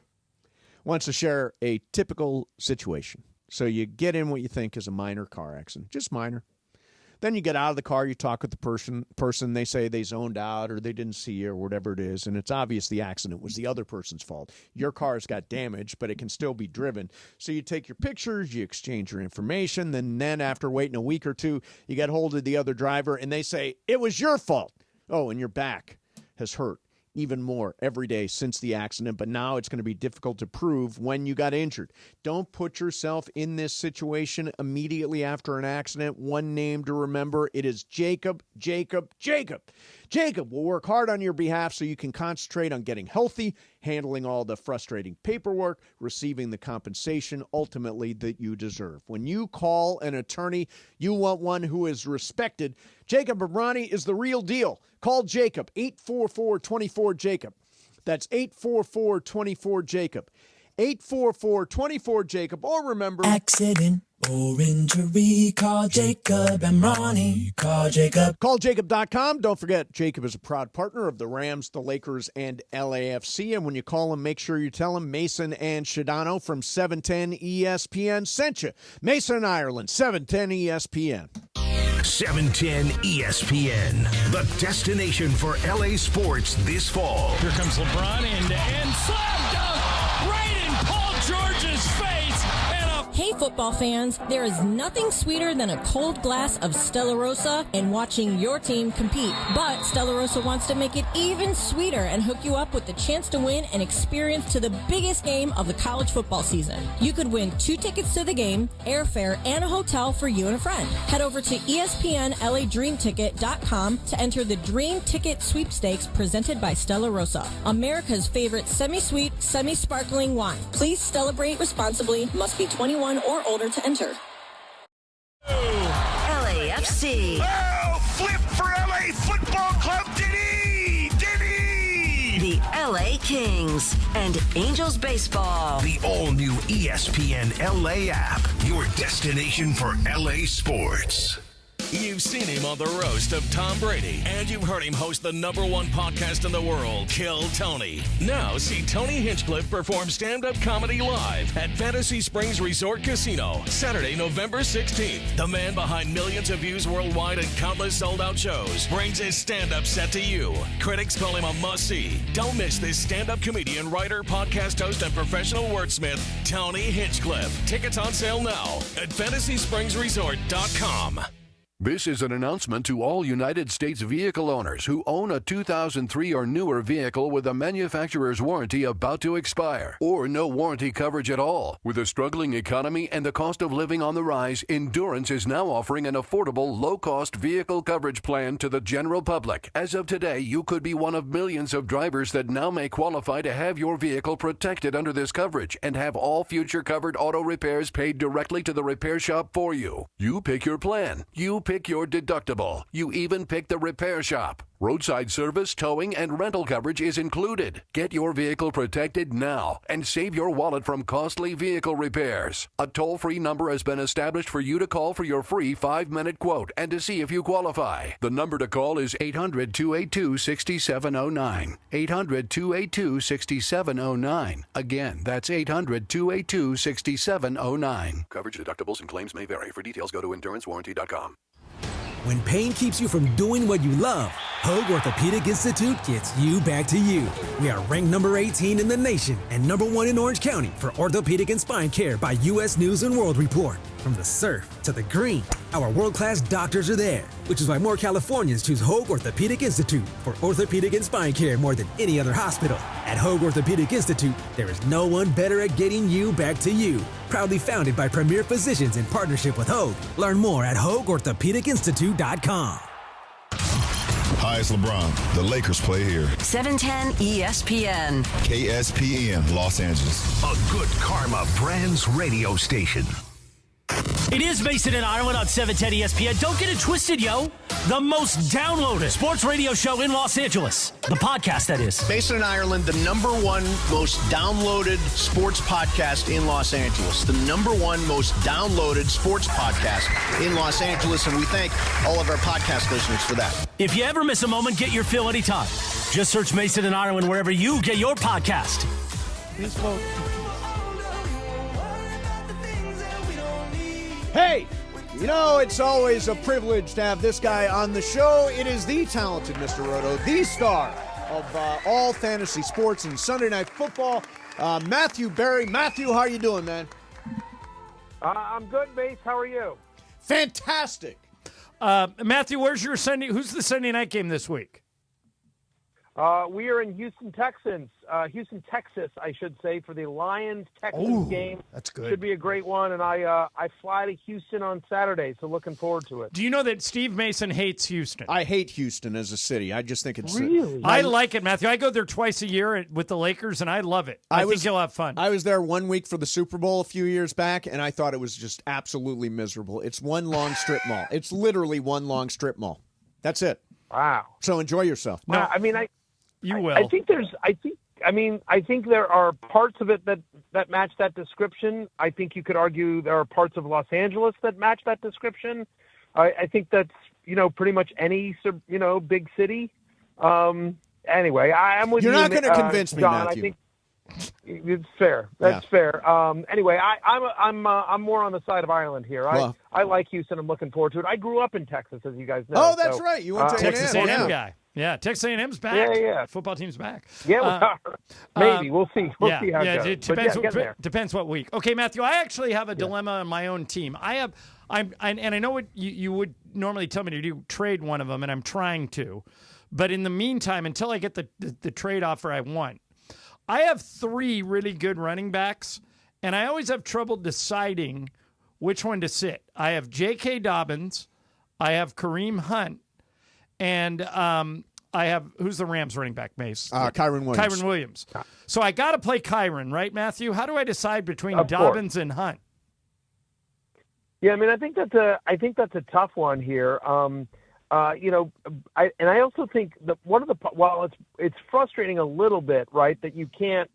wants to share a typical situation. So you get in what you think is a minor car accident, just minor. Then you get out of the car, you talk with the person, they say they zoned out or they didn't see you or whatever it is, and it's obvious the accident was the other person's fault. Your car's got damaged, but it can still be driven. So you take your pictures, you exchange your information, then after waiting a week or two, you get hold of the other driver, and they say, it was your fault. Oh, and your back has hurt even more every day since the accident, but now it's going to be difficult to prove when you got injured. Don't put yourself in this situation immediately after an accident. One name to remember, it is Jacob, Jacob, Jacob. Jacob will work hard on your behalf so you can concentrate on getting healthy, handling all the frustrating paperwork, receiving the compensation ultimately that you deserve. When you call an attorney, you want one who is respected. Jacob Abrani is the real deal. Call Jacob, 844-24-JACOB. That's 844-24-JACOB. 844-24-JACOB. Or remember... Accident or injury, call Jacob and Ronnie. Call Jacob. CallJacob.com. Don't forget, Jacob is a proud partner of the Rams, the Lakers, and LAFC. And when you call him, make sure you tell him Mason and Shadano from 710 ESPN sent you. Mason and Ireland, 710 ESPN. 710 ESPN, the destination for LA sports this fall. Here comes LeBron and slam dunk right in Paul George's face. Hey, football fans, there is nothing sweeter than a cold glass of Stella Rosa and watching your team compete. But Stella Rosa wants to make it even sweeter and hook you up with the chance to win an experience to the biggest game of the college football season. You could win 2 tickets to the game, airfare, and a hotel for you and a friend. Head over to ESPNLADreamTicket.com to enter the Dream Ticket Sweepstakes presented by Stella Rosa, America's favorite semi-sweet, semi-sparkling wine. Please celebrate responsibly. Must be 21 or older to enter. LAFC. Oh, flip for LA Football Club, did he? The LA Kings and Angels Baseball. The all-new ESPN LA app, your destination for LA sports. You've seen him on the roast of Tom Brady, and you've heard him host the #1 podcast in the world, Kill Tony. Now see Tony Hinchcliffe perform stand-up comedy live at Fantasy Springs Resort Casino, Saturday, November 16th. The man behind millions of views worldwide and countless sold-out shows brings his stand-up set to you. Critics call him a must-see. Don't miss this stand-up comedian, writer, podcast host, and professional wordsmith, Tony Hinchcliffe. Tickets on sale now at FantasySpringsResort.com. This is an announcement to all United States vehicle owners who own a 2003 or newer vehicle with a manufacturer's warranty about to expire, or no warranty coverage at all. With a struggling economy and the cost of living on the rise, Endurance is now offering an affordable, low-cost vehicle coverage plan to the general public. As of today, you could be one of millions of drivers that now may qualify to have your vehicle protected under this coverage and have all future covered auto repairs paid directly to the repair shop for you. You pick your plan. You pick your deductible. You even pick the repair shop. Roadside service, towing, and rental coverage is included. Get your vehicle protected now and save your wallet from costly vehicle repairs. A toll-free number has been established for you to call for your free 5-minute quote and to see if you qualify. The number to call is 800-282-6709. 800-282-6709. Again, that's 800-282-6709. Coverage, deductibles, and claims may vary. For details, go to endurancewarranty.com. When pain keeps you from doing what you love, Hoag Orthopedic Institute gets you back to you. We are ranked number 18 in the nation and #1 in Orange County for orthopedic and spine care by U.S. News & World Report. From the surf to the green, our world-class doctors are there, which is why more Californians choose Hoag Orthopedic Institute for orthopedic and spine care more than any other hospital. At Hoag Orthopedic Institute, there is no one better at getting you back to you. Proudly founded by premier physicians in partnership with Hoag. Learn more at HoagOrthopedicInstitute.com. Hi, it's LeBron. The Lakers play here. 710 ESPN. KSPN, Los Angeles. A good karma brands radio station. It is Mason and Ireland on 710 ESPN. Don't get it twisted, yo. The most downloaded sports radio show in Los Angeles. The podcast, that is. Mason and Ireland, the #1 most downloaded sports podcast in Los Angeles. The #1 most downloaded sports podcast in Los Angeles, and we thank all of our podcast listeners for that. If you ever miss a moment, get your fill anytime. Just search Mason and Ireland wherever you get your podcast. Please vote. Hey, you know, it's always a privilege to have this guy on the show. It is the talented Mr. Roto, the star of all fantasy sports and Sunday Night Football, Matthew Berry. Matthew, how are you doing, man? I'm good, Mace. How are you? Fantastic. Matthew, who's the Sunday night game this week? We are in Houston, Texas, I should say, for the Lions-Texans game. That's good. Should be a great one, and I fly to Houston on Saturday, so looking forward to it. Do you know that Steve Mason hates Houston? I hate Houston as a city. I just think it's... Really? I like it, Matthew. I go there twice a year with the Lakers, and I love it. I think you'll have fun. I was there 1 week for the Super Bowl a few years back, and I thought it was just absolutely miserable. It's one long strip mall. It's literally one long strip mall. That's it. Wow. So enjoy yourself. No, I mean, you will. I think there are parts of it that match that description. I think you could argue there are parts of Los Angeles that match that description. I think that's, pretty much any, big city. Anyway, I'm with you. You're not going to convince me, John, Matthew. I think it's fair. That's fair. Anyway, I'm more on the side of Ireland here. I like Houston. I'm looking forward to it. I grew up in Texas, as you guys know. Oh, that's right. You went to Texas A&M. A&M guy. Yeah, Texas A&M's back. Yeah. Football team's back. Yeah, maybe. We'll see. We'll see how it goes. It depends what week. Okay, Matthew, I actually have a dilemma on my own team. I know what you would normally tell me to do, trade one of them, and I'm trying to. But in the meantime, until I get the trade offer I want, I have 3 really good running backs, and I always have trouble deciding which one to sit. I have J.K. Dobbins, I have Kareem Hunt, and I have, who's the Rams running back, Mace? Kyron Williams. Kyron Williams. So I got to play Kyron, right, Matthew? How do I decide between Of Dobbins course. and Hunt? Yeah, I mean, I think that's a tough one here. I also think that while it's frustrating a little bit, right, that you can't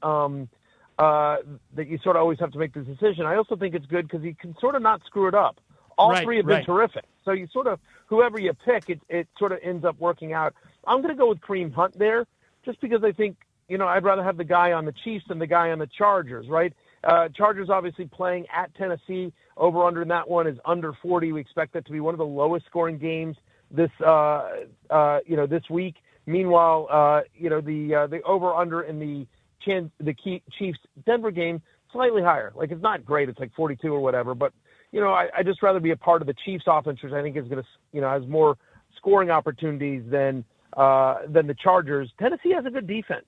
that you sort of always have to make this decision. I also think it's good because you can sort of not screw it up. All Right, three have been right. terrific. So you sort of, whoever you pick, it sort of ends up working out. I'm going to go with Kareem Hunt there, just because I think, I'd rather have the guy on the Chiefs than the guy on the Chargers, right? Chargers obviously playing at Tennessee. Over under in that one is under 40. We expect that to be one of the lowest scoring games this week. Meanwhile, the over under in the Chiefs Denver game slightly higher. Like, it's not great. It's like 42 or whatever, but I just rather be a part of the Chiefs offense, which I think is going to, has more scoring opportunities than the Chargers. Tennessee has a good defense.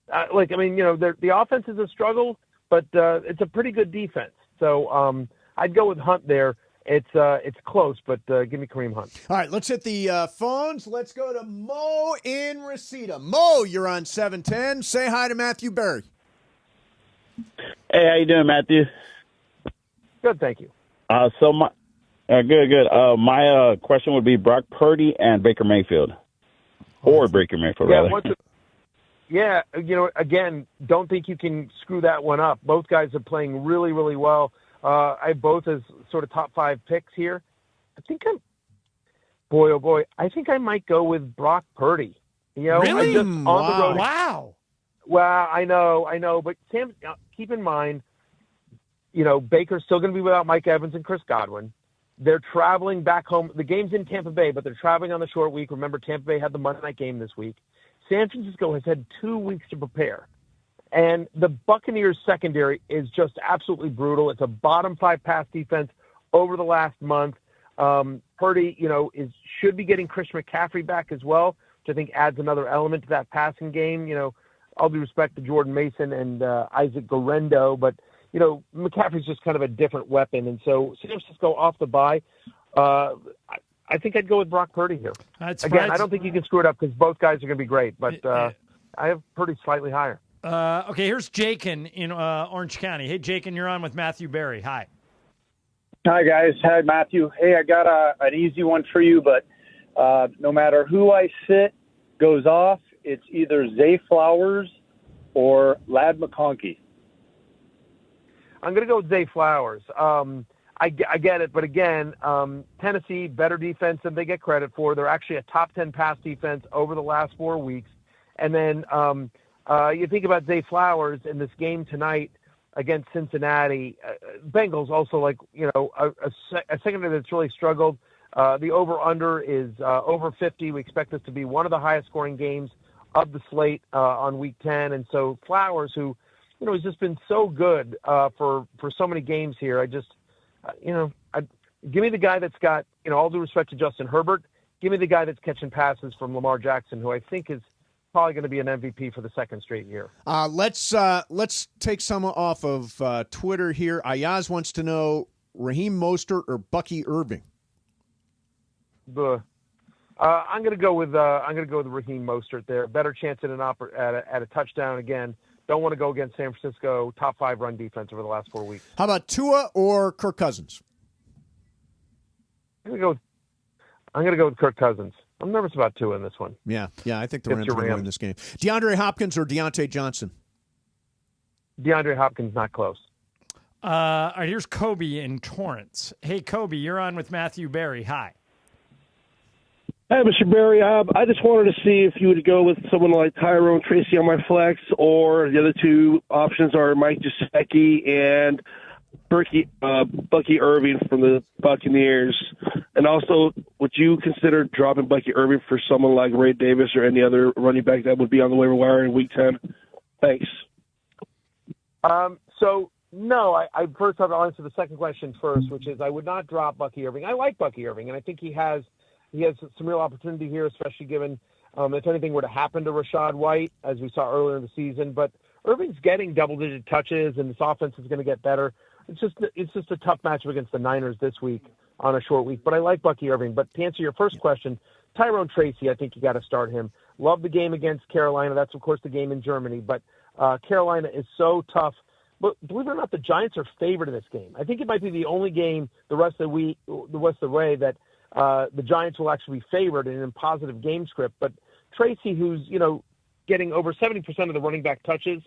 The offense is a struggle, but it's a pretty good defense. So I'd go with Hunt there. It's close, but give me Kareem Hunt. All right, let's hit the phones. Let's go to Mo in Reseda. Mo, you're on 710. Say hi to Matthew Berry. Hey, how you doing, Matthew? Good, thank you. Good. My question would be Brock Purdy and Baker Mayfield, or Baker Mayfield, rather. Again, don't think you can screw that one up. Both guys are playing really, really well. I have both as sort of top 5 picks here. I think I think I might go with Brock Purdy. Really? On the road. Wow. Well, I know, but Sam, keep in mind, Baker's still going to be without Mike Evans and Chris Godwin. They're traveling back home. The game's in Tampa Bay, but they're traveling on the short week. Remember, Tampa Bay had the Monday night game this week. San Francisco has had 2 weeks to prepare. And the Buccaneers secondary is just absolutely brutal. It's a bottom 5 pass defense over the last month. Purdy, should be getting Christian McCaffrey back as well, which I think adds another element to that passing game. All due respect to Jordan Mason and Isaac Guerrero, but McCaffrey's just kind of a different weapon. And so San Francisco off the bye. I think I'd go with Brock Purdy here. Again, I don't think you can screw it up because both guys are going to be great, but I have Purdy slightly higher. Okay, here's Jakin in Orange County. Hey, Jakin, you're on with Matthew Berry. Hi. Hi, guys. Hi, Matthew. Hey, I got an easy one for you, but no matter who I sit goes off, it's either Zay Flowers or Ladd McConkey. I'm going to go with Zay Flowers. I get it, but again, Tennessee, better defense than they get credit for. They're actually a top 10 pass defense over the last 4 weeks. And then you think about Zay Flowers in this game tonight against Cincinnati. Bengals also a secondary that's really struggled. The over-under is over 50. We expect this to be one of the highest scoring games of the slate on Week 10. And so Flowers, who has just been so good for so many games here, I just give me the guy that's got, all due respect to Justin Herbert, give me the guy that's catching passes from Lamar Jackson, who I think is probably going to be an MVP for the second straight year. Let's take some off of Twitter here. Ayaz wants to know Raheem Mostert or Bucky Irving. I'm going to go with Raheem Mostert there. Better chance at a touchdown again. Don't want to go against San Francisco, top 5 run defense over the last 4 weeks. How about Tua or Kirk Cousins? I'm going to go with Kirk Cousins. I'm nervous about Tua in this one. Yeah, I think the Rams are going to win this game. DeAndre Hopkins or Deontay Johnson? DeAndre Hopkins, not close. All right, here's Kobe in Torrance. Hey, Kobe, you're on with Matthew Berry. Hi. Hi, Mr. Berry. I just wanted to see if you would go with someone like Tyrone Tracy on my flex, or the other 2 options are Mike Gesicki and Bucky Irving from the Buccaneers. And also, would you consider dropping Bucky Irving for someone like Ray Davis or any other running back that would be on the waiver wire in Week 10? Thanks. No, I first I'll answer the second question first, which is I would not drop Bucky Irving. I like Bucky Irving, and I think he has some real opportunity here, especially given if anything were to happen to Rachaad White, as we saw earlier in the season. But Irving's getting double-digit touches, and this offense is going to get better. It's just a tough matchup against the Niners this week on a short week. But I like Bucky Irving. But to answer your first question, Tyrone Tracy, I think you got to start him. Love the game against Carolina. That's, of course, the game in Germany. But Carolina is so tough. But believe it or not, the Giants are favored in this game. I think it might be the only game the rest of the way that the Giants will actually be favored in a positive game script. But Tracy, who's getting over 70% of the running back touches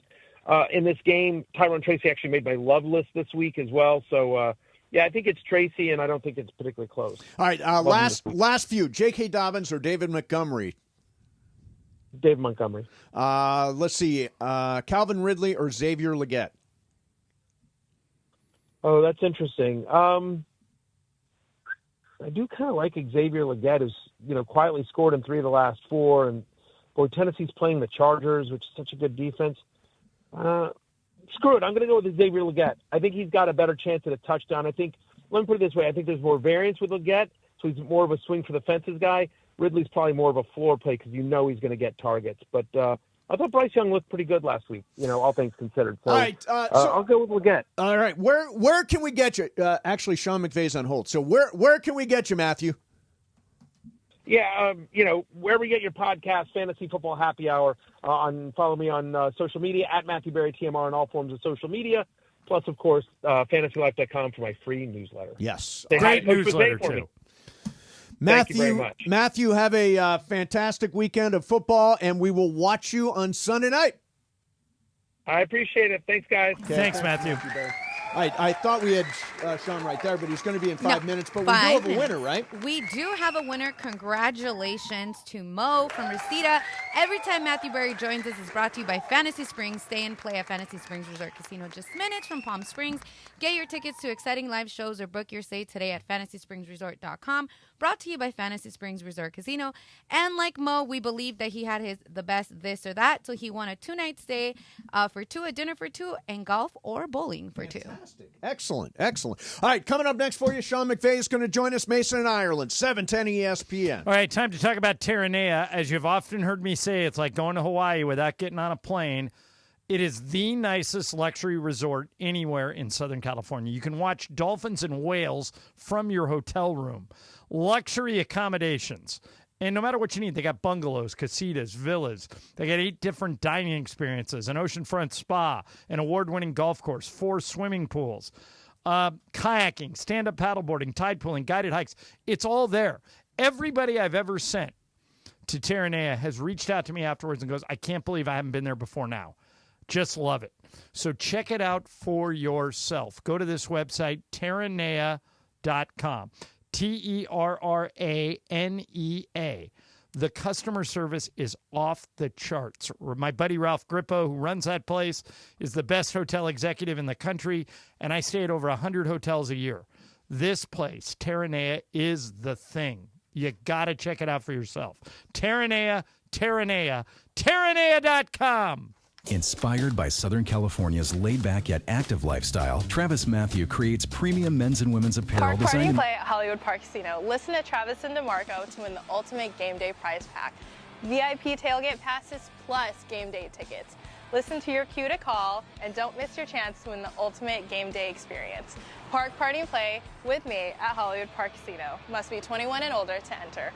in this game, Tyrone Tracy actually made my love list this week as well. So Yeah, I think it's Tracy, and I don't think it's particularly close. All right, last few. J.K. Dobbins or David Montgomery? David Montgomery. Let's see. Calvin Ridley or Xavier Legette? Oh, that's interesting. I do kind of like Xavier Legette, who's quietly scored in 3 of the last 4, and boy, Tennessee's playing the Chargers, which is such a good defense. Screw it, I'm going to go with Xavier Legette. I think he's got a better chance at a touchdown. Let me put it this way: I think there's more variance with Legette, so he's more of a swing for the fences guy. Ridley's probably more of a floor play because he's going to get targets. But I thought Bryce Young looked pretty good last week, all things considered. So, all right, I'll go with Legette. All right, where can we get you? Actually, Sean McVay's on hold. So where can we get you, Matthew? Yeah, wherever you get your podcast, Fantasy Football Happy Hour. Follow me on social media at Matthew Berry TMR on all forms of social media. Plus, of course, fantasylife.com for my free newsletter. Yes, great newsletter too. Thank you very much. Matthew, have a fantastic weekend of football, and we will watch you on Sunday night. I appreciate it. Thanks, guys. Okay, Thanks, Matthew. I thought we had Sean right there, but he's going to be in 5 minutes. But we do have a winner, right? We do have a winner. Congratulations to Mo from Reseda. Every time Matthew Berry joins us is brought to you by Fantasy Springs. Stay and play at Fantasy Springs Resort Casino just minutes from Palm Springs. Get your tickets to exciting live shows or book your stay today at FantasySpringsResort.com. Brought to you by Fantasy Springs Resort Casino. And like Mo, we believe that he had the best this or that. So he won a 2-night stay for 2, a dinner for 2, and golf or bowling for 2. Excellent. All right, coming up next for you, Sean McVey is going to join us, Mason in Ireland, 710 ESPN. All right, time to talk about Terranea. As you've often heard me say, it's like going to Hawaii without getting on a plane. It is the nicest luxury resort anywhere in Southern California. You can watch dolphins and whales from your hotel room. Luxury accommodations. And no matter what you need, they got bungalows, casitas, villas. They got 8 different dining experiences, an oceanfront spa, an award-winning golf course, 4 swimming pools, kayaking, stand-up paddleboarding, tide pooling, guided hikes. It's all there. Everybody I've ever sent to Terranea has reached out to me afterwards and goes, I can't believe I haven't been there before now. Just love it. So check it out for yourself. Go to this website, terranea.com. Terranea. The customer service is off the charts. My buddy Ralph Grippo, who runs that place, is the best hotel executive in the country, and I stay at over 100 hotels a year. This place, Terranea, is the thing. You got to check it out for yourself. Terranea, Terranea.com. Inspired by Southern California's laid-back yet active lifestyle, Travis Matthew creates premium men's and women's apparel Park Party designed. and Play at Hollywood Park Casino. Listen to Travis and DeMarco to win the ultimate game day prize pack. VIP tailgate passes plus game day tickets. Listen to your cue to call and don't miss your chance to win the ultimate game day experience. Park Party and Play with me at Hollywood Park Casino. Must be 21 and older to enter.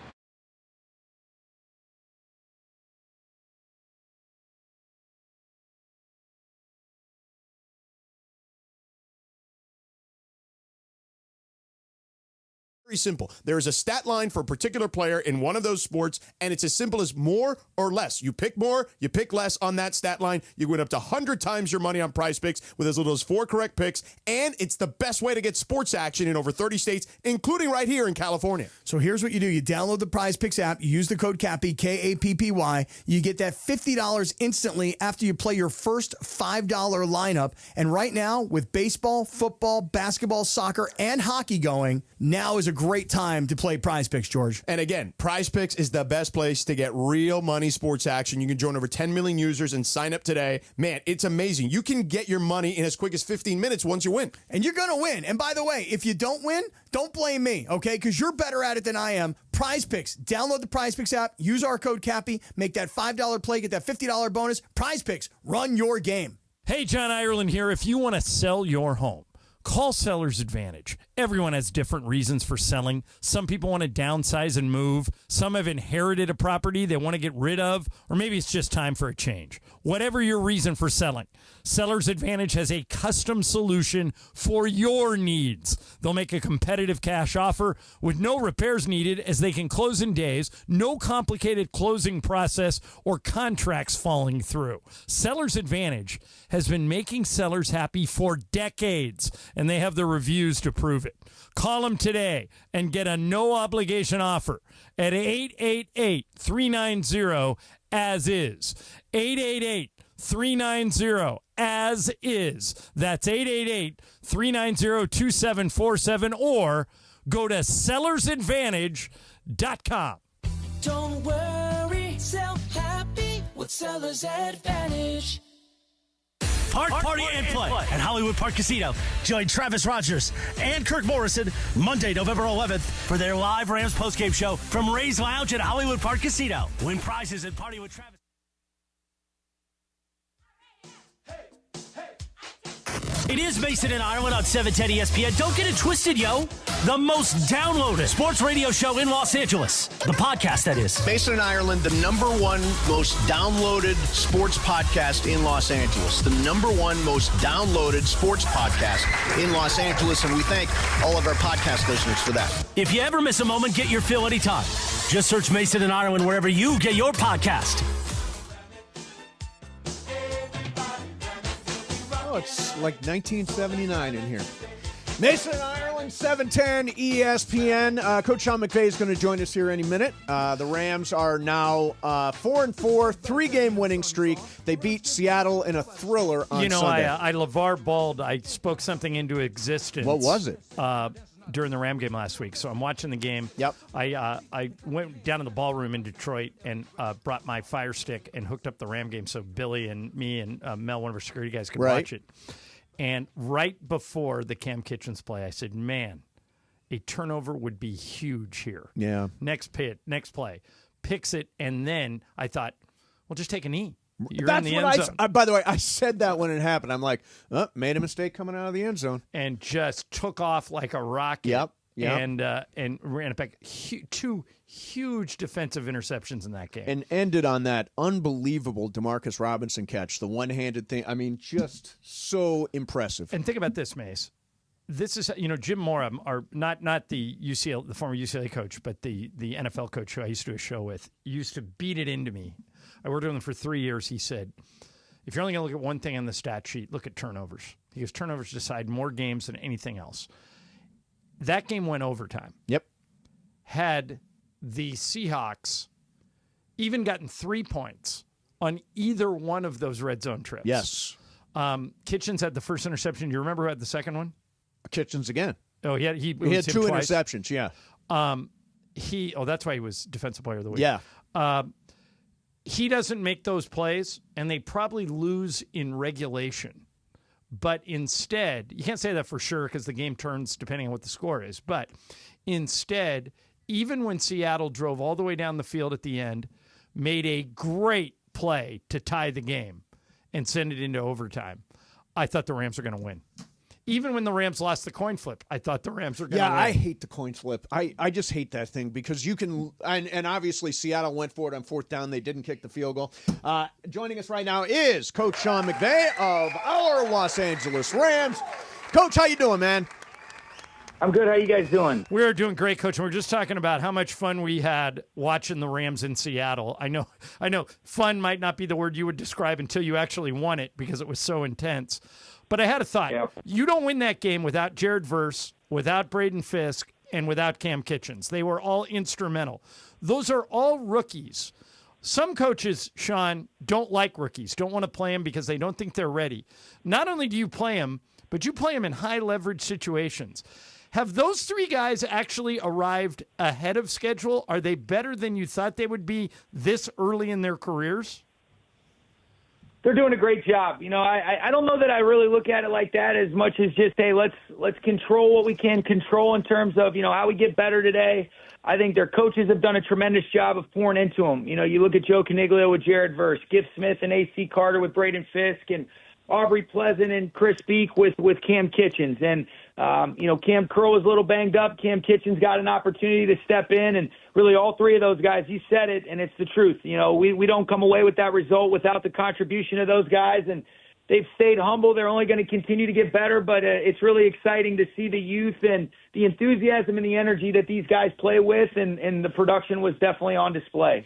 Very simple. There is a stat line for a particular player in one of those sports, and it's as simple as more or less. You pick more, you pick less on that stat line. You win up to 100 times your money on Prize Picks with as little as 4 correct picks, and it's the best way to get sports action in over 30 states, including right here in California. So here's what you do. You download the Prize Picks app, you use the code CAPPY, K-A-P-P-Y. You get that $50 instantly after you play your first $5 lineup. And right now, with baseball, football, basketball, soccer, and hockey going, now is a great time to play Prize Picks, George. And again, Prize Picks is the best place to get real money sports action. You can join over 10 million users and sign up today. Man, it's amazing. You can get your money in as quick as 15 minutes once you win. And you're going to win. And by the way, if you don't win, don't blame me, okay? Because you're better at it than I am. Prize Picks. Download the Prize Picks app. Use our code CAPPY. Make that $5 play. Get that $50 bonus. Prize Picks. Run your game. Hey, John Ireland here. If you want to sell your home, call Seller's Advantage. Everyone has different reasons for selling. Some people want to downsize and move. Some have inherited a property they want to get rid of, or maybe it's just time for a change. Whatever your reason for selling, Seller's Advantage has a custom solution for your needs. They'll make a competitive cash offer with no repairs needed as they can close in days, no complicated closing process or contracts falling through. Seller's Advantage has been making sellers happy for decades, and they have the reviews to prove it. it. Call them today and get a no-obligation offer at 888-390-AS-IS. 888-390-AS-IS. That's 888-390-2747, or go to sellersadvantage.com. Don't worry, sell happy with Seller's Advantage. Party and play at Hollywood Park Casino. Join Travis Rogers and Kirk Morrison Monday, November 11th for their live Rams postgame show from Ray's Lounge at Hollywood Park Casino. Win prizes and party with Travis. It is Mason and Ireland on 710 ESPN. Don't get it twisted, yo. The most downloaded sports radio show in Los Angeles. The podcast, that is. Mason and Ireland, the #1 most downloaded sports podcast in Los Angeles. The #1 most downloaded sports podcast in Los Angeles, and we thank all of our podcast listeners for that. If you ever miss a moment, get your fill anytime. Just search Mason and Ireland wherever you get your podcast. Oh, it's like 1979 in here. Mason and Ireland, 710 ESPN. Coach Sean McVey is going to join us here any minute. The Rams are now 4-4, 3-game winning streak. They beat Seattle in a thriller on Sunday. I LeVar Ball, I spoke something into existence. What was it? During the Ram game last week. So I'm watching the game. Yep. I went down to the ballroom in Detroit and brought my Fire Stick and hooked up the Ram game so Billy and me and Mel, one of our security guys, could watch it. And right before the Cam Kitchens play, I said, man, a turnover would be huge here. Yeah. Next play. Picks it, and then I thought, well, just take a knee. You're That's in the what end zone. by the way, I said that when it happened. I'm like, made a mistake coming out of the end zone. And just took off like a rocket. Yep. And ran it back. Two huge defensive interceptions in that game. And ended on that unbelievable Demarcus Robinson catch, the one-handed thing. I mean, just so impressive. And think about this, Mace. This is, Jim Mora, not the UCLA, the former UCLA coach, but the NFL coach who I used to do a show with, used to beat it into me. I worked with him for 3 years. He said, if you're only going to look at one thing on the stat sheet, look at turnovers. He goes, turnovers decide more games than anything else. That game went overtime. Yep. Had the Seahawks even gotten 3 points on either one of those red zone trips. Yes. Kitchens had the first interception. Do you remember who had the second one? Kitchens again. Oh, he had 2 twice. interceptions, yeah. That's why he was Defensive Player of the Week. Yeah. He doesn't make those plays, and they probably lose in regulation. But instead, you can't say that for sure because the game turns depending on what the score is. But instead, even when Seattle drove all the way down the field at the end, made a great play to tie the game and send it into overtime, I thought the Rams were going to win. Even when the Rams lost the coin flip, I thought the Rams were going to win. Yeah, I hate the coin flip. I just hate that thing because you can – and obviously Seattle went for it on 4th down. They didn't kick the field goal. Joining us right now is Coach Sean McVey of our Los Angeles Rams. Coach, how you doing, man? I'm good. How you guys doing? We're doing great, Coach. And we're just talking about how much fun we had watching the Rams in Seattle. I know fun might not be the word you would describe until you actually won it because it was so intense. But I had a thought. Yep. You don't win that game without Jared Verse, without Braden Fisk, and without Cam Kitchens. They were all instrumental. Those are all rookies. Some coaches, Sean, don't like rookies, don't want to play them because they don't think they're ready. Not only do you play them, but you play them in high-leverage situations. Have those 3 guys actually arrived ahead of schedule? Are they better than you thought they would be this early in their careers? They're doing a great job. I don't know that I really look at it like that as much as just, hey, let's control what we can control in terms of, how we get better today. I think their coaches have done a tremendous job of pouring into them. You look at Joe Caniglio with Jared Verse, Gift Smith and A.C. Carter with Braden Fisk, and Aubrey Pleasant and Chris Beek with Cam Kitchens. And, Cam Curl was a little banged up. Cam Kitchens got an opportunity to step in, and really all 3 of those guys, you said it, and it's the truth. We don't come away with that result without the contribution of those guys. And, they've stayed humble. They're only going to continue to get better, but it's really exciting to see the youth and the enthusiasm and the energy that these guys play with, and the production was definitely on display.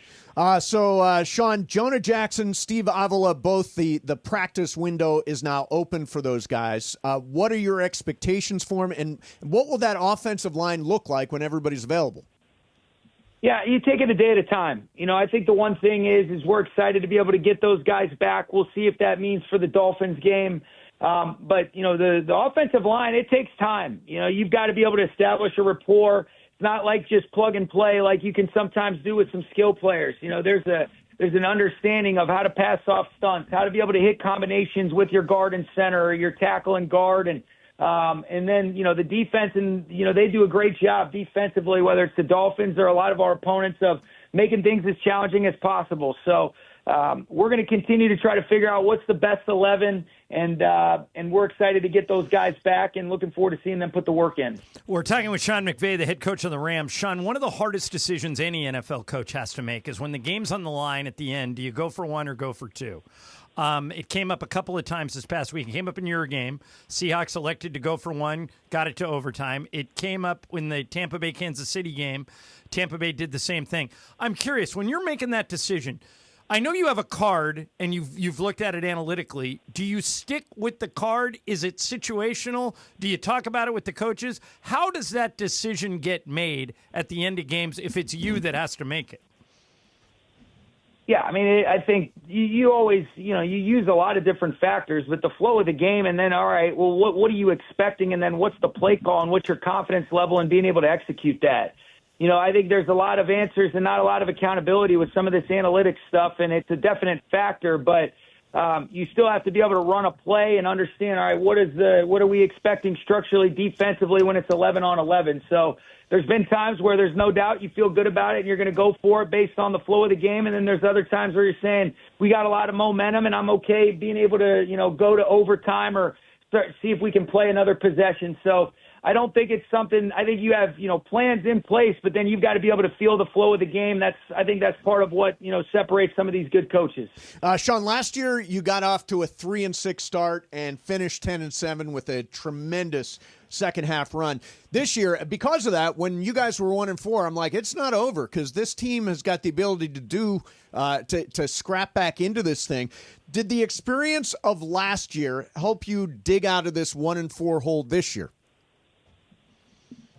So, Sean, Jonah Jackson, Steve Avila, both the practice window is now open for those guys. What are your expectations for them, and what will that offensive line look like when everybody's available? Yeah, you take it a day at a time. I think the one thing is we're excited to be able to get those guys back. We'll see if that means for the Dolphins game. But the offensive line, it takes time. You've got to be able to establish a rapport. It's not like just plug and play like you can sometimes do with some skill players. There's an understanding of how to pass off stunts, how to be able to hit combinations with your guard and center or your tackle and guard, and then, the defense, and, they do a great job defensively, whether it's the Dolphins or a lot of our opponents, of making things as challenging as possible. So we're going to continue to try to figure out what's the best 11, and we're excited to get those guys back and looking forward to seeing them put the work in. We're talking with Sean McVey, the head coach of the Rams. Sean, one of the hardest decisions any NFL coach has to make is when the game's on the line at the end, do you go for one or go for two? It came up a couple of times this past week. It came up in your game. Seahawks elected to go for one, got it to overtime. It came up in the Tampa Bay-Kansas City game. Tampa Bay did the same thing. I'm curious, when you're making that decision, I know you have a card and you've looked at it analytically. Do you stick with the card? Is it situational? Do you talk about it with the coaches? How does that decision get made at the end of games if it's you that has to make it? Yeah, I think you always, you use a lot of different factors, but the flow of the game, and then, all right, well, what are you expecting, and then what's the play call, and what's your confidence level in being able to execute that? I think there's a lot of answers and not a lot of accountability with some of this analytics stuff, and it's a definite factor, but you still have to be able to run a play and understand, all right, what are we expecting structurally, defensively when it's 11 on 11? So there's been times where there's no doubt you feel good about it and you're going to go for it based on the flow of the game. And then there's other times where you're saying, we got a lot of momentum and I'm okay being able to, go to overtime or see if we can play another possession. So I don't think it's something, I think you have, plans in place, but then you've got to be able to feel the flow of the game. I think that's part of what, separates some of these good coaches. Sean, last year you got off to a 3-6 start and finished 10-7 with a tremendous second half run. This year, because of that, when you guys were 1-4, I'm like, it's not over, because this team has got the ability to do to scrap back into this thing. Did the experience of last year help you dig out of this 1-4 hole this year?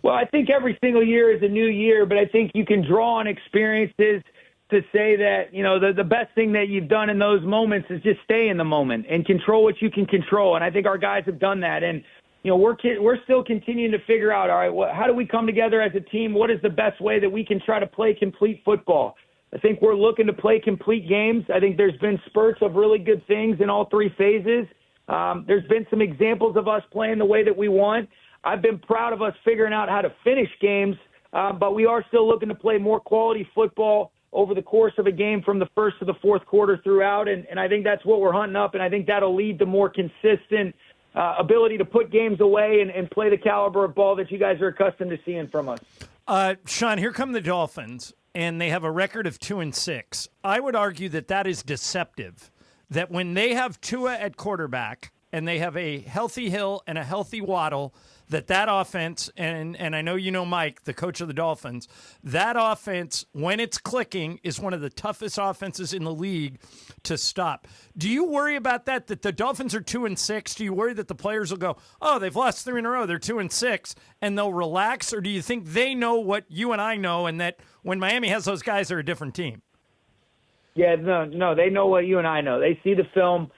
Well, I think every single year is a new year, but I think you can draw on experiences to say that, the best thing that you've done in those moments is just stay in the moment and control what you can control. And I think our guys have done that. And, we're still continuing to figure out, all right, how do we come together as a team? What is the best way that we can try to play complete football? I think we're looking to play complete games. I think there's been spurts of really good things in all three phases. There's been some examples of us playing the way that we want. I've been proud of us figuring out how to finish games, but we are still looking to play more quality football over the course of a game from the first to the fourth quarter throughout, and I think that's what we're hunting up, and I think that'll lead to more consistent ability to put games away and play the caliber of ball that you guys are accustomed to seeing from us. Sean, here come the Dolphins, and they have a record of 2-6. I would argue that is deceptive, that when they have Tua at quarterback and they have a healthy Hill and a healthy Waddle, that offense, and I know you know Mike, the coach of the Dolphins, that offense, when it's clicking, is one of the toughest offenses in the league to stop. Do you worry about that the Dolphins are 2-6? Do you worry that the players will go, oh, they've lost 3 in a row, they're 2-6, and they'll relax? Or do you think they know what you and I know, and that when Miami has those guys, they're a different team? Yeah, no, they know what you and I know. They see the film.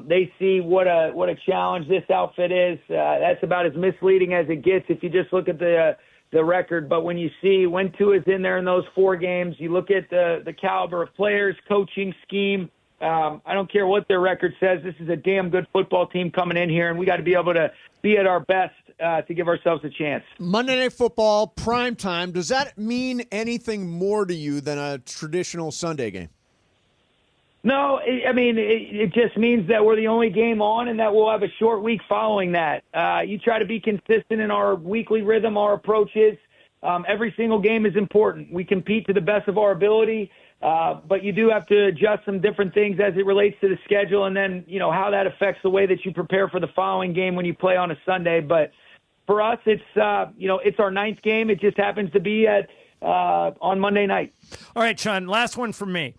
They see what a challenge this outfit is. That's about as misleading as it gets if you just look at the record. But when you see when Tua is in there in those 4 games, you look at the caliber of players, coaching, scheme. I don't care what their record says. This is a damn good football team coming in here, and we got to be able to be at our best to give ourselves a chance. Monday Night Football, prime time. Does that mean anything more to you than a traditional Sunday game? No, it just means that we're the only game on and that we'll have a short week following that. You try to be consistent in our weekly rhythm, our approaches. every single game is important. We compete to the best of our ability, but you do have to adjust some different things as it relates to the schedule and then, how that affects the way that you prepare for the following game when you play on a Sunday. But for us, it's our 9th game. It just happens to be on Monday night. All right, Sean, last one from me.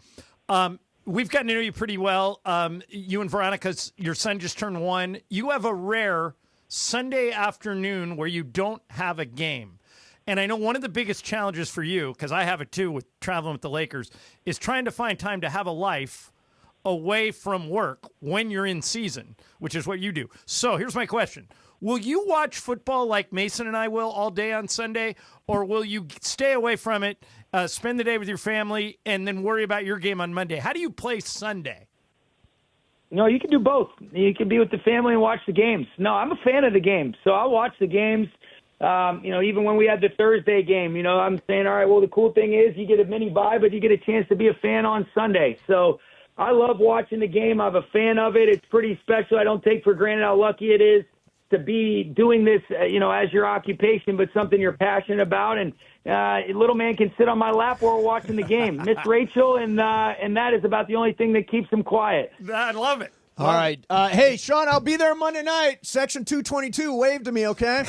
We've gotten to know you pretty well. You and Veronica's, your son just turned 1. You have a rare Sunday afternoon where you don't have a game. And I know one of the biggest challenges for you, because I have it too with traveling with the Lakers, is trying to find time to have a life away from work when you're in season, which is what you do. So here's my question. Will you watch football like Mason and I will all day on Sunday, or will you stay away from it, spend the day with your family, and then worry about your game on Monday? How do you play Sunday? No, you can do both. You can be with the family and watch the games. No, I'm a fan of the games, so I'll watch the games. Even when we had the Thursday game, I'm saying, all right, well, the cool thing is you get a mini bye, but you get a chance to be a fan on Sunday. So I love watching the game. I'm a fan of it. It's pretty special. I don't take for granted how lucky it is to be doing this, as your occupation, but something you're passionate about. And little man can sit on my lap while we're watching the game. Miss Rachel, and that is about the only thing that keeps him quiet. I love it. All right. Hey, Sean, I'll be there Monday night. Section 222. Wave to me, okay?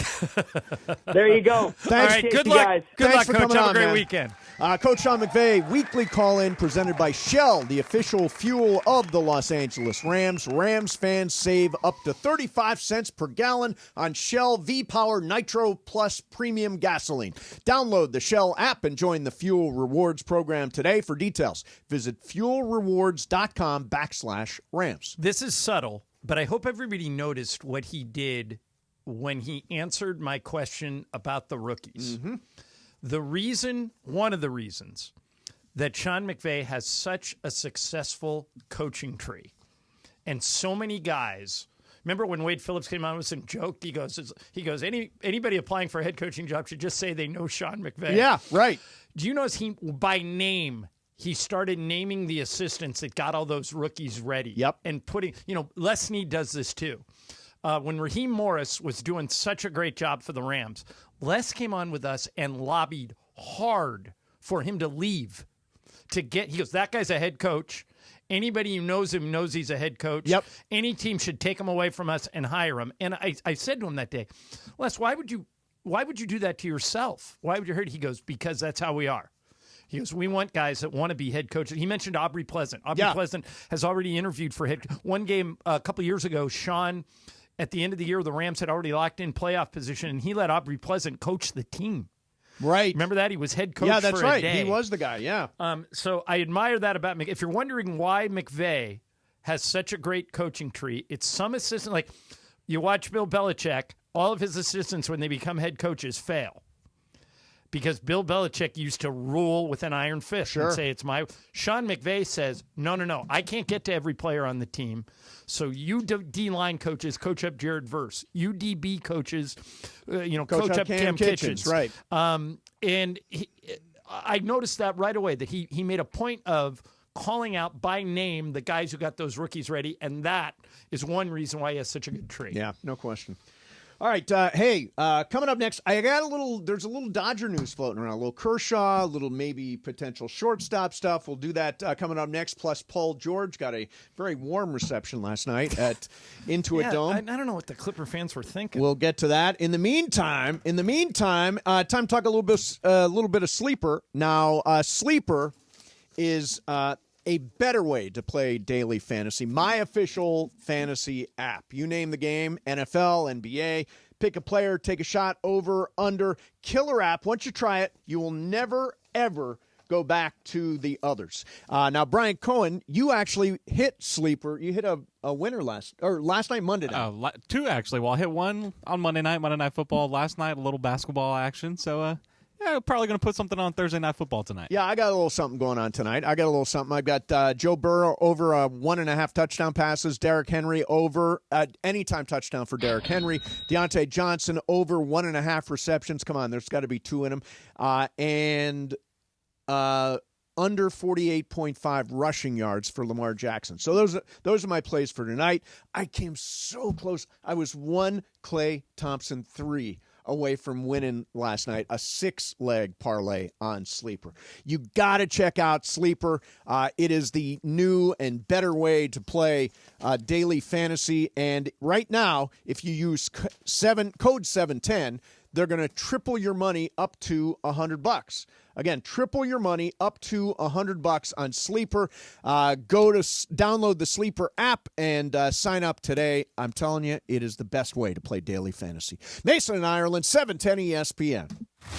There you go. Thanks. All right, good luck. Guys. Good luck, for Coach. coming Have on, a great man. weekend. Coach Sean McVey, weekly call-in presented by Shell, the official fuel of the Los Angeles Rams. Rams fans save up to 35 cents per gallon on Shell V-Power Nitro Plus Premium Gasoline. Download the Shell app and join the Fuel Rewards program today. For details, visit fuelrewards.com/Rams. This is subtle, but I hope everybody noticed what he did when he answered my question about the rookies. Mm-hmm. One of the reasons that Sean McVey has such a successful coaching tree and so many guys. Remember when Wade Phillips came on with some joke? He goes, anybody applying for a head coaching job should just say they know Sean McVey. Yeah, right. Do you notice by name, he started naming the assistants that got all those rookies ready. Yep. And putting, Les Snead does this too. When Raheem Morris was doing such a great job for the Rams, Les came on with us and lobbied hard for him to leave. He goes, that guy's a head coach. Anybody who knows him knows he's a head coach. Yep. Any team should take him away from us and hire him. And I said to him that day, Les, why would you do that to yourself? Why would you hurt? He goes, because that's how we are. He goes, we want guys that want to be head coaches. He mentioned Aubrey Pleasant. Pleasant has already interviewed for one game a couple years ago. Sean, at the end of the year, the Rams had already locked in playoff position, and he let Aubrey Pleasant coach the team. Right. Remember that? He was head coach Yeah, that's for right. a day. He was the guy, yeah. So I admire that about McVay. If you're wondering why McVay has such a great coaching tree, it's some assistant. Like, you watch Bill Belichick, all of his assistants, when they become head coaches, fail. Because Bill Belichick used to rule with an iron fist and say, it's my... Sean McVay says, no, I can't get to every player on the team. So you D-line coaches coach up Jared Verse. You DB coaches, coach up Cam Kitchens. Right. And I noticed that right away, that he made a point of calling out by name the guys who got those rookies ready, and that is one reason why he has such a good tree. Yeah, no question. All right, coming up next, there's a little Dodger news floating around, a little Kershaw, a little maybe potential shortstop stuff. We'll do that coming up next. Plus, Paul George got a very warm reception last night at Intuit Dome. I don't know what the Clipper fans were thinking. We'll get to that. In the meantime, time to talk a little bit of Sleeper. Now, Sleeper is a better way to play daily fantasy. My official fantasy app. You name the game, NFL, NBA. Pick a player, take a shot, over, under. Killer app. Once you try it, you will never, ever go back to the others. Now, Brian Cohen, you actually hit Sleeper. You hit a winner last night, Monday night. Two, actually. Well, I hit one on Monday Night Football. Last night, a little basketball action. So, yeah, probably going to put something on Thursday Night Football tonight. Yeah, I got a little something going on tonight. I've got Joe Burrow over 1.5 touchdown passes. Derrick Henry over anytime touchdown for Derrick Henry. Deontay Johnson over 1.5 receptions. Come on, there's got to be 2 in them. And under 48.5 rushing yards for Lamar Jackson. So those are my plays for tonight. I came so close. I was 1 Klay Thompson 3 away from winning last night, a 6-leg parlay on Sleeper. You got to check out Sleeper. It is the new and better way to play daily fantasy. And right now, if you use code 710, they're going to triple your money up to $100. Again, triple your money up to $100 on Sleeper. Go to download the Sleeper app and sign up today. I'm telling you, it is the best way to play daily fantasy. Mason in Ireland, 710 ESPN.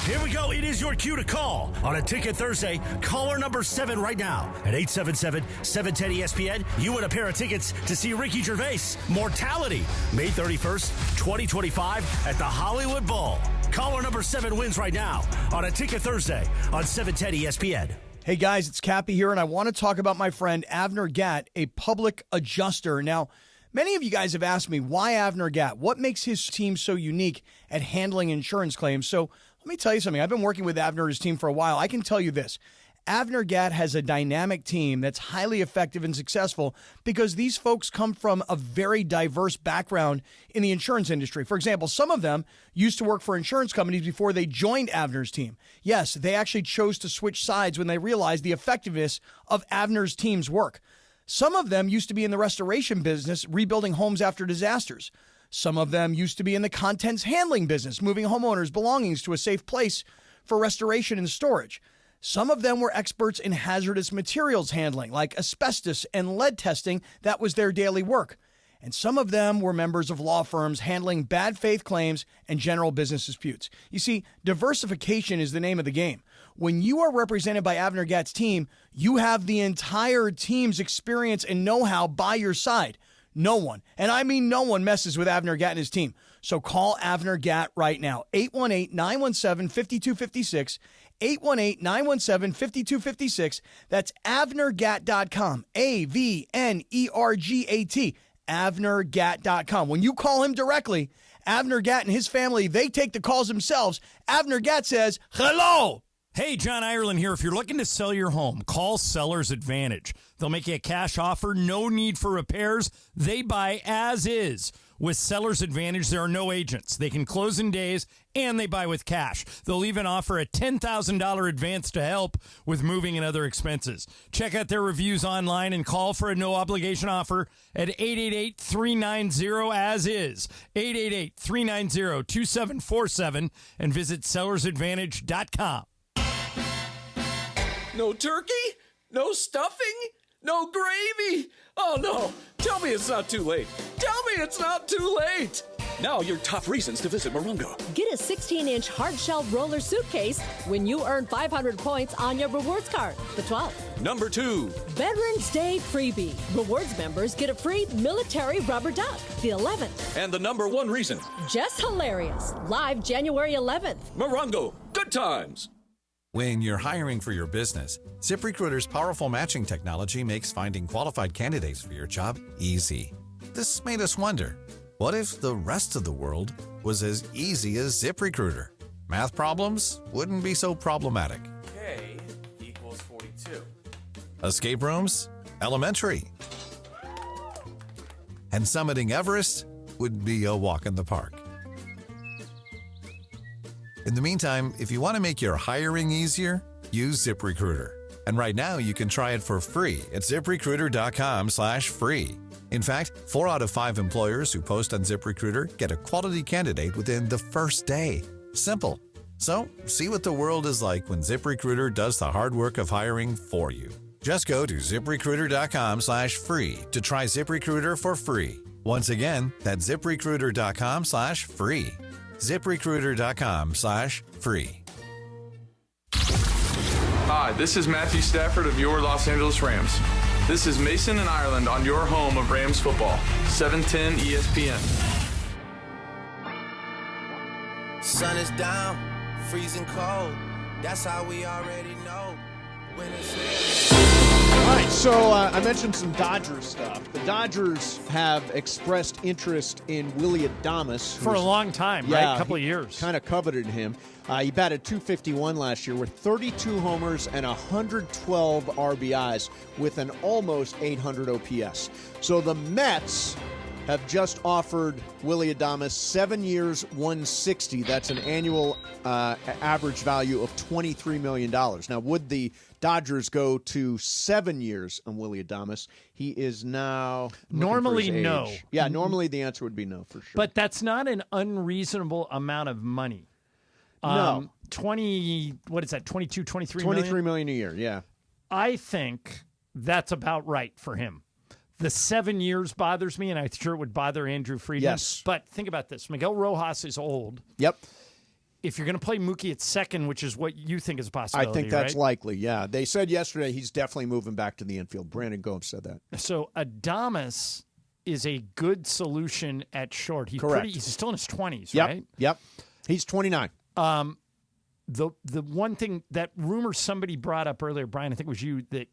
Here we go. It is your cue to call on a Ticket Thursday. Caller number 7 right now at 877-710-ESPN. You win a pair of tickets to see Ricky Gervais, Mortality, May 31st, 2025 at the Hollywood Bowl. Caller number 7 wins right now on a Ticket Thursday on 710 ESPN. Hey guys, it's Cappy here, and I want to talk about my friend Avner Gatt, a public adjuster. Now, many of you guys have asked me, why Avner Gatt? What makes his team so unique at handling insurance claims? So let me tell you something. I've been working with Avner and his team for a while. I can tell you this. Avner Gatt has a dynamic team that's highly effective and successful because these folks come from a very diverse background in the insurance industry. For example, some of them used to work for insurance companies before they joined Avner's team. Yes, they actually chose to switch sides when they realized the effectiveness of Avner's team's work. Some of them used to be in the restoration business, rebuilding homes after disasters. Some of them used to be in the contents handling business, moving homeowners' belongings to a safe place for restoration and storage. Some of them were experts in hazardous materials handling, like asbestos and lead testing. That was their daily work. And some of them were members of law firms handling bad faith claims and general business disputes. You see, diversification is the name of the game. When you are represented by Avner Gatt's team, you have the entire team's experience and know-how by your side. No one, and I mean no one, messes with Avner Gatt and his team. So call Avner Gatt right now, 818-917-5256, 818-917-5256. That's AvnerGatt.com, AVNERGAT, AvnerGatt.com. When you call him directly, Avner Gatt and his family, they take the calls themselves. Avner Gatt says, hello. Hey, John Ireland here. If you're looking to sell your home, call Seller's Advantage. They'll make you a cash offer, no need for repairs. They buy as is. With Seller's Advantage, there are no agents. They can close in days, and they buy with cash. They'll even offer a $10,000 advance to help with moving and other expenses. Check out their reviews online and call for a no-obligation offer at 888-390-AS-IS, 888-390-2747, and visit sellersadvantage.com. No turkey? No stuffing? No gravy? Oh, no. Tell me it's not too late. Tell me it's not too late. Now your top reasons to visit Morongo. Get a 16-inch hard-shell roller suitcase when you earn 500 points on your rewards card, the 12th. Number 2. Veterans Day freebie. Rewards members get a free military rubber duck, the 11th. And the number 1 reason. Just hilarious. Live January 11th. Morongo. Good times. When you're hiring for your business, ZipRecruiter's powerful matching technology makes finding qualified candidates for your job easy. This made us wonder, what if the rest of the world was as easy as ZipRecruiter? Math problems wouldn't be so problematic. K equals 42. Escape rooms? Elementary. And summiting Everest would be a walk in the park. In the meantime, if you want to make your hiring easier, use ZipRecruiter. And right now, you can try it for free at ZipRecruiter.com/free. In fact, 4 out of 5 employers who post on ZipRecruiter get a quality candidate within the first day. Simple. So, see what the world is like when ZipRecruiter does the hard work of hiring for you. Just go to ZipRecruiter.com/free to try ZipRecruiter for free. Once again, that's ZipRecruiter.com/free. ZipRecruiter.com/free. Hi, this is Matthew Stafford of your Los Angeles Rams. This is Mason in Ireland on your home of Rams football, 710 ESPN. Sun is down, freezing cold. That's how we already know. All right, so I mentioned some Dodgers stuff. The Dodgers have expressed interest in Willy Adames. For a long time, right? A couple of years. Kind of coveted him. He batted .251 last year with 32 homers and 112 RBIs with an almost 800 OPS. So the Mets have just offered Willy Adames 7 years, $160. That's an annual average value of $23 million. Now, would the Dodgers go to 7 years on Willy Adames? He is now normally no. Yeah, normally the answer would be no for sure. But that's not an unreasonable amount of money. No. 20, what is that, 22, 23 $23 million a year, yeah. I think that's about right for him. The 7 years bothers me, and I'm sure it would bother Andrew Friedman. Yes. But think about this. Miguel Rojas is old. Yep. If you're going to play Mookie at second, which is what you think is a possibility, I think that's right? likely, yeah. They said yesterday he's definitely moving back to the infield. Brandon Gomes said that. So Adames is a good solution at short. Correct. He's still in his 20s, Yep. right? Yep. He's 29. The one thing, that rumor somebody brought up earlier, Brian, I think it was you, that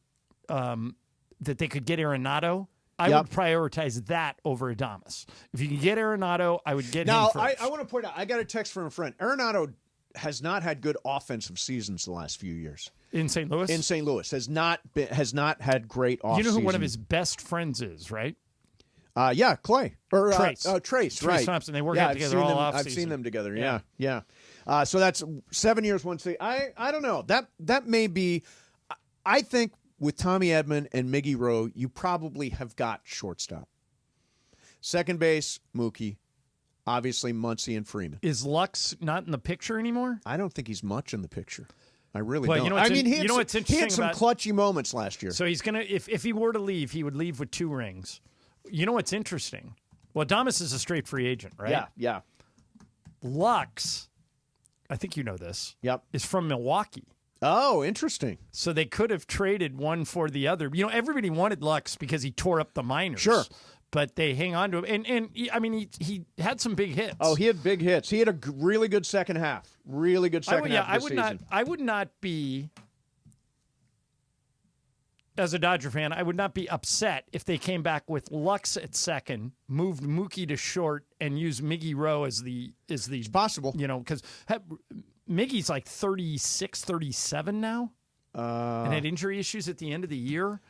that they could get Arenado. I would prioritize that over Adames. If you can get Arenado, I would get him first. I want to point out, I got a text from a friend. Arenado has not had good offensive seasons the last few years. In St. Louis? In St. Louis. Has not had great off You know who season. one of his best friends is, right? Yeah, Clay. Or Trace. Trace, Trace right. Thompson. They work out together all off I've seen them together, yeah. So that's 7 years, $160. I don't know. That may be, I think with Tommy Edman and Miggy Rowe, you probably have got shortstop. Second base, Mookie. Obviously, Muncy and Freeman. Is Lux not in the picture anymore? I don't think he's much in the picture. I really Well, don't. you know what's he interesting had some about- clutchy moments last year. So he's going to, if he were to leave, he would leave with 2 rings. You know what's interesting? Well, Adames is a straight free agent, right? Yeah. Lux, I think you know this, is from Milwaukee. Oh, interesting. So they could have traded one for the other. You know, everybody wanted Lux because he tore up the minors. Sure. But they hang on to him. And I mean, he had some big hits. Oh, he had big hits. He had a really good second half. Really good second half of the season. I would not be, as a Dodger fan, I would not be upset if they came back with Lux at second, moved Mookie to short, and used Miggy Rowe as the It's possible. You know, because Miggy's like 36, 37 now, and had injury issues at the end of the year.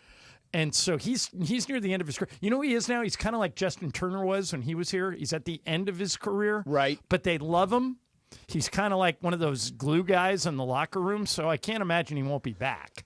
And so he's near the end of his career. You know who he is now? He's kind of like Justin Turner was when he was here. He's at the end of his career. Right. But they love him. He's kind of like one of those glue guys in the locker room, so I can't imagine he won't be back.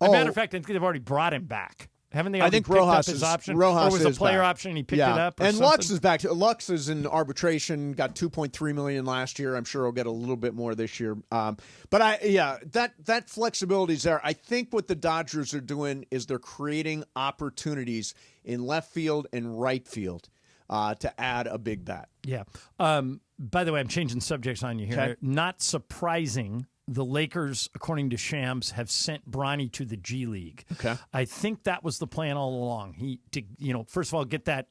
As a matter of fact, I think they've already brought him back. Haven't they already picked up his option? Rojas or was it a is player back. option and he picked it up? Or And something? Lux is back. Lux is in arbitration, got $2.3 million last year. I'm sure he'll get a little bit more this year. But that flexibility is there. I think what the Dodgers are doing is they're creating opportunities in left field and right field to add a big bat. Yeah. By the way, I'm changing subjects on you here. Okay. Not surprising, the Lakers, according to Shams, have sent Bronny to the G League. Okay. I think that was the plan all along. First of all, get that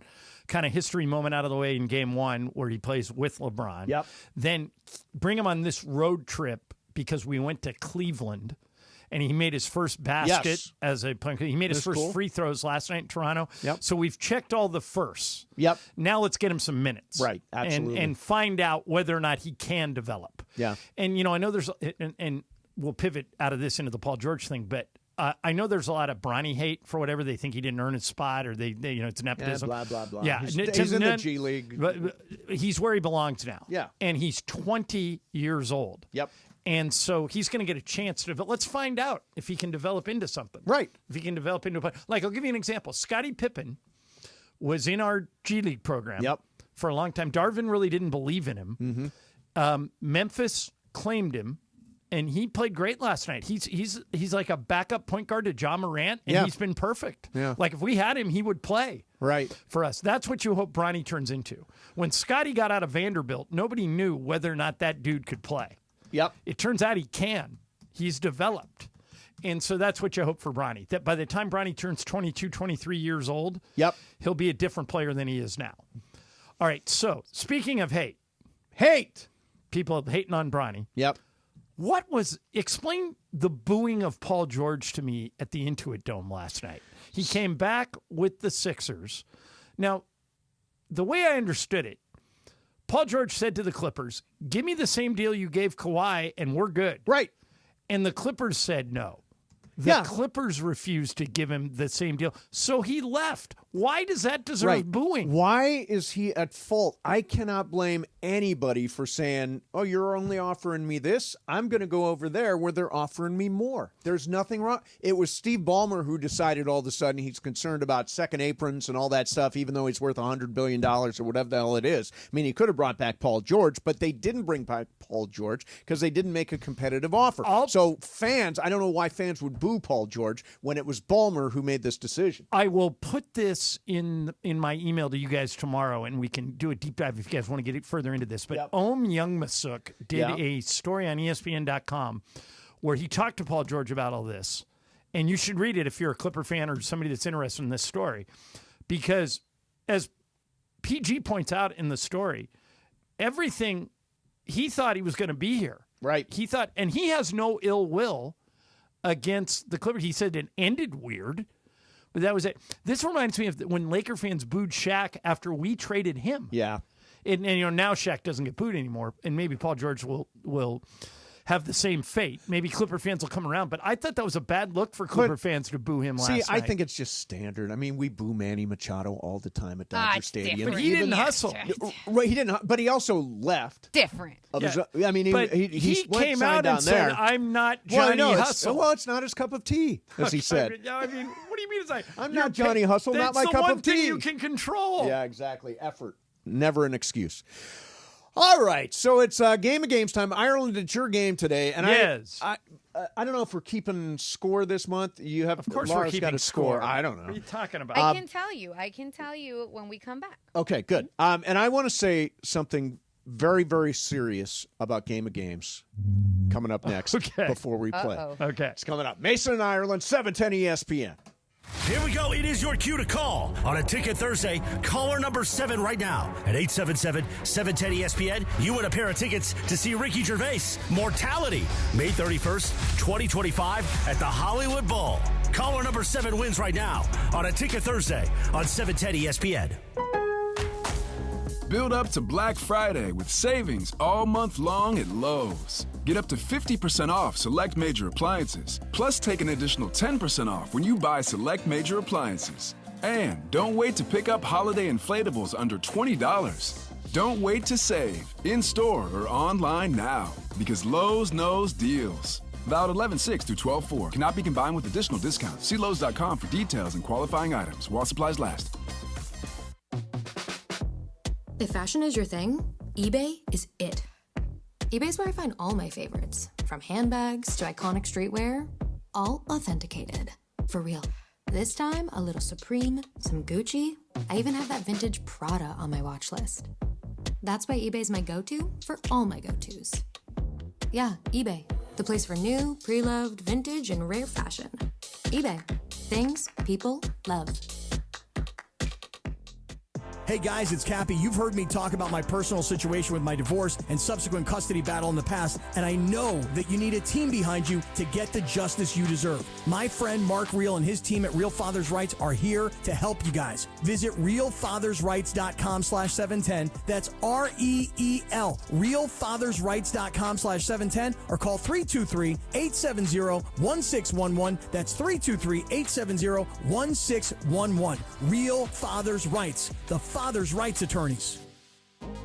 kind of history moment out of the way in Game 1 where he plays with LeBron. Yep. Then bring him on this road trip because we went to Cleveland. And he made his first basket as a punk. He made his first free throws last night in Toronto. Yep. So we've checked all the firsts. Yep. Now let's get him some minutes. Right. Absolutely. And find out whether or not he can develop. Yeah. And, I know there's, and we'll pivot out of this into the Paul George thing, but I know there's a lot of Bronny hate for whatever they think he didn't earn his spot or they it's nepotism. Blah, blah, blah. Yeah. He's in the G League. But he's where he belongs now. Yeah. And he's 20 years old. Yep. And so he's going to get a chance to develop. Let's find out if he can develop into something. Right. If he can develop into a player. Like, I'll give you an example. Scottie Pippen was in our G League program for a long time. Darvin really didn't believe in him. Mm-hmm. Memphis claimed him, and he played great last night. He's like a backup point guard to Ja Morant, and he's been perfect. Yeah. Like, if we had him, he would play. Right. For us. That's what you hope Bronny turns into. When Scottie got out of Vanderbilt, nobody knew whether or not that dude could play. Yep. It turns out he can. He's developed. And so that's what you hope for Bronny. That by the time Bronny turns 22, 23 years old, he'll be a different player than he is now. All right, so speaking of hate. People hating on Bronny. Yep. Explain the booing of Paul George to me at the Intuit Dome last night. He came back with the Sixers. Now, the way I understood it, Paul George said to the Clippers, give me the same deal you gave Kawhi and we're good. Right. And the Clippers said no. The Clippers refused to give him the same deal, so he left. Why does that deserve booing? Why is he at fault? I cannot blame anybody for saying, oh, you're only offering me this. I'm going to go over there where they're offering me more. There's nothing wrong. It was Steve Ballmer who decided all of a sudden he's concerned about second aprons and all that stuff, even though he's worth $100 billion or whatever the hell it is. I mean, he could have brought back Paul George, but they didn't bring back Paul George because they didn't make a competitive offer. So fans, I don't know why fans would boo Paul George when it was Ballmer who made this decision. I will put this in my email to you guys tomorrow, and we can do a deep dive if you guys want to get further into this. But Om Youngmasuk did a story on ESPN.com where he talked to Paul George about all this. And you should read it if you're a Clipper fan or somebody that's interested in this story. Because as PG points out in the story, everything, he thought he was going to be here. Right. He thought, and he has no ill will against the Clippers. He said it ended weird, but that was it. This reminds me of when Laker fans booed Shaq after we traded him. Yeah. And now Shaq doesn't get booed anymore, and maybe Paul George will have the same fate. Maybe Clipper fans will come around, but I thought that was a bad look for Clipper fans to boo him last night. I think it's just standard. I mean, we boo Manny Machado all the time at Dodger Stadium. But he didn't hustle. Right, he didn't. But he also left. Different. I mean, he came out and said, "I'm not Johnny Hustle." Well, it's not his cup of tea, as he said. I mean, what do you mean? It's like, I'm not Johnny Hustle, not my cup of tea. That's the one thing you can control. Yeah, exactly. Effort, never an excuse. All right, so it's game of games time. Ireland, it's your game today, and yes. I don't know if we're keeping score this month. You have, of course, Laura's we're keeping got a score. I don't know. What are you talking about? I can tell you when we come back. Okay, good. And I want to say something very, very serious about Game of Games coming up next. Before we play. Okay, it's coming up. Mason and Ireland, 710 ESPN. Here we go. It is your cue to call on a Ticket Thursday. Caller number 7 right now at 877-710-ESPN. You win a pair of tickets to see Ricky Gervais, Mortality, May 31st, 2025 at the Hollywood Bowl. Caller number 7 wins right now on a Ticket Thursday on 710 ESPN. Build up to Black Friday with savings all month long at Lowe's. Get up to 50% off select major appliances, plus take an additional 10% off when you buy select major appliances. And don't wait to pick up holiday inflatables under $20. Don't wait to save, in-store or online now, because Lowe's knows deals. Valid 11/6 through 12/4. Cannot be combined with additional discounts. See Lowe's.com for details and qualifying items while supplies last. If fashion is your thing, eBay is it. eBay's where I find all my favorites, from handbags to iconic streetwear, all authenticated. For real. This time, a little Supreme, some Gucci. I even have that vintage Prada on my watch list. That's why eBay's my go-to for all my go-tos. Yeah, eBay, the place for new, pre-loved, vintage, and rare fashion. eBay. Things people love. Hey guys, it's Cappy. You've heard me talk about my personal situation with my divorce and subsequent custody battle in the past, and I know that you need a team behind you to get the justice you deserve. My friend Mark Reel and his team at Real Fathers Rights are here to help you guys. Visit realfathersrights.com/710. That's REEL, realfathersrights.com/710, or call 323-870-1611. That's 323-870-1611. Real Fathers Rights, the Father's Rights Attorneys.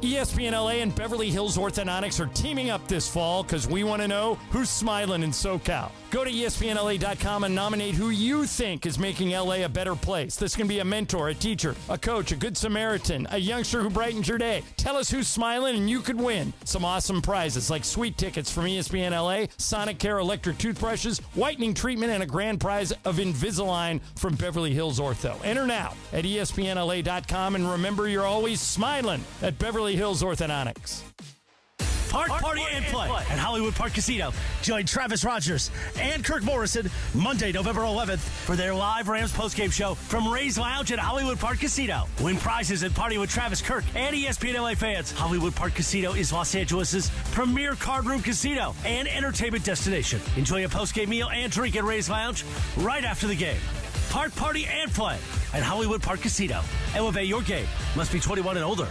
ESPN LA and Beverly Hills Orthodontics are teaming up this fall because we want to know who's smiling in SoCal. Go to ESPNLA.com and nominate who you think is making LA a better place. This can be a mentor, a teacher, a coach, a good Samaritan, a youngster who brightens your day. Tell us who's smiling and you could win some awesome prizes like sweet tickets from ESPN LA, Sonic Care electric toothbrushes, whitening treatment, and a grand prize of Invisalign from Beverly Hills Ortho. Enter now at ESPNLA.com and remember, you're always smiling at Beverly Hills Orthodontics. Party and play at Hollywood Park Casino. Join Travis Rogers and Kirk Morrison Monday, November 11th for their live Rams postgame show from Ray's Lounge at Hollywood Park Casino. Win prizes and party with Travis, Kirk, and ESPN LA fans. Hollywood Park Casino is Los Angeles' premier card room casino and entertainment destination. Enjoy a postgame meal and drink at Ray's Lounge right after the game. Party and play at Hollywood Park Casino. Elevate your game. Must be 21 and older.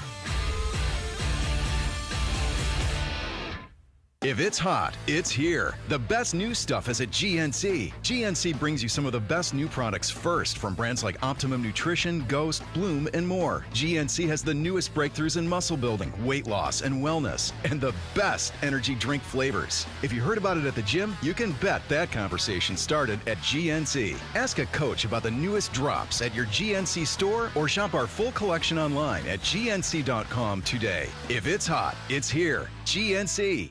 If it's hot, it's here. The best new stuff is at GNC. GNC brings you some of the best new products first from brands like Optimum Nutrition, Ghost, Bloom, and more. GNC has the newest breakthroughs in muscle building, weight loss, and wellness, and the best energy drink flavors. If you heard about it at the gym, you can bet that conversation started at GNC. Ask a coach about the newest drops at your GNC store or shop our full collection online at gnc.com today. If it's hot, it's here. GNC.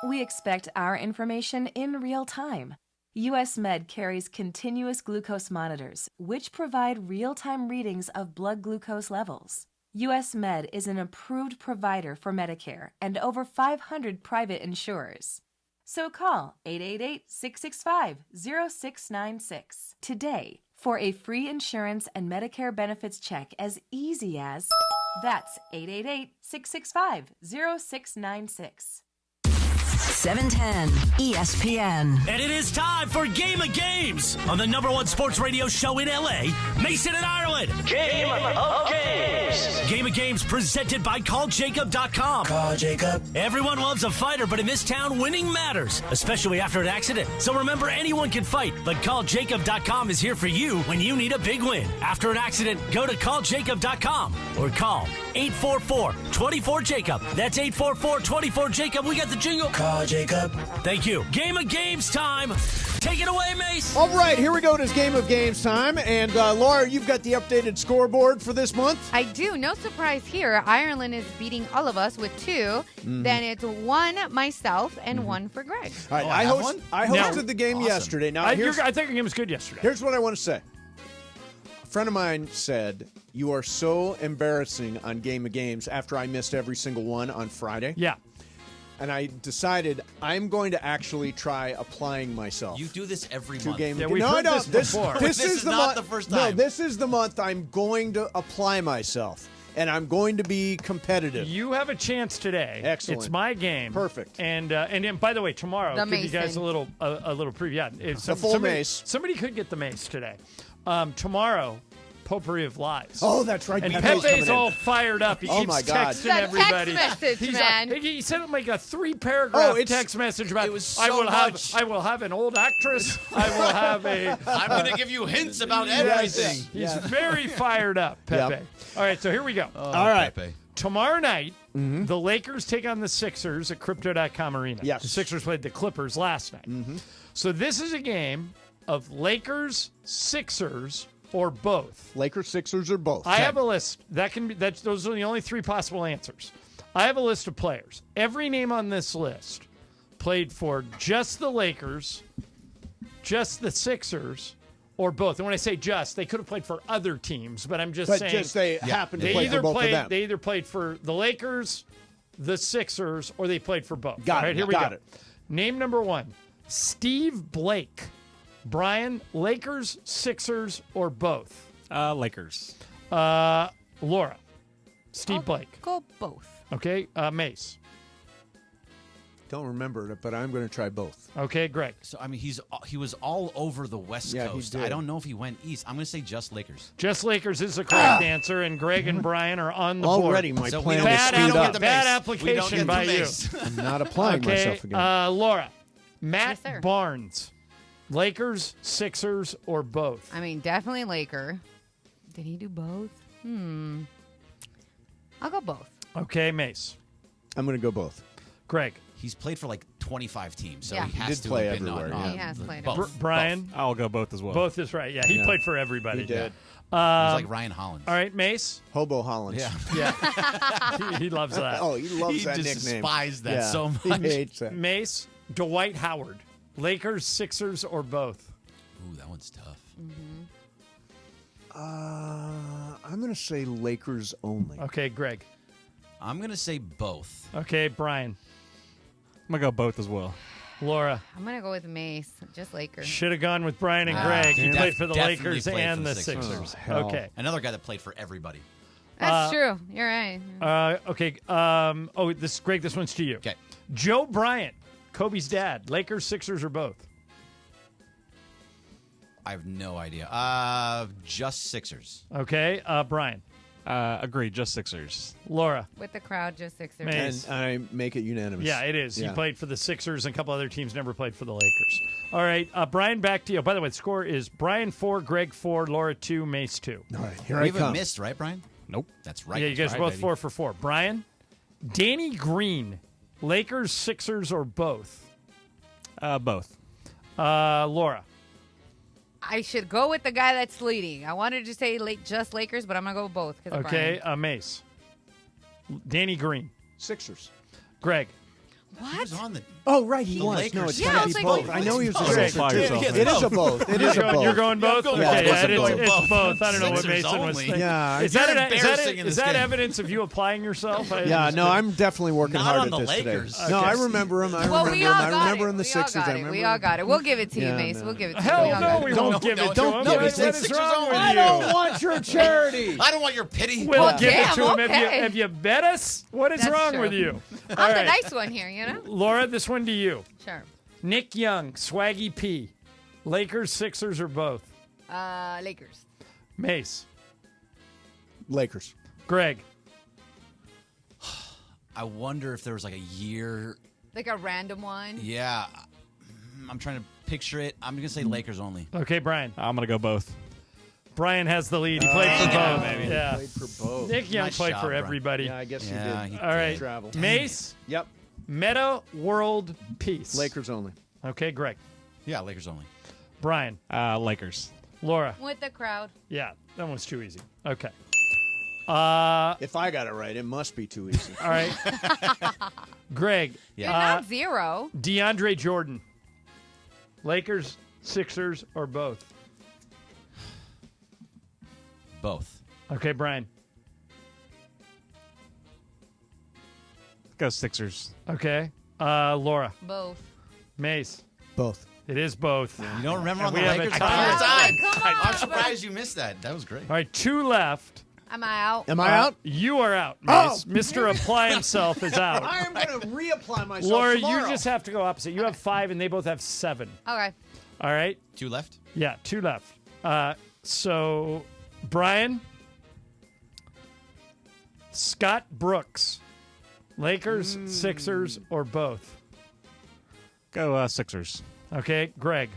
We expect our information in real time. US Med carries continuous glucose monitors, which provide real-time readings of blood glucose levels. US Med is an approved provider for Medicare and over 500 private insurers. So call 888-665-0696 today for a free insurance and Medicare benefits check as easy as... That's 888-665-0696. 710 ESPN. And it is time for Game of Games on the #1 sports radio show in LA, Mason and Ireland. Game of Games. Game of Games presented by CallJacob.com. Call Jacob. Everyone loves a fighter, but in this town, winning matters, especially after an accident. So remember, anyone can fight, but CallJacob.com is here for you when you need a big win. After an accident, go to CallJacob.com or call 844-24-JACOB. That's 844-24-JACOB. We got the jingle. Call Jacob. Thank you. Game of Games time. Take it away, Mace. All right, here we go. It is Game of Games time. And Laura, you've got the updated scoreboard for this month. I do. No surprise here. Ireland is beating all of us with 2. Then it's 1 myself and 1 for Greg. All right, I hosted the game yesterday. Now, I thought your game was good yesterday. Here's what I want to say. A friend of mine said, you are so embarrassing on Game of Games after I missed every single one on Friday. Yeah. And I decided I'm going to actually try applying myself. You do this every to month. Game Yeah, of we've No, I heard don't. this before. This This is is the not month. the first No, time. this is the month I'm going to apply myself, and I'm going to be competitive. You have a chance today. Excellent. It's my game. Perfect. And by the way, tomorrow, The I'll give you guys Mason. a little preview. Yeah, if The full mace. Somebody could get the mace today. Tomorrow, Potpourri of Lies. Oh, that's right. And Pepe's Pepe's coming in. all fired up. He Oh, keeps my God. texting That everybody. text message, He's man. He sent him like a 3-paragraph text message about it was I so will much. have I will have an old actress. I will have a I'm going to give you hints about everything. He's very fired up, Pepe. Yep. All right, so here we go. Oh, All right. Pepe. Tomorrow night, the Lakers take on the Sixers at Crypto.com Arena. Yes. The Sixers played the Clippers last night. So this is a game of Lakers, Sixers, or both. Lakers, Sixers, or both. I have a list. Those are the only 3 possible answers. I have a list of players. Every name on this list played for just the Lakers, just the Sixers, or both. And when I say just, they could have played for other teams, but I'm just But saying just they happen to play for both of them. They either played for the Lakers, the Sixers, or they played for both. Got All it. right, here we Got go. it. Name number 1, Steve Blake. Brian, Lakers, Sixers, or both? Lakers. Laura, Steve Blake. Go both. Okay, Mace. Don't remember it, but I'm going to try both. Okay, Greg. So, I mean, he was all over the West Yeah, he Coast. did. I don't know if he went east. I'm going to say just Lakers. Just Lakers is the correct answer, and Greg and Brian are on the board. Already my So plan we is don't screwed get up. the Bad mace. We don't application get the by you. mace. I'm not applying Okay, myself again. Laura, Matt Yes, sir. Barnes, Lakers, Sixers, or both? I mean, definitely Laker. Did he do both? I'll go both. Okay, Mace. I'm going to go both. Greg. He's played for like 25 teams, so Yeah. he has Did to play have been everywhere, on, yeah. He has played both. Brian. I'll go both as well. Both is right. Yeah, he Yeah. played for everybody. He did. He's like Ryan Hollins. All right, Mace. Hobo Hollins. Yeah. Yeah. he loves that. Oh, he loves He that just nickname. despised that Yeah, so He much. hates that. Mace, Dwight Howard, Lakers, Sixers, or both? Ooh, that one's tough. I'm going to say Lakers only. Okay, Greg. I'm going to say both. Okay, Brian. I'm going to go both as well. Laura. I'm going to go with Mace. Just Lakers. Should have gone with Brian and Greg. He Def- played for the definitely Lakers played and for the the Sixers. Sixers. hell. Okay. Another guy that played for everybody. That's true. You're right. Okay. Greg, this one's to you. Okay. Joe Bryant, Kobe's dad. Lakers, Sixers, or both? I have no idea. Just Sixers. Okay. Brian. Agreed, just Sixers. Laura. With the crowd, just Sixers. Mace. And I make it unanimous. Yeah, it is. Yeah. He played for the Sixers and a couple other teams, never played for the Lakers. All right, Brian, back to you. By the way, the score is Brian 4, Greg 4, Laura 2, Mace 2. All right, here We I haven't come. missed, right, Brian? Nope. That's right. Yeah, you guys That's are right, both baby. 4 for 4. Brian, Danny Green, Lakers, Sixers, or both? Both. Laura. I should go with the guy that's leading. I wanted to say just Lakers, but I'm going to go with both. 'cause of Okay, Brian. Mace. Danny Green. Sixers. Greg. What? Who's on the Oh, right, he The was. Lakers. No, it's Yeah, got I to was be like, both. I know he was a both. Sixer, Fire too. yourself. It is a both. It is a both. You're going both? Yeah, I'm Okay, going yeah, both. it's both. I don't know what Sixers Mason was only. thinking. Yeah, Is you're that embarrassing in is this that game. evidence of you applying yourself? Yeah, no, I'm definitely working Not hard on at the this Lakers. today. No, I remember him. I Well, remember we him. all I got remember it. him. The We all Sixers. got I it. remember. We all got it. We'll give it to you, Yeah, Mace. no. We'll give it to you. Hell We all no, got we it. won't give it to him. no, What it's is like Sixers wrong only. with I you? don't want your charity. I don't want your pity. We'll Well, give it damn, to him. okay. Have you bet us? What is That's wrong true. with you? I'm All the right. nice one here, you know? Laura, this one to you. Sure. Nick Young, Swaggy P. Lakers, Sixers, or both? Lakers. Mace. Lakers. Greg. I wonder if there was like a year. Like a random one. Yeah. I'm trying to picture it. I'm going to say Lakers only. Okay, Brian. I'm going to go both. Brian has the lead. He played for both. baby. Yeah. Played for both. Nick Young Nice played job, for Brian. everybody. Yeah, I guess Yeah, he he did. All right. Travel. Mace. Yep. Meta World Peace. Lakers only. Okay, Greg. Yeah, Lakers only. Brian. Lakers. Laura. With the crowd. Yeah, that one's too easy. Okay. If I got it right, it must be too easy. All right. Greg. You're not zero. DeAndre Jordan. Lakers, Sixers, or both? Both. Okay, Brian. Go Sixers. Okay. Laura. Both. Mace. Both. It is both. You don't remember And on the we have a Lakers? tie. Come on, I'm surprised you missed that. That was great. All right, 2 left. Am I out? Am I out? You are out, Oh! Mace. Mr. Apply Himself is out. I am going to reapply myself Laura, tomorrow. you just have to go opposite. You have 5, and they both have 7. Okay. All right? 2 left? Yeah, 2 left. So, Brian, Scott Brooks, Lakers, Sixers, or both? Go Sixers. Okay, Greg.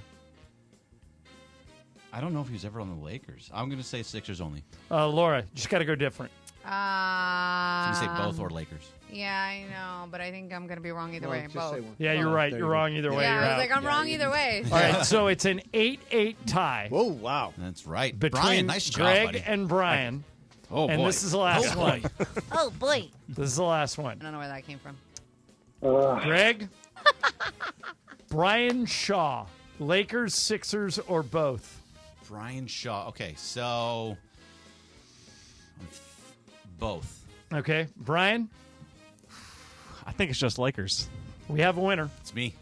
I don't know if he was ever on the Lakers. I'm going to say Sixers only. Laura, you just got to go different. So you say both or Lakers. Yeah, I know, but I think I'm going to be wrong either way. just Both. say one. Yeah, you're right. there You're you go. wrong either way. Yeah, You're I was out. like, I'm wrong either way. All right, so it's an 8-8 tie Oh, wow. That's right. between Brian, nice job, Greg buddy. and Brian. Oh, And boy. this is the last Oh, one. boy. Oh, boy. This is the last one. I don't know where that came from. Greg, Brian Shaw, Lakers, Sixers, or both? Brian Shaw. Okay, so both. Okay, Brian, I think it's just Lakers. we have a winner. It's me.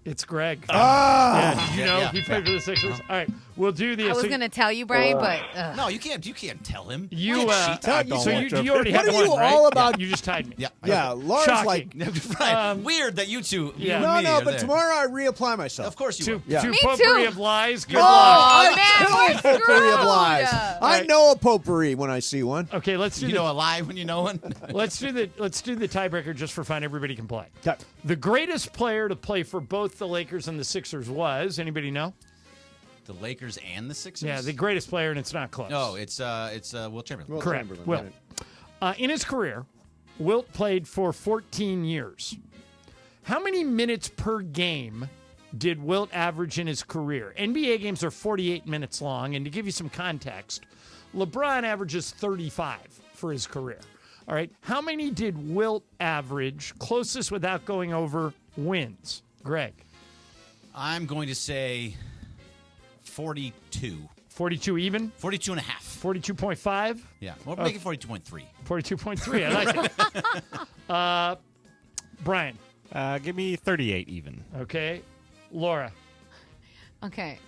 It's Greg. Ah! Yeah, did you know Yeah. he played for the Sixers? All right, we'll do the. I was so going to tell you, Brian, but No, you can't tell him. you. can't cheat. I don't So want you already What have are you one, right? all about? You just tied me. Yeah. Yeah, Laura's Shocking. like, Right. Weird that you two. Yeah. You no, and me no, are but there. tomorrow I reapply myself. Of course you Two, will. Yeah. two Me potpourri too. of lies. Good Oh, luck. man, I we're kill a potpourri of screwed. lies. Yeah. I Right. know a potpourri when I see one. Okay, let's do You the know a lie when you know one. let's do the tiebreaker just for fun. Everybody can play. Okay. The greatest player to play for both the Lakers and the Sixers was anybody know? The Lakers and the Sixers. Yeah, the greatest player, and it's not close. No, it's Wilt Chamberlain. Wilt Correct. Chamberlain, Wilt. right. In his career, Wilt played for 14 years. How many minutes per game did Wilt average in his career? NBA games are 48 minutes long, and to give you some context, LeBron averages 35 for his career. All right, how many did Wilt average? Closest without going over wins. Greg. I'm going to say 42. 42 even? 42 and a half. 42.5? Yeah. Well, make it 42.3. 42.3. I like it. Brian. Give me 38 even. Okay. Laura. Okay.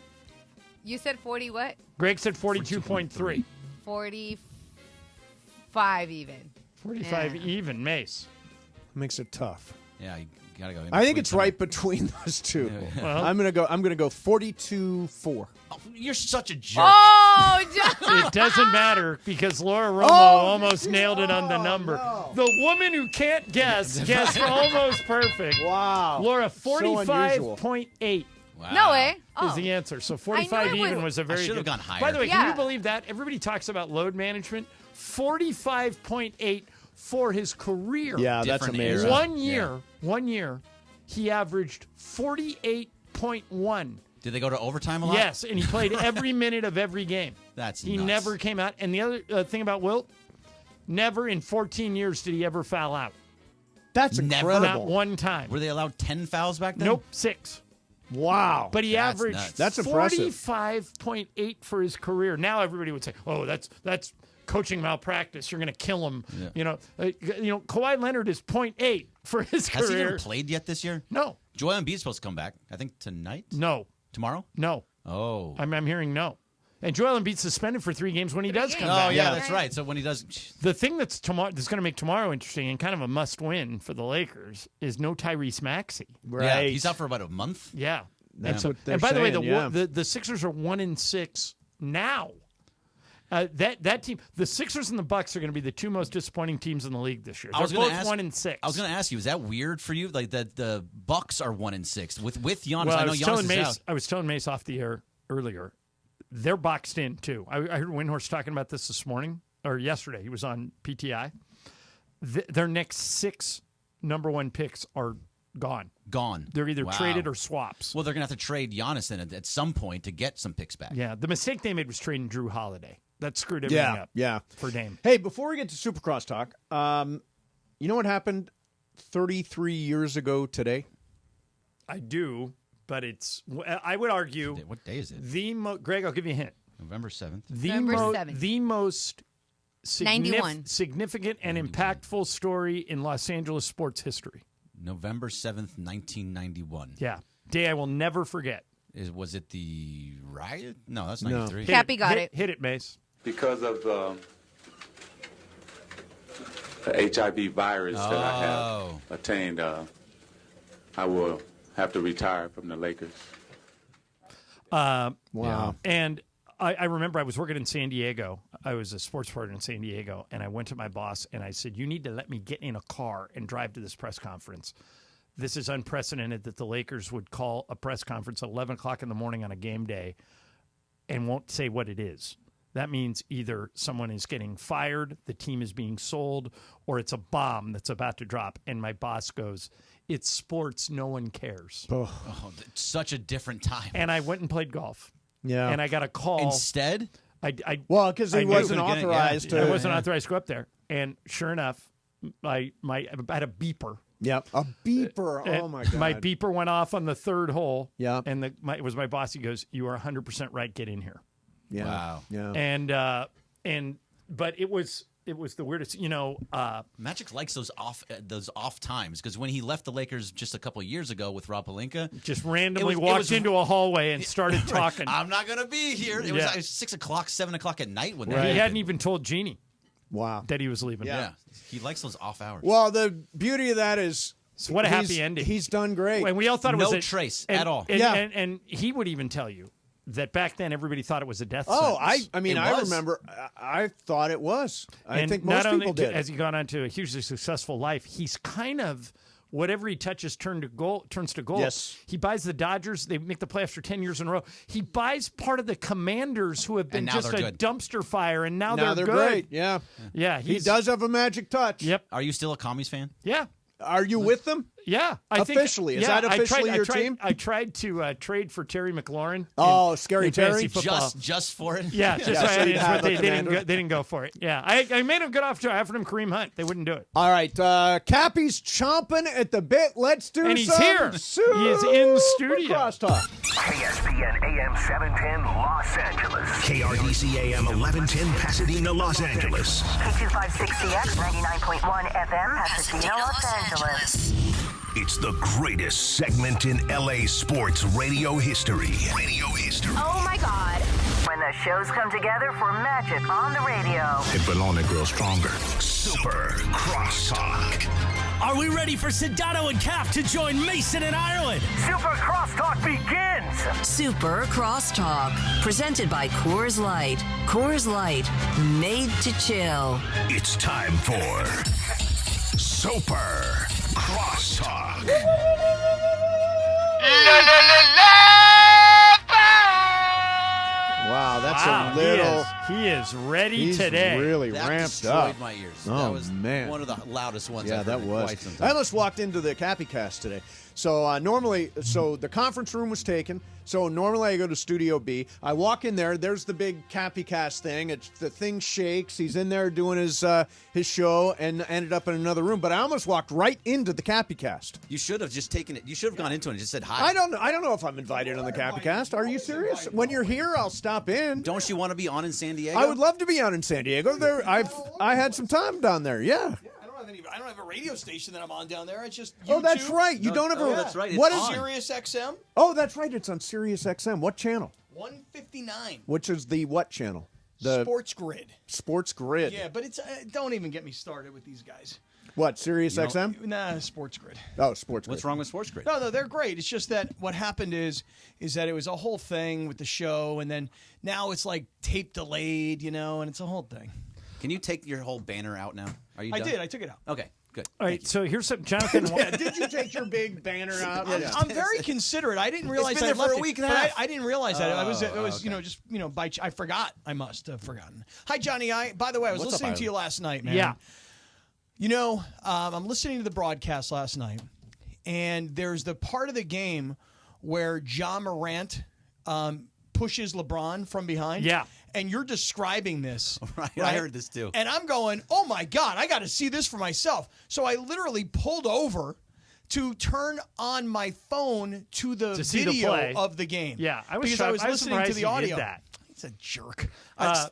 You said 40 what? Greg said 42.3. 45 even. 45 Yeah. even. Mace. Makes it tough. Yeah, you gotta go. I think it's right between those two. Well- I'm gonna go 42-4. You're such a jerk. Oh, John. It doesn't matter because Laura Romo Oh, almost nailed it on the number. no. The woman who can't guessed almost perfect. Wow. Laura, So unusual. 45.8 No way. is the answer. So 45 I knew it even was a very should've good. gone higher. By the way, Yeah. can you believe that? Everybody talks about load management. 45.8 for his career. Yeah, that's Different amazing. era. One year, he averaged 48.1. Did they go to overtime a lot? Yes, and he played every minute of every game. He nuts. never came out. And the other thing about Wilt, never in 14 years did he ever foul out. That's Never. incredible. Not one time. Were they allowed 10 fouls back then? Nope, 6. Wow. But he That's averaged nuts. That's impressive. 45.8 for his career. Now everybody would say, "Oh, that's coaching malpractice. You're going to kill him." Yeah. Kawhi Leonard is 0.8 for his Has he career. even played yet this year? No. Joel Embiid's supposed to come back. I think tonight. No. Tomorrow? No. Oh. I'm hearing no. And Joel Embiid's suspended for 3 games when he does come Oh, back. yeah, that's right. So when he does. The thing that's going to make tomorrow interesting and kind of a must-win for the Lakers is no Tyrese Maxey. Yeah, he's out for about a month. Yeah. That's what they're and by the way, saying, the Sixers are 1-6 now. That team, the Sixers and the Bucks, are going to be the 2 most disappointing teams in the league this year. They're both 1-6. I was going to ask you, is that weird for you? Like that the Bucks are 1-6 with Giannis. Well, I know Giannis is out. I was telling Mace off the air earlier. They're boxed in too. I heard Windhorst talking about this morning or yesterday. He was on PTI. Their next 6 number 1 picks are gone. They're either traded or swaps. Well, they're going to have to trade Giannis then at some point to get some picks back. Yeah, the mistake they made was trading Drew Holiday. That screwed everything up. Yeah. For Dame. Hey, before we get to Supercross talk, you know what happened 33 years ago today? I do, but I would argue. What day is it? Greg, I'll give you a hint. November 7th. November 7th. The most 91. significant and impactful story in Los Angeles sports history. November 7th, 1991. Yeah. Day I will never forget. Was it the riot? No, that's 93. Cappy got it. Hit it, Mace. Because of the HIV virus that I have attained, I will have to retire from the Lakers. Wow. And I remember I was working in San Diego. I was a sports reporter in San Diego, and I went to my boss and I said, "You need to let me get in a car and drive to this press conference. This is unprecedented that the Lakers would call a press conference at 11 o'clock in the morning on a game day and won't say what it is. That means either someone is getting fired, the team is being sold, or it's a bomb that's about to drop." And my boss goes, "It's sports. No one cares." Oh, it's such a different time. And I went and played golf. Yeah. And I got a call. Instead? Well, because he wasn't authorized to. I wasn't authorized to go up there. And sure enough, I had a beeper. Yep. A beeper. Oh, my God. My beeper went off on the 3rd hole. Yeah. And it was my boss. He goes, "You are 100% right. Get in here." Yeah. Wow. Yeah. But it was the weirdest, Magic likes those off times because when he left the Lakers just a couple of years ago with Rob Pelinka, just randomly walked into a hallway and started talking. I'm not going to be here. It was 6 o'clock, 7 o'clock at night when He hadn't even told Jeannie. Wow. That he was leaving. Yeah. He likes those off hours. Well, the beauty of that is. So what a happy ending. He's done great. And we all thought it was no trace at all. And he would even tell you that back then everybody thought it was a death Oh, sentence. I remember. I thought it was. I think most people did. Has he gone on to a hugely successful life? He's kind of whatever he touches turns to gold. Yes. He buys the Dodgers. They make the playoffs for 10 years in a row. He buys part of the Commanders, who have been just a dumpster fire, and now they're good. Great. Yeah. Yeah. He does have a magic touch. Yep. Are you still a Commies fan? Yeah. Are you with them? Yeah, officially. Is that officially your team? I tried to trade for Terry McLaurin. Scary Terry, just for it. Yeah, but they didn't go for it. Yeah, I made him good off. I offered him Kareem Hunt. They wouldn't do it. All right, Cappy's chomping at the bit. Let's do. And he's here. He is in studio. Crosstalk. ESPN AM 710 Los Angeles. KRDC AM 1110 Pasadena, Los Angeles. K256CX 99.1 FM Pasadena, Los Angeles. It's the greatest segment in LA sports radio history. Oh my God. When the shows come together for magic on the radio. It will only grow stronger. Super Crosstalk. Are we ready for Sedano and Calf to join Mason in Ireland? Super Crosstalk begins. Super Crosstalk, presented by Coors Light. Coors Light, made to chill. It's time for Super Crosstalk. Wow, that's a little. He is ready he's today. Really That ramped destroyed up. my ears. Oh, That was man. one of the loudest ones Yeah, I've that heard in was. quite some I time. almost walked into the Cappy Cast today. So so the conference room was taken. So normally I go to Studio B. I walk in there. There's the big Cappy Cast thing. The thing shakes. He's in there doing his show and ended up in another room. But I almost walked right into the Cappy Cast. You should have just taken it. You should have gone into it and just said hi. I don't know if I'm invited on the Cappy Cast. Are you serious? When you're here, I'll stop in. Don't you want to be on in San Diego? I would love to be on in San Diego. I had some time down there. Yeah. I don't have a radio station that I'm on down there. It's just YouTube. Oh, that's right. You don't have a. that's right. What It's is on. Sirius XM Oh, that's right. It's on Sirius XM. What channel? 159. Which is the what channel? The Sports Grid. Sports Grid. Yeah, but it's don't even get me started with these guys. What, Sirius XM? Nah, Sports Grid. Oh, Sports Grid. What's wrong with Sports Grid? No, they're great. It's just that what happened is that it was a whole thing with the show, and then now it's like tape delayed, and it's a whole thing. Can you take your whole banner out now? Are you I done? did. I took it out. Okay, good. All right, so here's some Jonathan. Did you take your big banner out? I'm very considerate. I didn't realize been I there for left a week and a but half. I didn't realize that. It was okay. I forgot. I must have forgotten. Hi, Johnny. By the way, I was What's listening up, to you last night, man. Yeah. I'm listening to the broadcast last night, and there's the part of the game where John Morant pushes LeBron from behind. Yeah. And you're describing this. Right, I heard this too. And I'm going, oh my God, I got to see this for myself. So I literally pulled over to turn on my phone to the To see the video play. of the game. Yeah, I was because shocked. I was listening to surprised the he audio. did that. He's a jerk.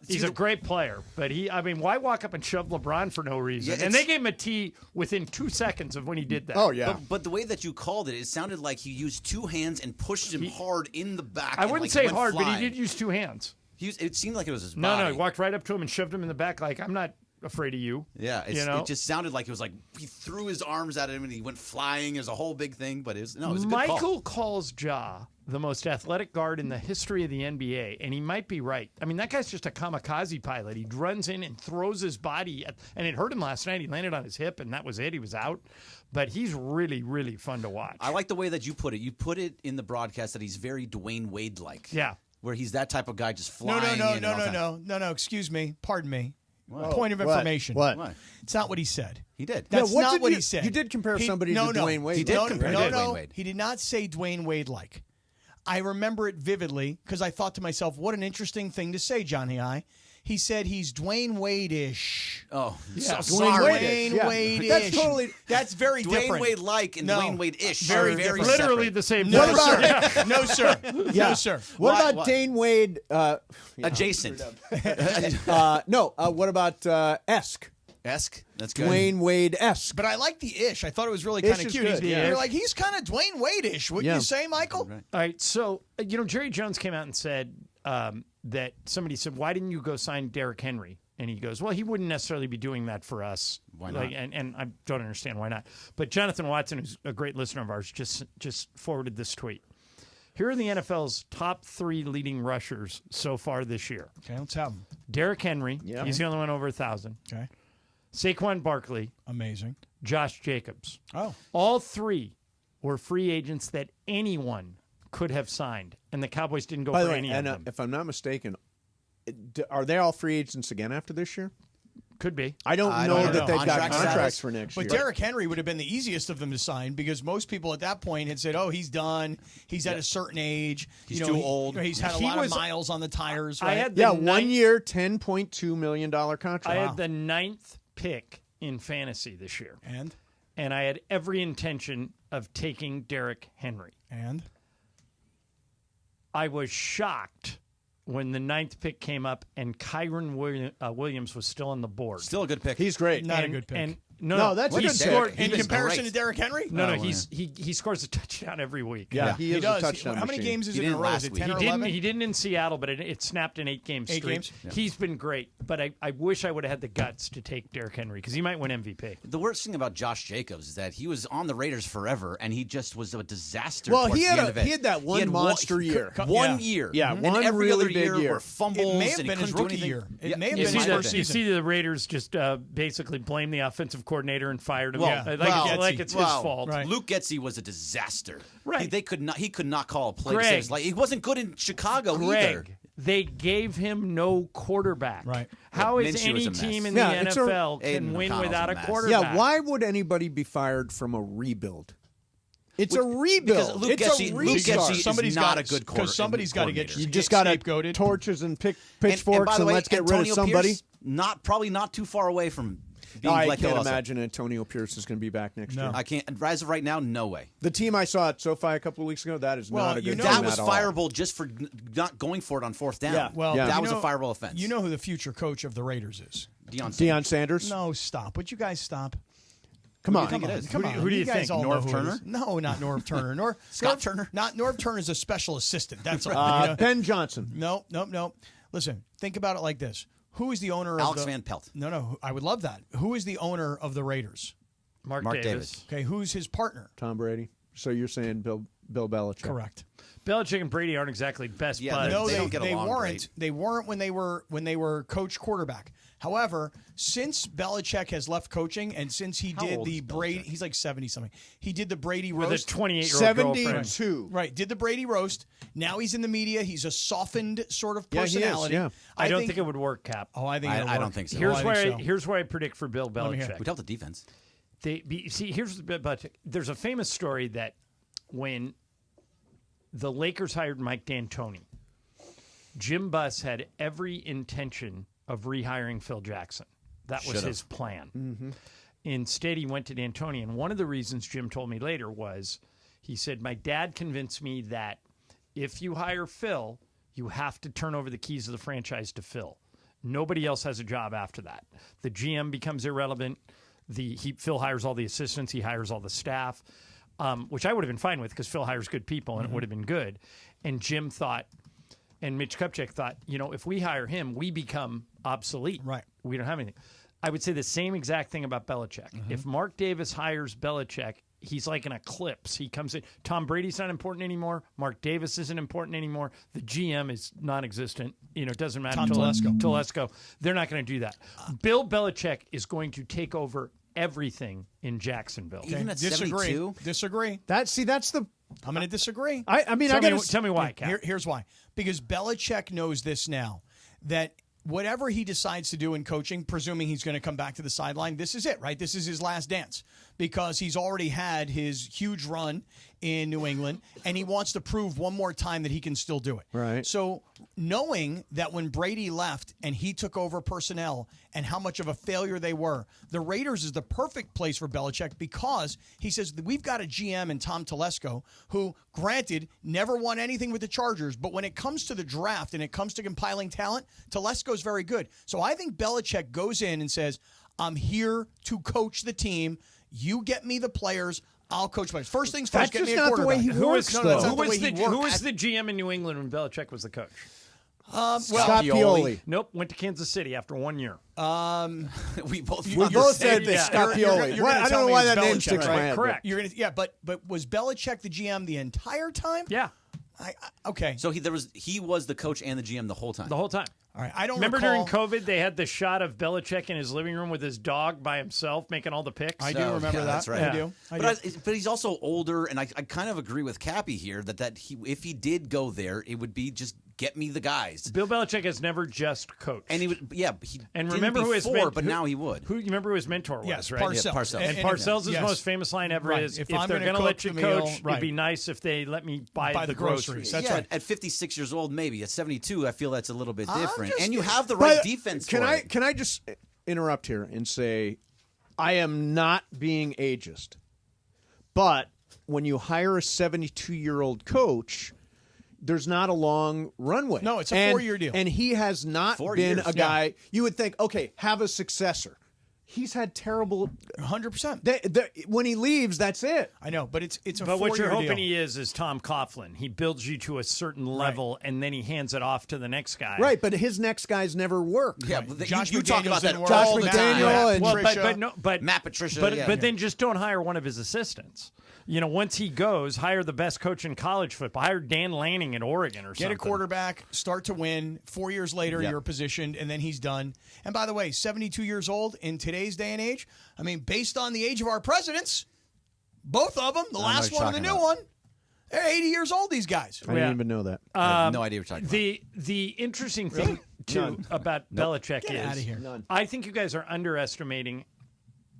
He's a great player, but why walk up and shove LeBron for no reason? Yeah, and they gave him a tee within 2 seconds of when he did that. Oh, yeah. But the way that you called it, it sounded like he used two hands and pushed him hard in the back. I and, wouldn't like, say went hard, but flying. he did use two hands. It seemed like it was his No, body. he walked right up to him and shoved him in the back like, I'm not afraid of you. Yeah, you know? it just sounded like it was like he threw his arms at him and he went flying. It was a whole big thing, but it was a good Michael call. calls Ja the most athletic guard in the history of the NBA, and he might be right. I mean, that guy's just a kamikaze pilot. He runs in and throws his body, and it hurt him last night. He landed on his hip, and that was it. He was out. But he's really, really fun to watch. I like the way that you put it. You put it in the broadcast that he's very Dwayne Wade-like. Yeah. Where he's that type of guy just flying. No. Excuse me. Pardon me. What? Point of What? information. What? It's not what he said. He did. That's what not did what you- he said. you did compare somebody to Dwayne Wade. He did compare to Dwayne Wade. He did not say Dwayne Wade-like. I remember it vividly because I thought to myself, what an interesting thing to say, Johnny I. He said he's Dwayne Wade-ish. Oh, Yeah, so Dwayne sorry. Wade-ish. Yeah. Wade-ish. That's totally- That's very Dwayne different. Wade-like and No. Dwayne Wade-ish. Very are different. Literally separate. the same No, thing. sir. No, sir. Yeah. No, sir. What Why- about why? Dane Wade? Adjacent. No. What about Esk? Esque. That's good. Dwayne Wade-esque. But I like the ish. I thought it was really Ish kind of is cute. good, yeah. You're like, he's kind of Dwayne Wade-ish. Wouldn't Yeah. you say, Michael? Right. All right, so Jerry Jones came out and said that somebody said, "Why didn't you go sign Derrick Henry?" And he goes, "Well, he wouldn't necessarily be doing that for us. Why not? And I don't understand why not." But Jonathan Watson, who's a great listener of ours, just forwarded this tweet. Here are the NFL's top 3 leading rushers so far this year. Okay, let's have him. Derrick Henry, Yeah. he's the only one over 1,000. Okay. Saquon Barkley, Amazing. Josh Jacobs. Oh. All 3 were free agents that anyone could have signed, and the Cowboys didn't go By for the way, any and of them. if I'm not mistaken, are they all free agents again after this year? Could be. I don't I know don't that know. they've got Contract contracts status. for next But year. Derrick Henry would have been the easiest of them to sign because most people at that point had said, "Oh, he's done. He's at a certain age. He's too old. He's had a He lot was- of miles on the tires." I Right? had the Yeah, ninth- 1 year, $10.2 million contract. I had the 9th pick in fantasy this year, and I had every intention of taking Derrick Henry. And I was shocked when the 9th pick came up and Kyron Williams was still on the board. Still a good pick. He's great. Not a And- good pick. And No, that's he a good scored take. In comparison to Derrick Henry? No, he scores a touchdown every week. Yeah, he is a does. touchdown How many machine. games is He it in a didn't row? last Is it week. 10 or He 11? didn't in Seattle, but it snapped an 8-game streak. games? He's been great, but I wish I would have had the guts to take Derrick Henry because he might win MVP. The worst thing about Josh Jacobs is that he was on the Raiders forever, and he just was a disaster. Well, towards he the had end of it. he had that one monster year. One year. Yeah, And one every really other big year were fumbles. It may have and been he his couldn't do rookie anything. year. It may have You been his first see season. the Raiders just basically blame the offensive coordinator and fired him. Well, Like it's his fault. Right. Luke Getsy was a disaster. Right. He could not call a play. Greg. He wasn't good in Chicago either. They gave him no quarterback. Right. How is Minshew any was a mess. team in Yeah, the it's a- NFL Aiden can win O'Connell's without a a mess. quarterback? Yeah, why would anybody be fired from a rebuild? It's a rebuild. Because Luke it's Getsy, a Luke restart. Getsy is not a good Because somebody's got to get You just got to scapegoated. torches and And pitchforks by the and way, let's get rid Antonio of somebody. Pierce, probably not too far away from being I let go can't also. imagine Antonio Pierce is going to be back next year. I can't. As of right now, no way. The team I saw at SoFi a couple of weeks ago, that is not a good team That was at all. fireable just for not going for it on fourth down. Yeah, well, that was a fireable offense. You know who the future coach of the Raiders is? Deion Sanders? No, stop. Would you guys stop? Come on. Come on. Come on. Who do you guys think? all know Norv who it Turner? is. No, not Norv Turner. Scott Turner? Not Norv Turner's a special assistant. That's all. You know? Ben Johnson. No. Listen, think about it like this. Who is the owner of Alex the... Van Pelt. No, I would love that. Who is the owner of the Raiders? Mark Davis. Okay, who's his partner? Tom Brady. So you're saying Bill Belichick. Correct. Belichick and Brady aren't exactly best Yeah, buds. No, They don't get they along weren't. great. They weren't when they were coach quarterback. However, since Belichick has left coaching and since he How did old the is Brady, Belichick? he's like 70 something. He did the Brady With a roast. 28-year-old girlfriend. 72. Right, did the Brady roast. Now he's in the media. He's a softened sort of Yeah, he is, personality. yeah. I don't think it would work, Cap. Oh, I think I it'll work. don't think so. Here's where I predict for Bill me hear. Belichick. We'd help the defense. Here's the bit about there's a famous story that when the Lakers hired Mike D'Antoni, Jim Buss had every intention of rehiring Phil Jackson. That was his plan. Mm-hmm. Instead, he went to D'Antoni, and one of the reasons Jim told me later was he said, "My dad convinced me that if you hire Phil, you have to turn over the keys of the franchise to Phil. Nobody else has a job after that. The GM becomes irrelevant. Phil hires all the assistants. He hires all the staff, which I would have been fine with because Phil hires good people, and it would have been good." And Jim thought, and Mitch Kupchak thought, if we hire him, we become obsolete. Right. We don't have anything. I would say the same exact thing about Belichick. If Mark Davis hires Belichick, he's like an eclipse. He comes in. Tom Brady's not important anymore. Mark Davis isn't important anymore. The GM is non-existent. It doesn't matter. Tom Telesco. They're not going to do that. Bill Belichick is going to take over everything in Jacksonville. Even at Disagree. 72? Disagree. That's the. I'm going to disagree. I mean, I got to tell me why, Cap. Here's why. Because Belichick knows this now, that whatever he decides to do in coaching, presuming he's going to come back to the sideline, this is it, right? This is his last dance because he's already had his huge run in New England, and he wants to prove one more time that he can still do it. Right. So knowing that when Brady left and he took over personnel and how much of a failure they were, the Raiders is the perfect place for Belichick because he says that we've got a GM in Tom Telesco who, granted, never won anything with the Chargers, but when it comes to the draft and it comes to compiling talent, Telesco's very good. So I think Belichick goes in and says, I'm here to coach the team. You get me the players. I'll coach players. First things first, That's get me just a not the way quarterback. he works, No, though. that's not the way he Who works. was the GM in New England when Belichick was the coach? Scott Pioli. Nope, went to Kansas City after 1 year. We both said Yeah. Scott You're Pioli. gonna I tell don't know me why it's that name Belichick, sticks in right? my head. Correct. You're gonna, but was Belichick the GM the entire time? Yeah, Okay. So he was the coach and the GM the whole time. the whole time. All right. I don't Remember recall, during COVID, they had the shot of Belichick in his living room with his dog by himself making all the picks? I do So, remember yeah, that. that's right. I do. But he's also older, and I kind of agree with Cappy here that if he did go there, it would be just get me the guys. Bill Belichick has never just coached. And he would, yeah. He And didn't remember who his before, but now he would. Who you remember who his mentor was, Yes, right? Parcells. Yeah, Parcells. And Parcells' yes. most famous line ever Right. is, If if I'm they're gonna going to let cook you the meal, coach, right. it'd be nice if they let me buy the groceries. That's yeah, right. At 56 years old, maybe. At 72, I feel that's a little bit different. just- And you have the right But defense Can for I it. can I just interrupt here and say I am not being ageist, but when you hire a 72-year-old coach, there's not a long runway. No, it's a 4-year deal. And he has not 4 been years, a guy you would think, okay, have a successor. He's had terrible. 100%. When he leaves, that's it. I know, but it's a But what you're 4-year hoping deal. he is Tom Coughlin. He builds you to a certain level, and then he hands it off to the next guy. Right, but his next guys never work. Yeah, but Josh you talk McDaniels about that didn't work. Josh all the time. McDaniel and Well, Patricia. but Matt Patricia. But then just don't hire one of his assistants. Once he goes, hire the best coach in college football. Hire Dan Lanning at Oregon or something. Get a quarterback, start to win. 4 years later, you're positioned, and then he's done. And by the way, 72 years old in today's day and age, I mean, based on the age of our presidents, both of them, the last one and the new one, they're 80 years old, these guys. I didn't even know that. I have no idea what you're talking about. The interesting thing, about Belichick Get is outta here. I think you guys are underestimating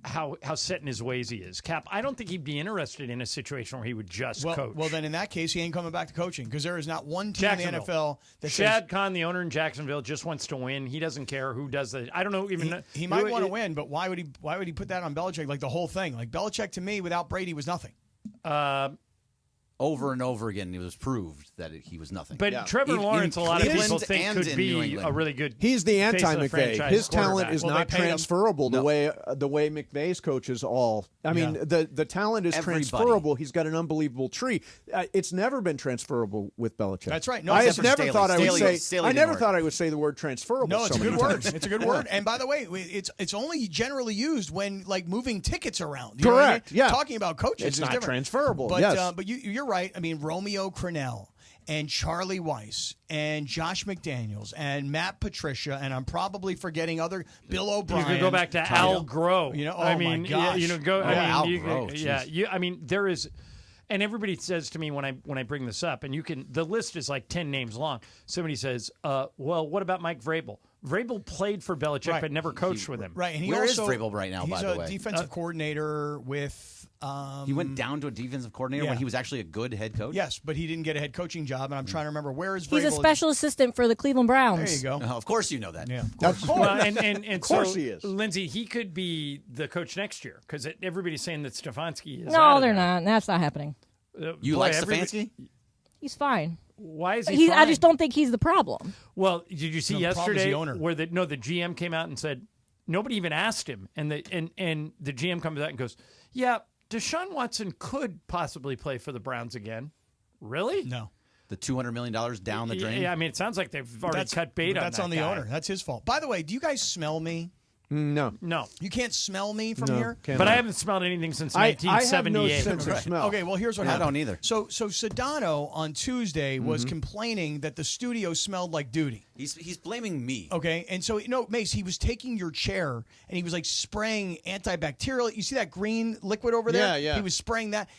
how set in his ways he is. Cap, I don't think he'd be interested in a situation where he would just coach. Well, then in that case, he ain't coming back to coaching because there is not one team in the NFL that Shad Khan, the owner in Jacksonville, just wants to win. He doesn't care who does the. I don't know even. He might want to win, but why would he put that on Belichick? Like the whole thing. Like Belichick to me, without Brady, was nothing. Over and over again, it was proved that he was nothing. But Trevor Lawrence, a lot of people think and could in be New England. a really good. He's the face of anti-McVay. franchise His talent quarterback. is Well, not they paid him. transferable the way McVay's coaches all. I mean, the talent is Everybody. transferable. He's got an unbelievable tree. It's never been transferable with Belichick. That's right. No, I except for never Staley. thought I would say. Staley I didn't never work. thought I would say the word transferable. No, it's so a good many word. times. It's a good word. And by the way, it's only generally used when like moving tickets around. You know what I mean? Correct. Yeah. Talking about coaches, It's is not different. transferable. But Yes. but you're right. I mean, Romeo Crennel and Charlie Weiss and Josh McDaniels and Matt Patricia, and I'm probably forgetting other Bill O'Brien. You could go back to Al Groh. I mean, my gosh. Al I mean, there is, and everybody says to me when I bring this up, and the list is like 10 names long. Somebody says, well, what about Mike Vrabel? Vrabel played for Belichick but never coached with him. Right, and Where is Vrabel right now, by the way? He's a defensive coordinator with. He went down to a defensive coordinator when he was actually a good head coach? Yes, but he didn't get a head coaching job, and I'm trying to remember where is Vrabel. He's a special assistant for the Cleveland Browns. There you go. Of course you know that. Yeah. Of course. Well, and Of course so, he is. Lindsay, he could be the coach next year because everybody's saying that Stefanski is. No, they're not. That's not happening. You like Stefanski? He's fine. Why is he fine? I just don't think he's the problem. Well, did you see The problem is yesterday the owner. where the GM came out and said nobody even asked him, and the GM comes out and goes, "Yeah, Deshaun Watson could possibly play for the Browns again." Really? No. The $200 million down the drain? Yeah, I mean, it sounds like they've already cut bait on that. That's on the guy. owner. That's his fault. By the way, do you guys smell me? No. No. You can't smell me from No, here? can't. But I haven't smelled anything since I have no 1978. sense of smell. Okay, well, here's what I happened. don't either. So Sedano on Tuesday was complaining that the studio smelled like duty. He's blaming me. Okay, and so, Mace, he was taking your chair and he was like spraying antibacterial. You see that green liquid over there? Yeah, yeah. He was spraying that.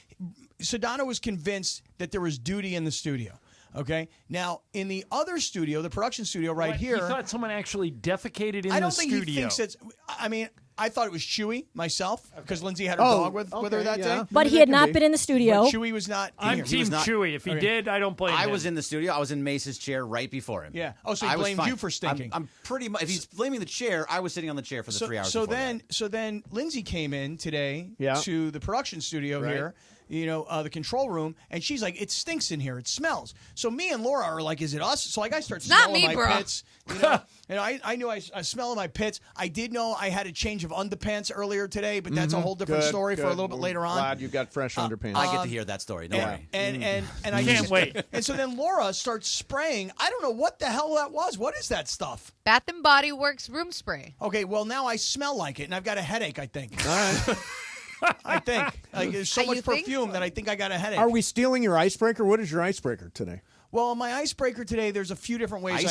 Sedano was convinced that there was duty in the studio. Okay, now in the other studio, the production studio right What? here. He thought someone actually defecated in I don't the think studio. he thinks it's. I mean, I thought it was Chewy myself because Lindsay had her Oh, dog with her okay, that yeah. day. But he that had could not be. been in the studio. But Chewy was not. in I'm here. Team not- Chewy. If he Okay. did, I don't blame him. I was in the studio. I was in Mace's chair right before him. Yeah. Oh, so he I was blamed fine. you for stinking. I'm pretty much. If he's blaming the chair, I was sitting on the chair for the 3 hours. So before then, that. so then Lindsay came in today Yeah. to the production studio Right. here, the control room, and she's like, "It stinks in here. It smells." So me and Laura are like, "Is it us?" So like, I start Not smelling me, my bro. pits. And I knew I smell in my pits. I did know I had a change of underpants earlier today, but that's a whole different Good, story for a good. little bit later on. Glad you got fresh underpants. I get to hear that story. Don't worry. And I Can't just- wait. And so then Laura starts spraying. I don't know what the hell that was. What is that stuff? Bath and Body Works room spray. Okay, well now I smell like it, and I've got a headache. I think. I think there's so You much think? perfume that I think I got a headache. Are we stealing your icebreaker? What is your icebreaker today? Well, my icebreaker today, there's a few different ways.